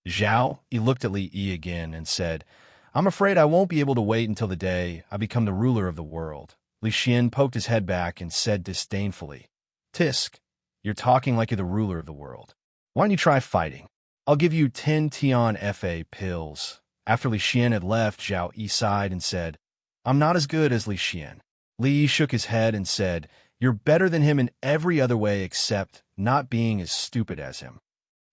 Zhao Yi looked at Li Yi again and said, "I'm afraid I won't be able to wait until the day I become the ruler of the world." Li Xian poked his head back and said disdainfully, "Tisk, you're talking like you're the ruler of the world. Why don't you try fighting? I'll give you 10 Tian Fa pills." After Li Xian had left, Zhao Yi sighed and said, "I'm not as good as Li Xian." Li Yi shook his head and said, "You're better than him in every other way except not being as stupid as him."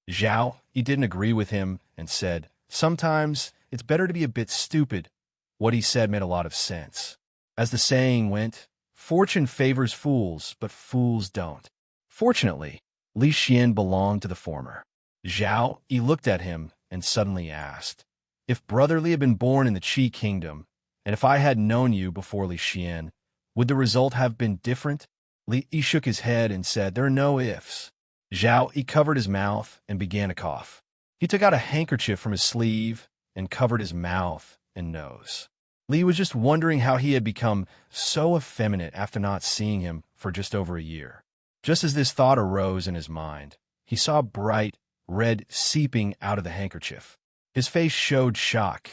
Zhao Yi didn't agree with him and said, "Sometimes it's better to be a bit stupid. What he said made a lot of sense. As the saying went, fortune favors fools, but fools don't. Fortunately, Li Xian belonged to the former. Zhao Yi looked at him and suddenly asked, if Brother Li had been born in the Qi Kingdom, and if I had known you before Li Xian, would the result have been different? Li Yi shook his head and said, there are no ifs. Zhao Yi covered his mouth and began to cough. He took out a handkerchief from his sleeve and covered his mouth and nose. Li was just wondering how he had become so effeminate after not seeing him for just over a year. Just as this thought arose in his mind, he saw bright red seeping out of the handkerchief. His face showed shock.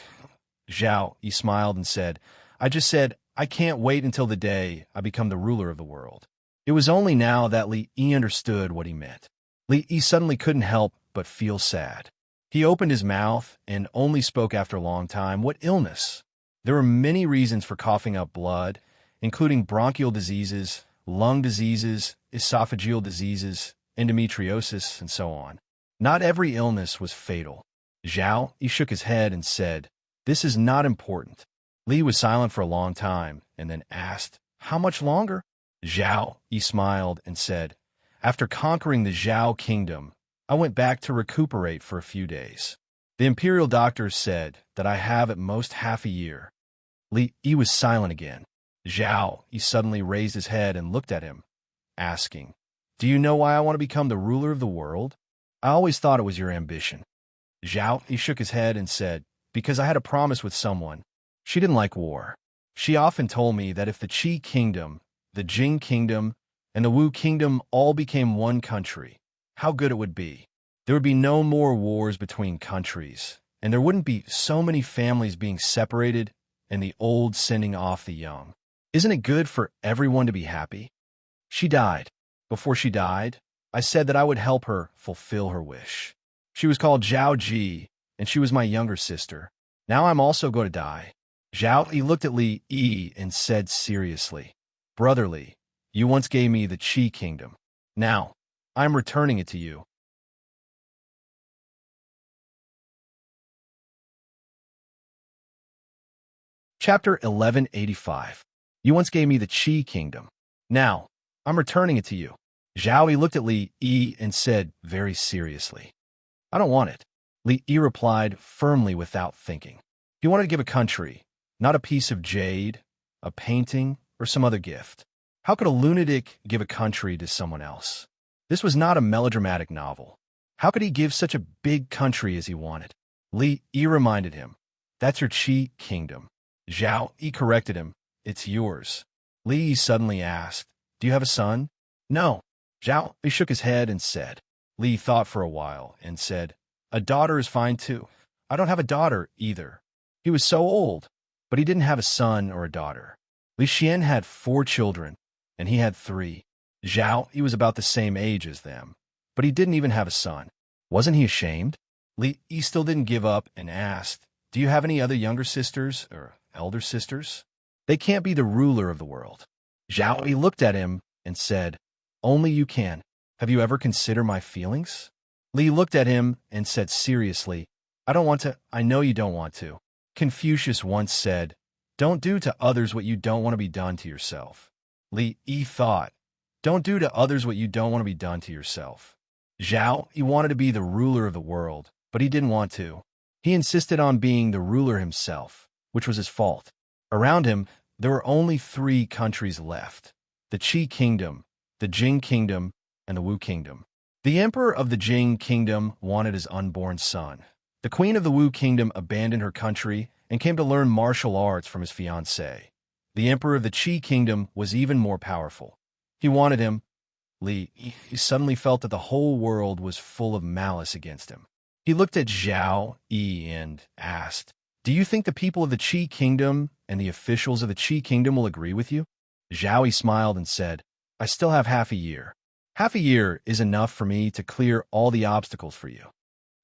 Zhao Yi smiled and said, I just said, I can't wait until the day I become the ruler of the world. It was only now that Li Yi understood what he meant. Li Yi suddenly couldn't help but feel sad. He opened his mouth and only spoke after a long time, what illness? There were many reasons for coughing up blood, including bronchial diseases, lung diseases, esophageal diseases, endometriosis, and so on. Not every illness was fatal. Zhao Yi shook his head and said, this is not important. Li was silent for a long time and then asked, how much longer? Zhao Yi smiled and said, after conquering the Zhao kingdom, I went back to recuperate for a few days. The imperial doctors said that I have at most half a year. Li Yi was silent again. Zhao Yi suddenly raised his head and looked at him, asking, do you know why I want to become the ruler of the world? I always thought it was your ambition. Zhao Yi shook his head and said, because I had a promise with someone. She didn't like war. She often told me that if the Qi kingdom, the Jing kingdom, and the Wu kingdom all became one country, how good it would be. There would be no more wars between countries, and there wouldn't be so many families being separated and the old sending off the young. Isn't it good for everyone to be happy? She died. Before she died, I said that I would help her fulfill her wish. She was called Zhao Ji, and she was my younger sister. Now I'm also going to die. Zhao Yi looked at Li Yi and said seriously, Brother Li, you once gave me the Qi kingdom. Now, I'm returning it to you. Chapter 1185. You once gave me the Qi kingdom. Now, I'm returning it to you. Zhao Yi looked at Li Yi and said very seriously, I don't want it. Li Yi replied firmly without thinking. He wanted to give a country, not a piece of jade, a painting, or some other gift. How could a lunatic give a country to someone else? This was not a melodramatic novel. How could he give such a big country as he wanted? Li Yi reminded him, that's your Qi kingdom. Zhao Yi corrected him, it's yours. Li Yi suddenly asked, do you have a son? No. Zhao Yi shook his head and said. Li thought for a while and said, a daughter is fine too. I don't have a daughter either. He was so old, but he didn't have a son or a daughter. Li Xian had 4 children, and he had 3. Zhao Yi was about the same age as them, but he didn't even have a son. Wasn't he ashamed? Li Yi still didn't give up and asked, do you have any other younger sisters or elder sisters? They can't be the ruler of the world. Zhao Yi looked at him and said, only you can. Have you ever considered my feelings? Li looked at him and said seriously, I don't want to. I know you don't want to. Confucius once said, don't do to others what you don't want to be done to yourself. Li Yi thought, don't do to others what you don't want to be done to yourself. Zhao Yi wanted to be the ruler of the world, but he didn't want to. He insisted on being the ruler himself, which was his fault. Around him, there were only 3 countries left, the Qi kingdom, the Jing kingdom, and the Wu kingdom. The emperor of the Jing kingdom wanted his unborn son. The queen of the Wu kingdom abandoned her country and came to learn martial arts from his fiancée. The emperor of the Qi kingdom was even more powerful. He wanted him. Li Yi suddenly felt that the whole world was full of malice against him. He looked at Zhao Yi and asked, do you think the people of the Qi kingdom and the officials of the Qi kingdom will agree with you? Zhao Yi smiled and said, I still have half a year. Half a year is enough for me to clear all the obstacles for you.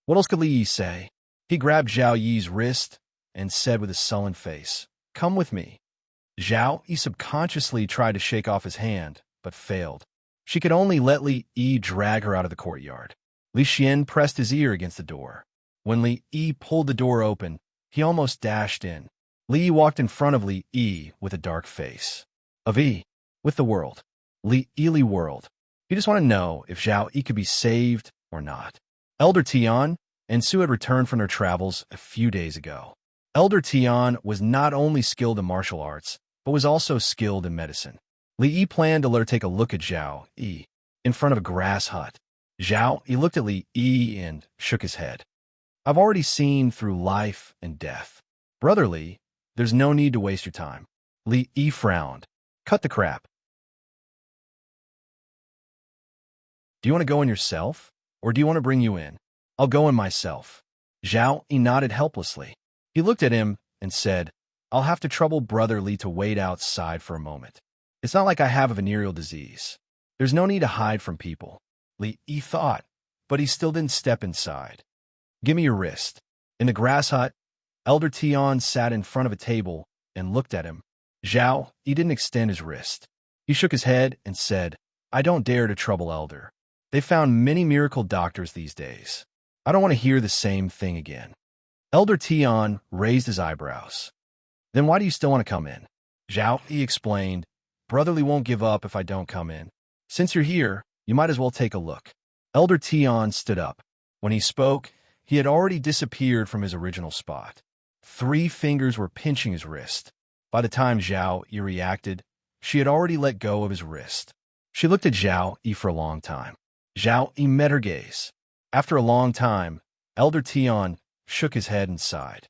What else could Li Yi say? He grabbed Zhao Yi's wrist and said with a sullen face, come with me. Zhao Yi subconsciously tried to shake off his hand, but failed. She could only let Li Yi drag her out of the courtyard. Li Xian pressed his ear against the door. When Li Yi pulled the door open, He almost dashed in. Li Yi walked in front of Li Yi with a dark face. Of Yi, with the world. Li Yi world. He just wanted to know if Zhao Yi could be saved or not. Elder Tian and Su had returned from their travels a few days ago. Elder Tian was not only skilled in martial arts, but was also skilled in medicine. Li Yi planned to let her take a look at Zhao Yi in front of a grass hut. Zhao Yi looked at Li Yi and shook his head. I've already seen through life and death. Brother Li, there's no need to waste your time. Li Yi frowned. Cut the crap. Do you want to go in yourself, or do you want to bring you in? I'll go in myself. Zhao Yi nodded helplessly. He looked at him and said, I'll have to trouble Brother Li to wait outside for a moment. It's not like I have a venereal disease. There's no need to hide from people. Li Yi thought, but he still didn't step inside. Give me your wrist. In the grass hut, Elder Tian sat in front of a table and looked at him. Zhao Yi didn't extend his wrist. He shook his head and said, I don't dare to trouble Elder. They found many miracle doctors these days. I don't want to hear the same thing again. Elder Tian raised his eyebrows. Then why do you still want to come in? Zhao Yi explained, Brotherly won't give up if I don't come in. Since you're here, you might as well take a look. Elder Tian stood up. When he spoke, he had already disappeared from his original spot. 3 fingers were pinching his wrist. By the time Zhao Yi reacted, she had already let go of his wrist. She looked at Zhao Yi for a long time. Zhao Yi met her gaze. After a long time, Elder Tian shook his head and sighed.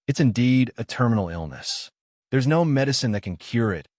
It's indeed a terminal illness. There's no medicine that can cure it.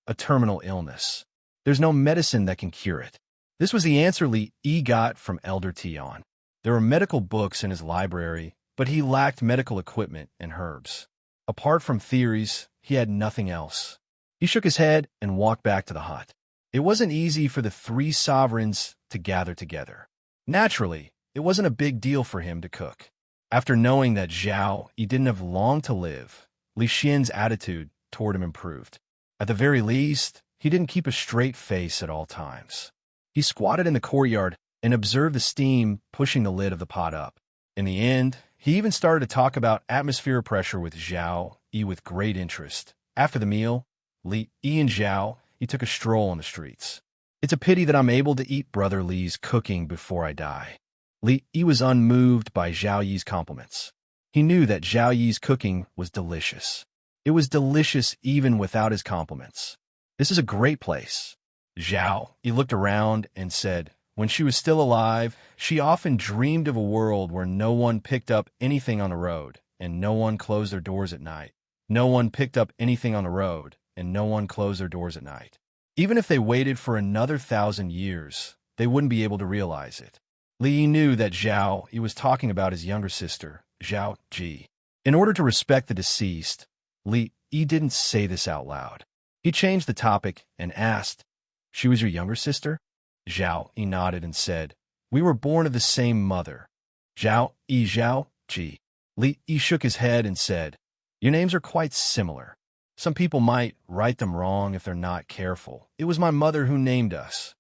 A terminal illness. There's no medicine that can cure it. This was the answer Li Yi got from Elder Tian. There were medical books in his library, but he lacked medical equipment and herbs. Apart from theories, he had nothing else. He shook his head and walked back to the hut. It wasn't easy for the 3 sovereigns to gather together. Naturally, it wasn't a big deal for him to cook. After knowing that Zhao Yi didn't have long to live, Li Xian's attitude toward him improved. At the very least, he didn't keep a straight face at all times. He squatted in the courtyard and observed the steam pushing the lid of the pot up. In the end, he even started to talk about atmosphere pressure with Zhao Yi with great interest. After the meal, Li Yi and Zhao Yi took a stroll on the streets. It's a pity that I'm able to eat Brother Li's cooking before I die. Li Yi was unmoved by Zhao Yi's compliments. He knew that Zhao Yi's cooking was delicious. It was delicious even without his compliments. This is a great place. Zhao Yi looked around and said, when she was still alive, she often dreamed of a world where no one picked up anything on the road, and no one closed their doors at night. No one picked up anything on the road, and no one closed their doors at night. Even if they waited for another 1,000 years, they wouldn't be able to realize it. Li Yi knew that Zhao Yi was talking about his younger sister, Zhao Ji. In order to respect the deceased, Li Yi didn't say this out loud. He changed the topic and asked, She was your younger sister? Zhao Yi nodded and said, We were born of the same mother. Zhao Ji. Li Yi shook his head and said, Your names are quite similar. Some people might write them wrong if they're not careful. It was my mother who named us.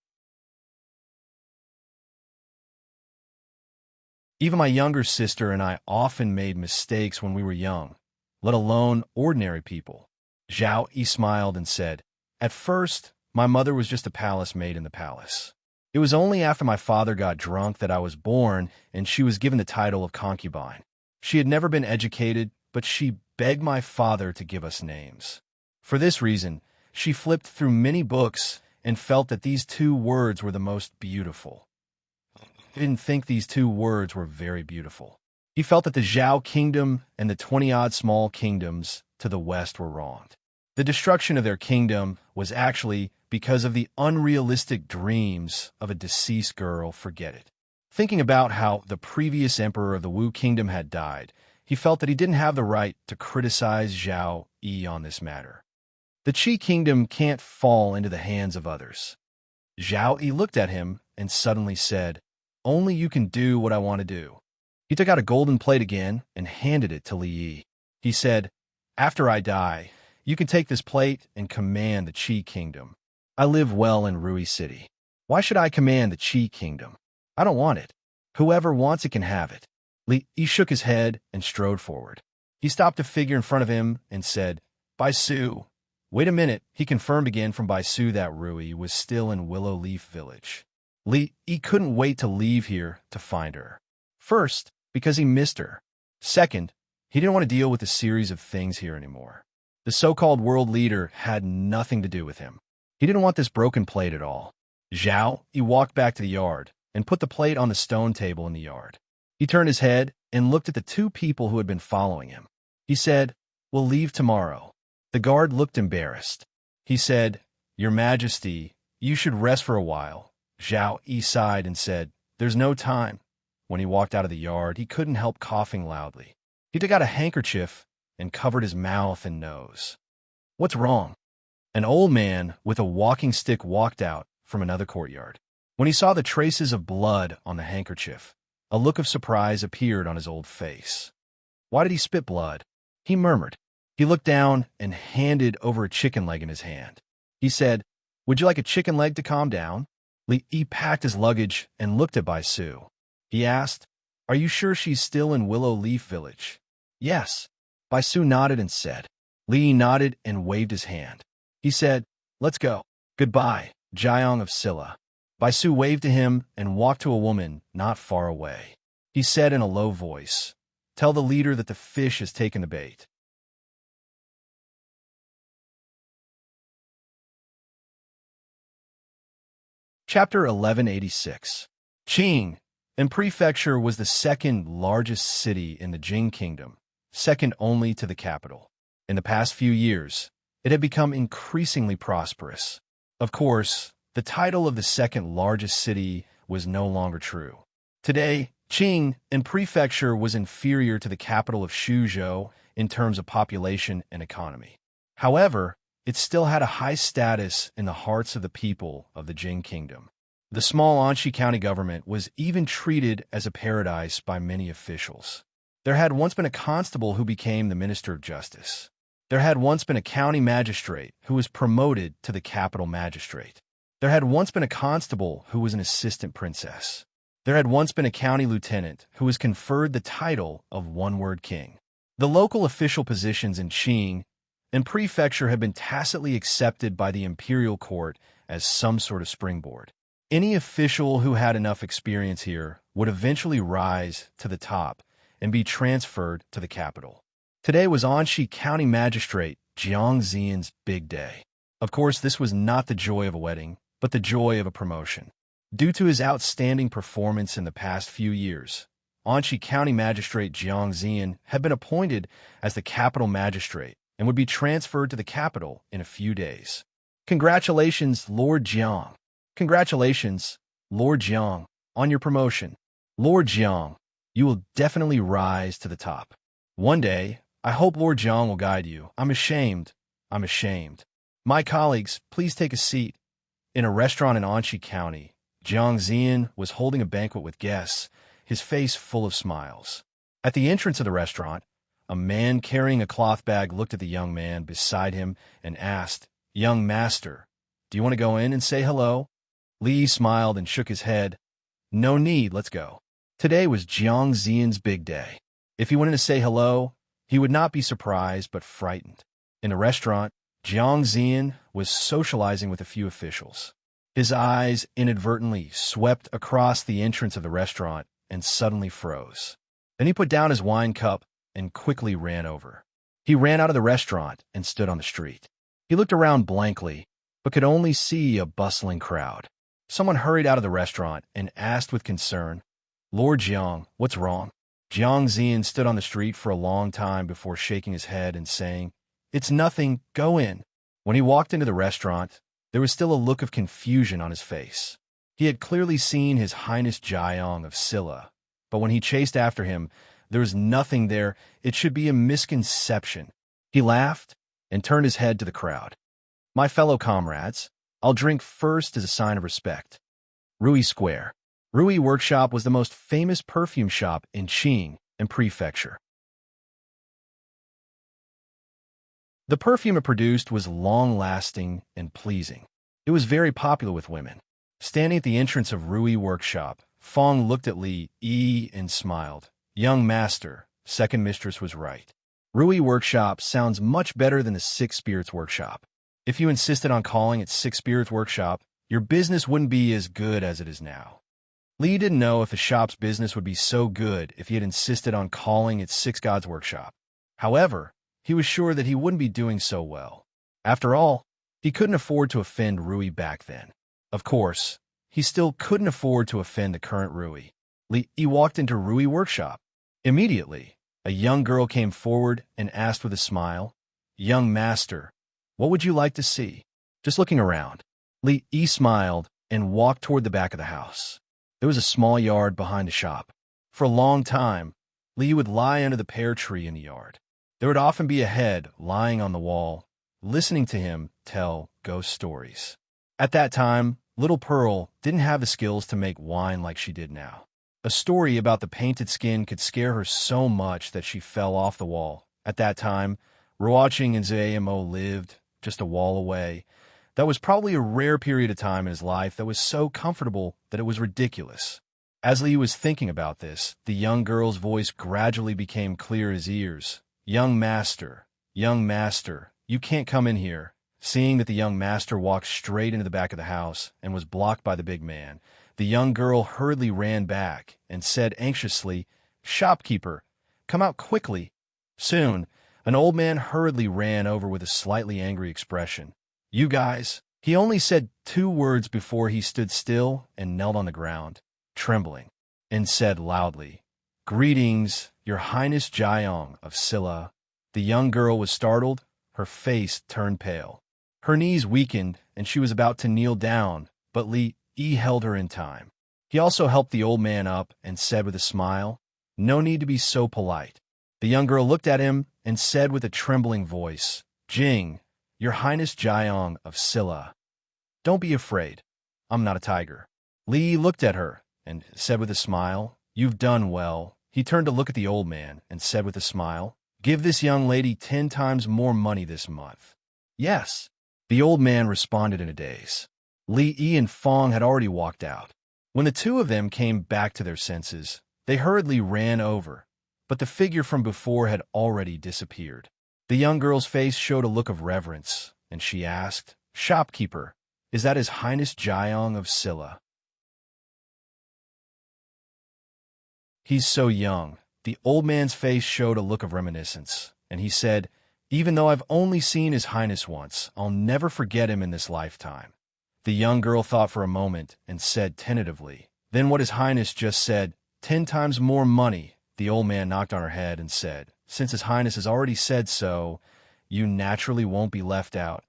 Even my younger sister and I often made mistakes when we were young, let alone ordinary people. Zhao Yi smiled and said, At first, my mother was just a palace maid in the palace. It was only after my father got drunk that I was born and she was given the title of concubine. She had never been educated, but she begged my father to give us names. For this reason, she flipped through many books and felt that these 2 words were the most beautiful. He didn't think these 2 words were very beautiful. He felt that the Zhao kingdom and the 20-odd small kingdoms to the west were wronged. The destruction of their kingdom was actually because of the unrealistic dreams of a deceased girl. Forget it. Thinking about how the previous emperor of the Wu kingdom had died, he felt that he didn't have the right to criticize Zhao Yi on this matter. The Qi kingdom can't fall into the hands of others. Zhao Yi looked at him and suddenly said, Only you can do what I want to do. He took out a golden plate again and handed it to Li Yi. He said, After I die, you can take this plate and command the Qi kingdom. I live well in Rui City. Why should I command the Qi kingdom? I don't want it. Whoever wants it can have it. Li Yi shook his head and strode forward. He stopped a figure in front of him and said, "By Sue." Wait a minute, he confirmed again from By Sue that Rui was still in Willow Leaf Village. He couldn't wait to leave here to find her. First, because he missed her. Second, he didn't want to deal with a series of things here anymore. The so-called world leader had nothing to do with him. He didn't want this broken plate at all. Zhao, he walked back to the yard and put the plate on the stone table in the yard. He turned his head and looked at the two people who had been following him. He said, "We'll leave tomorrow." The guard looked embarrassed. He said, "Your Majesty, you should rest for a while." Zhao Yi sighed and said, "There's no time." When he walked out of the yard, he couldn't help coughing loudly. He took out a handkerchief and covered his mouth and nose. "What's wrong?" An old man with a walking stick walked out from another courtyard. When he saw the traces of blood on the handkerchief, a look of surprise appeared on his old face. "Why did he spit blood?" he murmured. He looked down and handed over a chicken leg in his hand. He said, "Would you like a chicken leg to calm down?" He packed his luggage and looked at Bai Su. He asked, "Are you sure she's still in Willow Leaf Village?" "Yes." Bai Su nodded and said. Li nodded and waved his hand. He said, "Let's go." "Goodbye, Jiang of Silla." Bai Su waved to him and walked to a woman not far away. He said in a low voice, "Tell the leader that the fish has taken the bait." Chapter 1186. Qing, in prefecture, was the second largest city in the Jing Kingdom, second only to the capital. In the past few years, it had become increasingly prosperous. Of course, the title of the second largest city was no longer true. Today, Qing, in prefecture, was inferior to the capital of Suzhou in terms of population and economy. However, it still had a high status in the hearts of the people of the Jing Kingdom. The small Anxi County government was even treated as a paradise by many officials. There had once been a constable who became the Minister of Justice. There had once been a county magistrate who was promoted to the capital magistrate. There had once been a constable who was an assistant princess. There had once been a county lieutenant who was conferred the title of one-word king. The local official positions in Qing and prefecture had been tacitly accepted by the imperial court as some sort of springboard. Any official who had enough experience here would eventually rise to the top and be transferred to the capital. Today was Anxi County Magistrate Jiang Zian's big day. Of course, this was not the joy of a wedding, but the joy of a promotion. Due to his outstanding performance in the past few years, Anxi County Magistrate Jiang Zian had been appointed as the capital magistrate and would be transferred to the capital in a few days. Congratulations, Lord Jiang. Congratulations, Lord Jiang, on your promotion. Lord Jiang, you will definitely rise to the top. One day, I hope Lord Jiang will guide you. I'm ashamed. My colleagues, please take a seat. In a restaurant in Anxi County, Jiang Zian was holding a banquet with guests, his face full of smiles. At the entrance of the restaurant, a man carrying a cloth bag looked at the young man beside him and asked, "Young master, do you want to go in and say hello?" Li smiled and shook his head. "No need, let's go." Today was Jiang Zian's big day. If he went in to say hello, he would not be surprised but frightened. In the restaurant, Jiang Zian was socializing with a few officials. His eyes inadvertently swept across the entrance of the restaurant and suddenly froze. Then he put down his wine cup and quickly ran over. He ran out of the restaurant and stood on the street. He looked around blankly, but could only see a bustling crowd. Someone hurried out of the restaurant and asked with concern, "Lord Jiang, what's wrong?" Jiang Zian stood on the street for a long time before shaking his head and saying, "It's nothing, go in." When he walked into the restaurant, there was still a look of confusion on his face. He had clearly seen His Highness Jiang of Silla, but when he chased after him, there was nothing there. It should be a misconception. He laughed and turned his head to the crowd. "My fellow comrades, I'll drink first as a sign of respect." Rui Square. Rui Workshop was the most famous perfume shop in Qing and prefecture. The perfume it produced was long-lasting and pleasing. It was very popular with women. Standing at the entrance of Rui Workshop, Fong looked at Li Yi and smiled. "Young master, second mistress was right. Rui Workshop sounds much better than the Six Spirits Workshop. If you insisted on calling it Six Spirits Workshop, your business wouldn't be as good as it is now. Lee didn't know if the shop's business would be so good if he had insisted on calling it Six Gods Workshop. However, he was sure that he wouldn't be doing so well. After all, he couldn't afford to offend Rui back then. Of course, he still couldn't afford to offend the current Rui. Lee walked into Rui Workshop. Immediately, a young girl came forward and asked with a smile, "Young master, what would you like to see?" Just looking around, Lee smiled and walked toward the back of the house. There was a small yard behind the shop. For a long time, Lee would lie under the pear tree in the yard. There would often be a head lying on the wall, listening to him tell ghost stories. At that time, little Pearl didn't have the skills to make wine like she did now. A story about the painted skin could scare her so much that she fell off the wall. At that time, Ruaching and Zamo lived just a wall away. That was probably a rare period of time in his life that was so comfortable that it was ridiculous. As Lee was thinking about this, the young girl's voice gradually became clear in his ears. Young master, you can't come in here." Seeing that the young master walked straight into the back of the house and was blocked by the big man, the young girl hurriedly ran back and said anxiously, "Shopkeeper, come out quickly." Soon, an old man hurriedly ran over with a slightly angry expression. "You guys." He only said 2 words before he stood still and knelt on the ground, trembling, and said loudly, "Greetings, your Highness Jiang of Silla." The young girl was startled, her face turned pale. Her knees weakened, and she was about to kneel down, but Lee held her in time. He also helped the old man up and said with a smile, "No need to be so polite." The young girl looked at him and said with a trembling voice, "Jing, your Highness Jiang of Silla. Don't be afraid. I'm not a tiger." Lee looked at her and said with a smile, "You've done well." He turned to look at the old man and said with a smile, "Give this young lady 10 times more money this month." "Yes." The old man responded in a daze. Lee and Fong had already walked out. When the 2 of them came back to their senses, they hurriedly ran over, but the figure from before had already disappeared. The young girl's face showed a look of reverence, and she asked, "Shopkeeper, is that His Highness Jiang of Silla?" "He's so young." The old man's face showed a look of reminiscence, and he said, "Even though I've only seen His Highness once, I'll never forget him in this lifetime." The young girl thought for a moment and said tentatively, "Then what His Highness just said, 10 times more money." The old man knocked on her head and said, "Since His Highness has already said so, you naturally won't be left out."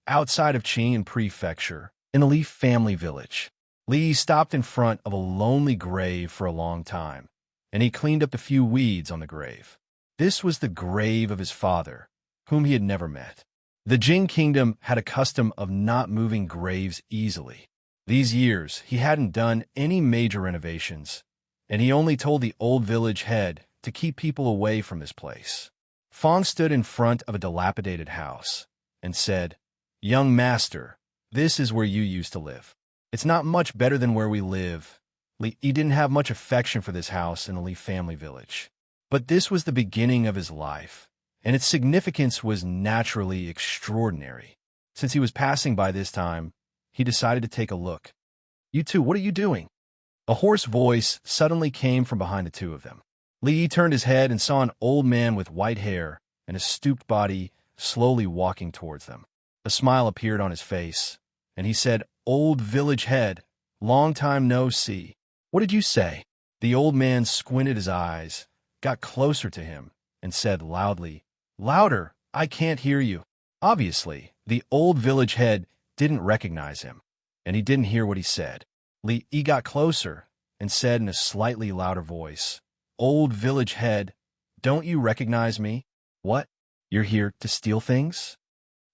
Outside of Qing Prefecture, in the Li family village, Li stopped in front of a lonely grave for a long time, and he cleaned up the few weeds on the grave. This was the grave of his father, whom he had never met. The Jing kingdom had a custom of not moving graves easily. These years, he hadn't done any major renovations, and he only told the old village head to keep people away from this place. Fong stood in front of a dilapidated house and said, "Young master, this is where you used to live. It's not much better than where we live." He didn't have much affection for this house in the Li family village. But this was the beginning of his life, and its significance was naturally extraordinary. Since he was passing by this time, he decided to take a look. "You two, what are you doing?" A hoarse voice suddenly came from behind the 2 of them. Li turned his head and saw an old man with white hair and a stooped body slowly walking towards them. A smile appeared on his face, and he said, "Old village head, long time no see." "What did you say?" The old man squinted his eyes, got closer to him, and said loudly, "Louder, I can't hear you." Obviously, the old village head didn't recognize him, and he didn't hear what he said. He got closer and said in a slightly louder voice, "Old village head, don't you recognize me?" "What? You're here to steal things?"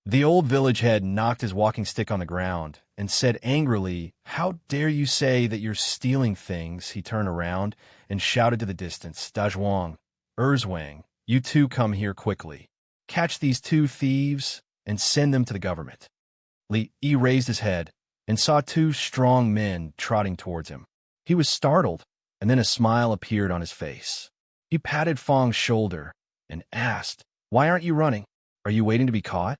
The old village head knocked his walking stick on the ground and said angrily, "How dare you say that you're stealing things?" He turned around and shouted to the distance, "Dazhuang, Erzwang, you 2 come here quickly. Catch these 2 thieves and send them to the government." Li raised his head and saw 2 strong men trotting towards him. He was startled, and then a smile appeared on his face. He patted Fong's shoulder and asked, "Why aren't you running? Are you waiting to be caught?"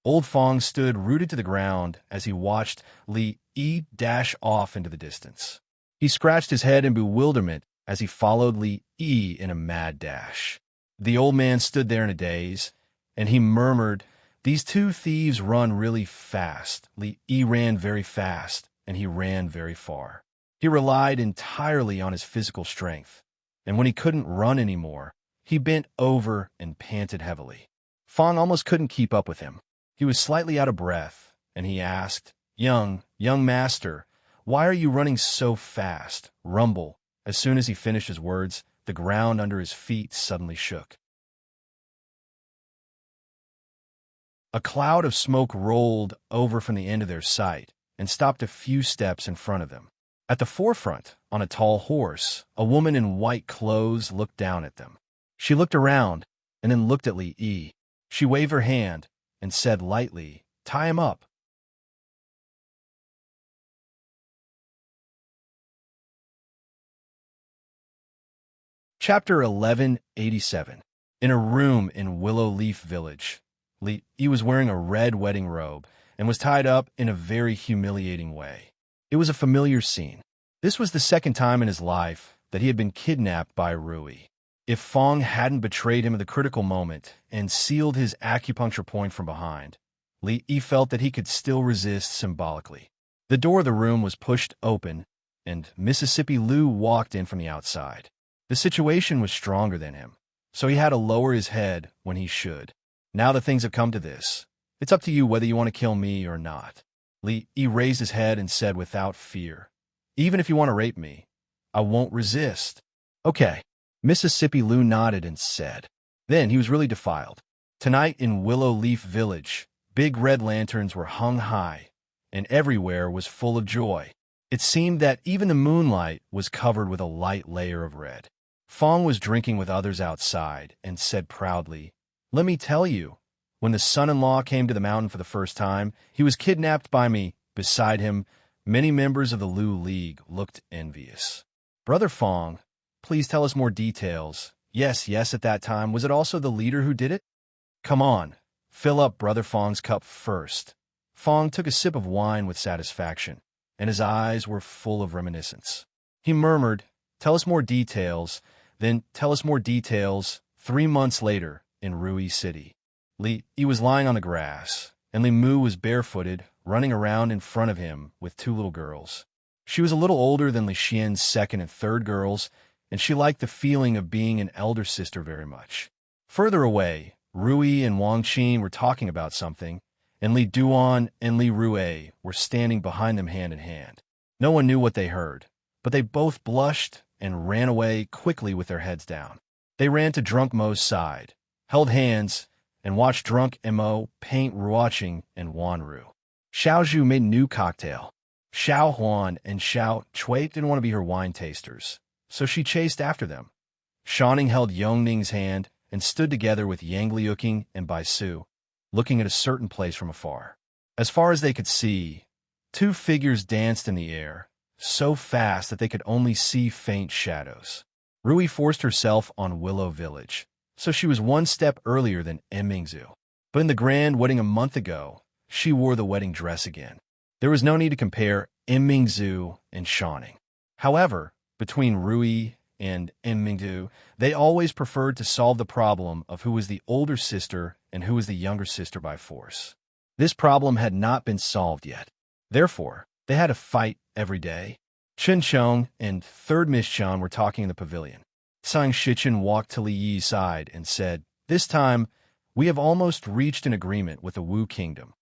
Old Fong stood rooted to the ground as he watched Li Yi dash off into the distance. He scratched his head in bewilderment as he followed Li Yi in a mad dash. The old man stood there in a daze, and he murmured, "These two thieves run really fast." Li Yi ran very fast, and he ran very far. He relied entirely on his physical strength, and when he couldn't run anymore, he bent over and panted heavily. Fong almost couldn't keep up with him. He was slightly out of breath, and he asked, young master, why are you running so fast?" Rumble. As soon as he finished his words, the ground under his feet suddenly shook. A cloud of smoke rolled over from the end of their sight and stopped a few steps in front of them. At the forefront, on a tall horse, a woman in white clothes looked down at them. She looked around and then looked at Li Yi. She waved her hand and said lightly, "Tie him up." Chapter 1187. In a room in Willow Leaf Village, Li Yi was wearing a red wedding robe and was tied up in a very humiliating way. It was a familiar scene. This was the second time in his life that he had been kidnapped by Rui. If Fong hadn't betrayed him at the critical moment and sealed his acupuncture point from behind, Li Yi felt that he could still resist symbolically. The door of the room was pushed open, and Mississippi Lou walked in from the outside. The situation was stronger than him, so he had to lower his head when he should. Now that things have come to this, it's up to you whether you want to kill me or not. Li Yi raised his head and said without fear, "Even if you want to rape me, I won't resist." "Okay." Mississippi Lou nodded and said. Then he was really defiled. Tonight in Willow Leaf Village, big red lanterns were hung high, and everywhere was full of joy. It seemed that even the moonlight was covered with a light layer of red. Fong was drinking with others outside and said proudly, "Let me tell you, when the son-in-law came to the mountain for the first time, he was kidnapped by me." Beside him, many members of the Lu League looked envious. "Brother Fong, please tell us more details." Yes, at that time, was it also the leader who did it? "Come on, fill up Brother Fong's cup first." Fong took a sip of wine with satisfaction, and his eyes were full of reminiscence. He murmured, "Tell us more details." Then, "Tell us more details." 3 months later, in Rui City, Li Yi was lying on the grass, and Li Mu was barefooted, running around in front of him with 2 little girls. She was a little older than Li Xian's second and third girls, and she liked the feeling of being an elder sister very much. Further away, Rui and Wang Qin were talking about something, and Li Duan and Li Rue were standing behind them hand in hand. No one knew what they heard, but they both blushed and ran away quickly with their heads down. They ran to Drunk Mo's side, held hands, and watched Drunk Mo paint Ruoqing and Wanru. Xiao Zhu made a new cocktail. Xiao Huan and Xiao Cui didn't want to be her wine tasters, so she chased after them. Shaning held Yongning's hand and stood together with Yang Liuqing and Bai Su, looking at a certain place from afar. As far as they could see, 2 figures danced in the air, so fast that they could only see faint shadows. Rui forced herself on Willow Village, so she was 1 step earlier than Mingzhu. But in the grand wedding a month ago, she wore the wedding dress again. There was no need to compare Mingzhu and Shaning. However, between Rui and Mingzhu, they always preferred to solve the problem of who was the older sister and who was the younger sister by force. This problem had not been solved yet. Therefore, they had to fight every day. Chen Chong and third Miss Chan were talking in the pavilion. Sang Shichen walked to Li Yi's side and said, "This time, we have almost reached an agreement with the Wu Kingdom.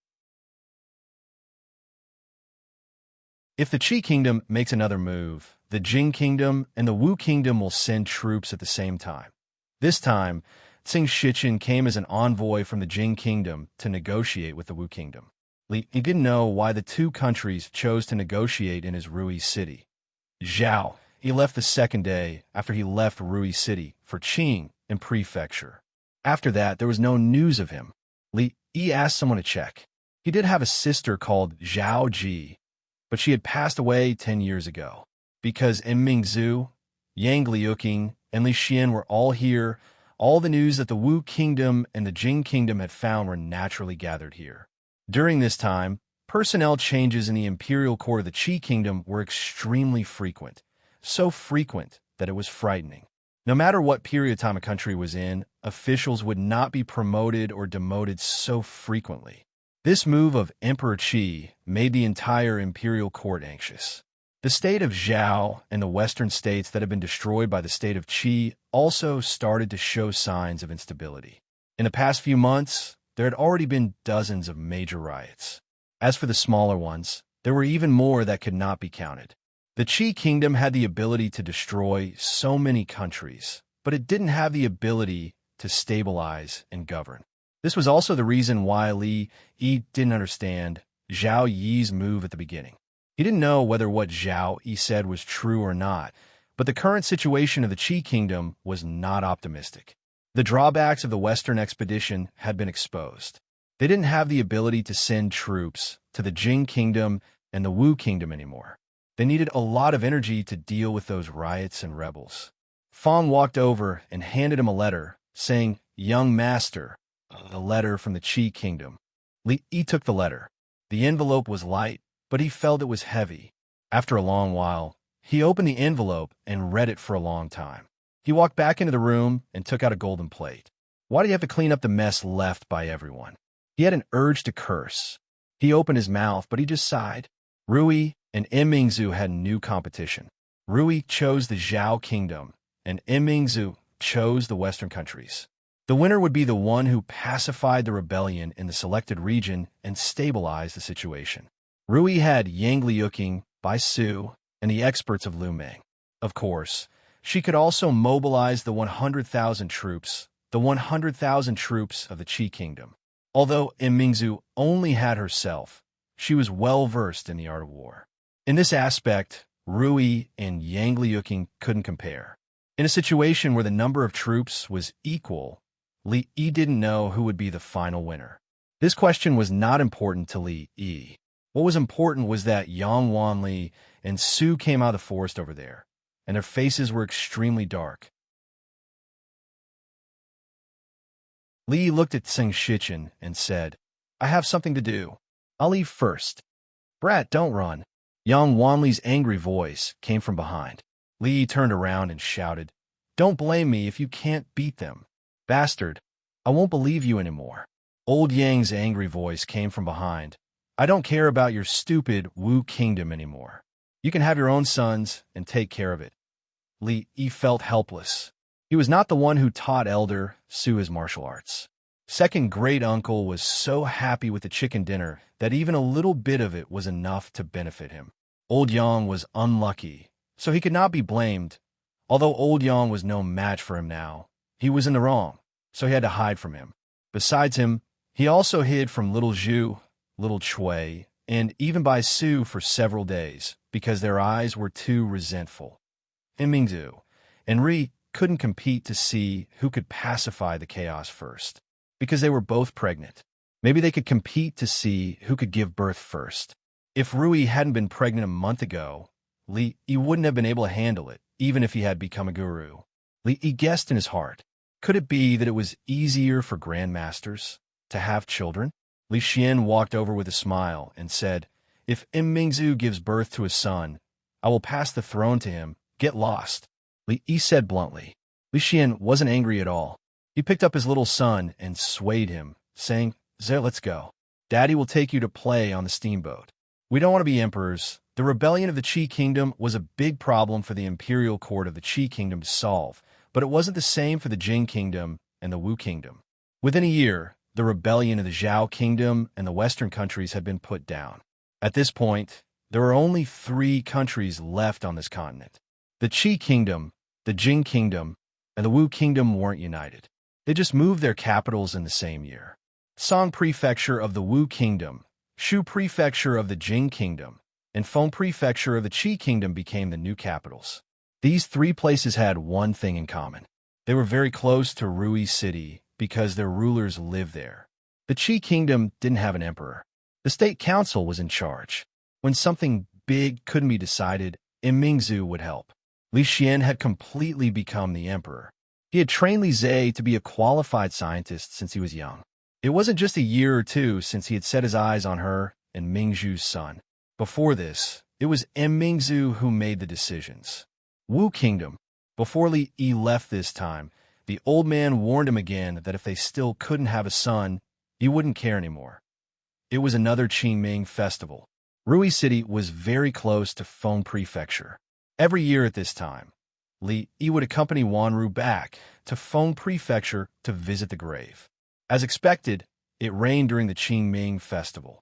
If the Qi Kingdom makes another move, the Jing Kingdom and the Wu Kingdom will send troops at the same time." This time, Tsing Shichen came as an envoy from the Jing Kingdom to negotiate with the Wu Kingdom. Li Yi didn't know why the 2 countries chose to negotiate in his Rui City. Zhao, he left the second day after he left Rui City for Qing in Prefecture. After that, there was no news of him. Li Yi asked someone to check. He did have a sister called Zhao Ji, but she had passed away 10 years ago. Because Mingzhu, Yang Liuqing, and Li Xian were all here, All the news that the Wu Kingdom and the Jing Kingdom had found were naturally gathered here. During this time, personnel changes in the imperial court of the Qi Kingdom were extremely frequent, so frequent that it was frightening. No matter what period of time a country was in, officials would not be promoted or demoted so frequently. This move of Emperor Qi made the entire imperial court anxious. The state of Zhao and the western states that had been destroyed by the state of Qi also started to show signs of instability. In the past few months, there had already been dozens of major riots. As for the smaller ones, there were even more that could not be counted. The Qi Kingdom had the ability to destroy so many countries, but it didn't have the ability to stabilize and govern. This was also the reason why Li Yi didn't understand Zhao Yi's move at the beginning. He didn't know whether what Zhao Yi said was true or not, but the current situation of the Qi Kingdom was not optimistic. The drawbacks of the Western expedition had been exposed. They didn't have the ability to send troops to the Jing Kingdom and the Wu Kingdom anymore. They needed a lot of energy to deal with those riots and rebels. Fong walked over and handed him a letter, saying, "Young master," a letter from the Qi Kingdom. Li Yi took the letter. The envelope was light, but he felt it was heavy. After a long while, he opened the envelope and read it for a long time. He walked back into the room and took out a golden plate. Why do you have to clean up the mess left by everyone? He had an urge to curse. He opened his mouth, but he just sighed. Rui and Mingzhu had new competition. Rui chose the Zhao Kingdom, and Mingzhu chose the Western countries. The winner would be the one who pacified the rebellion in the selected region and stabilized the situation. Rui had Yang Liuqing, Bai Su, and the experts of Lumeng. Of course, she could also mobilize the 100,000 troops, the 100,000 troops of the Qi Kingdom. Although Mingzhu only had herself, she was well-versed in the art of war. In this aspect, Rui and Yang Liuqing couldn't compare. In a situation where the number of troops was equal, Li Yi didn't know who would be the final winner. This question was not important to Li Yi. What was important was that Yang Wanli and Su came out of the forest over there, and their faces were extremely dark. Li looked at Seng Shichen and said, "I have something to do. I'll leave first." "Brat, don't run." Yang Wanli's angry voice came from behind. Li turned around and shouted, "Don't blame me if you can't beat them. Bastard, I won't believe you anymore." Old Yang's angry voice came from behind. "I don't care about your stupid Wu Kingdom anymore. You can have your own sons and take care of it." Li Yi felt helpless. He was not the one who taught Elder Su his martial arts. Second great uncle was so happy with the chicken dinner that even a little bit of it was enough to benefit him. Old Yang was unlucky, so he could not be blamed. Although Old Yang was no match for him now, he was in the wrong, so he had to hide from him. Besides him, he also hid from little Zhu, little Chui, and even Bai Su for several days, because their eyes were too resentful. Mingzhu and Ri couldn't compete to see who could pacify the chaos first, because they were both pregnant. Maybe they could compete to see who could give birth first. If Rui hadn't been pregnant a month ago, Li Yi wouldn't have been able to handle it, even if he had become a guru. Li Yi guessed in his heart, could it be that it was easier for grandmasters to have children? Li Xian walked over with a smile and said, "If Mingzhu gives birth to a son, I will pass the throne to him. Get lost." Li Yi said bluntly. Li Xian wasn't angry at all. He picked up his little son and swayed him, saying, "There, let's go. Daddy will take you to play on the steamboat. We don't want to be emperors." The rebellion of the Qi Kingdom was a big problem for the imperial court of the Qi Kingdom to solve, but it wasn't the same for the Jing Kingdom and the Wu Kingdom. Within a year, the rebellion of the Zhao Kingdom and the Western countries had been put down. At this point, there were only 3 countries left on this continent. The Qi Kingdom, the Jing Kingdom, and the Wu Kingdom weren't united. They just moved their capitals in the same year. Song Prefecture of the Wu Kingdom, Shu Prefecture of the Jing Kingdom, and Feng Prefecture of the Qi Kingdom became the new capitals. These 3 places had one thing in common. They were very close to Rui City because their rulers lived there. The Qi Kingdom didn't have an emperor. The state council was in charge. When something big couldn't be decided, Mingzhu would help. Li Xian had completely become the emperor. He had trained Li Zhe to be a qualified scientist since he was young. It wasn't just a year or two since he had set his eyes on her and Mingzhu's son. Before this, it was Mingzhu who made the decisions. Wu Kingdom. Before Li Yi left this time, the old man warned him again that if they still couldn't have a son, he wouldn't care anymore. It was another Qingming festival. Rui City was very close to Feng Prefecture. Every year at this time, Li Yi would accompany Wanru back to Feng Prefecture to visit the grave. As expected, it rained during the Qingming festival.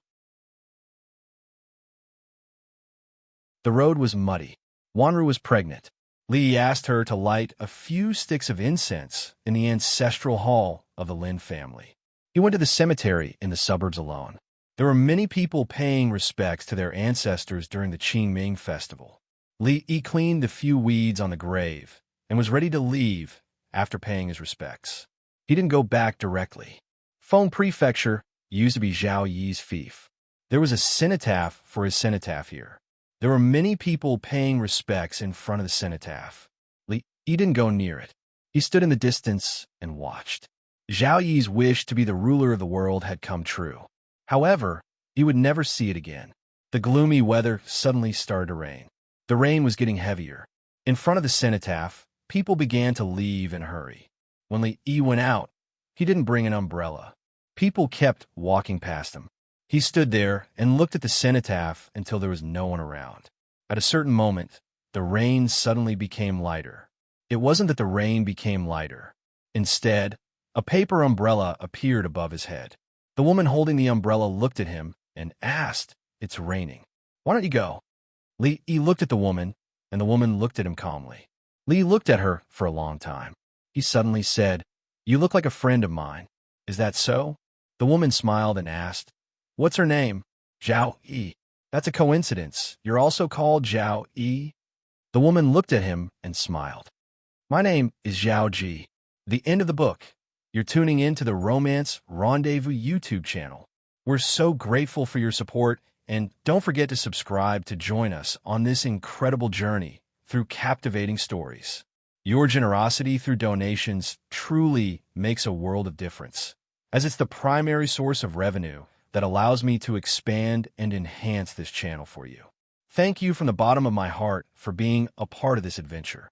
The road was muddy. Wanru was pregnant. Li asked her to light a few sticks of incense in the ancestral hall of the Lin family. He went to the cemetery in the suburbs alone. There were many people paying respects to their ancestors during the Qingming festival. Li Yi cleaned the few weeds on the grave and was ready to leave after paying his respects. He didn't go back directly. Feng Prefecture used to be Zhao Yi's fief. There was a cenotaph for his cenotaph here. There were many people paying respects in front of the cenotaph. Li Yi didn't go near it. He stood in the distance and watched. Zhao Yi's wish to be the ruler of the world had come true. However, he would never see it again. The gloomy weather suddenly started to rain. The rain was getting heavier. In front of the cenotaph, people began to leave in a hurry. When Li Yi went out, he didn't bring an umbrella. People kept walking past him. He stood there and looked at the cenotaph until there was no one around. At a certain moment, the rain suddenly became lighter. It wasn't that the rain became lighter. Instead, a paper umbrella appeared above his head. The woman holding the umbrella looked at him and asked, "It's raining. Why don't you go?" Li Yi looked at the woman, and the woman looked at him calmly. Li looked at her for a long time. He suddenly said, "You look like a friend of mine. Is that so?" The woman smiled and asked, "What's her name?" "Zhao Yi." "That's a coincidence. You're also called Zhao Yi?" The woman looked at him and smiled. "My name is Zhao Ji." The end of the book. You're tuning in to the Romance Rendezvous YouTube channel. We're so grateful for your support, and don't forget to subscribe to join us on this incredible journey through captivating stories. Your generosity through donations truly makes a world of difference, as it's the primary source of revenue that allows me to expand and enhance this channel for you. Thank you from the bottom of my heart for being a part of this adventure.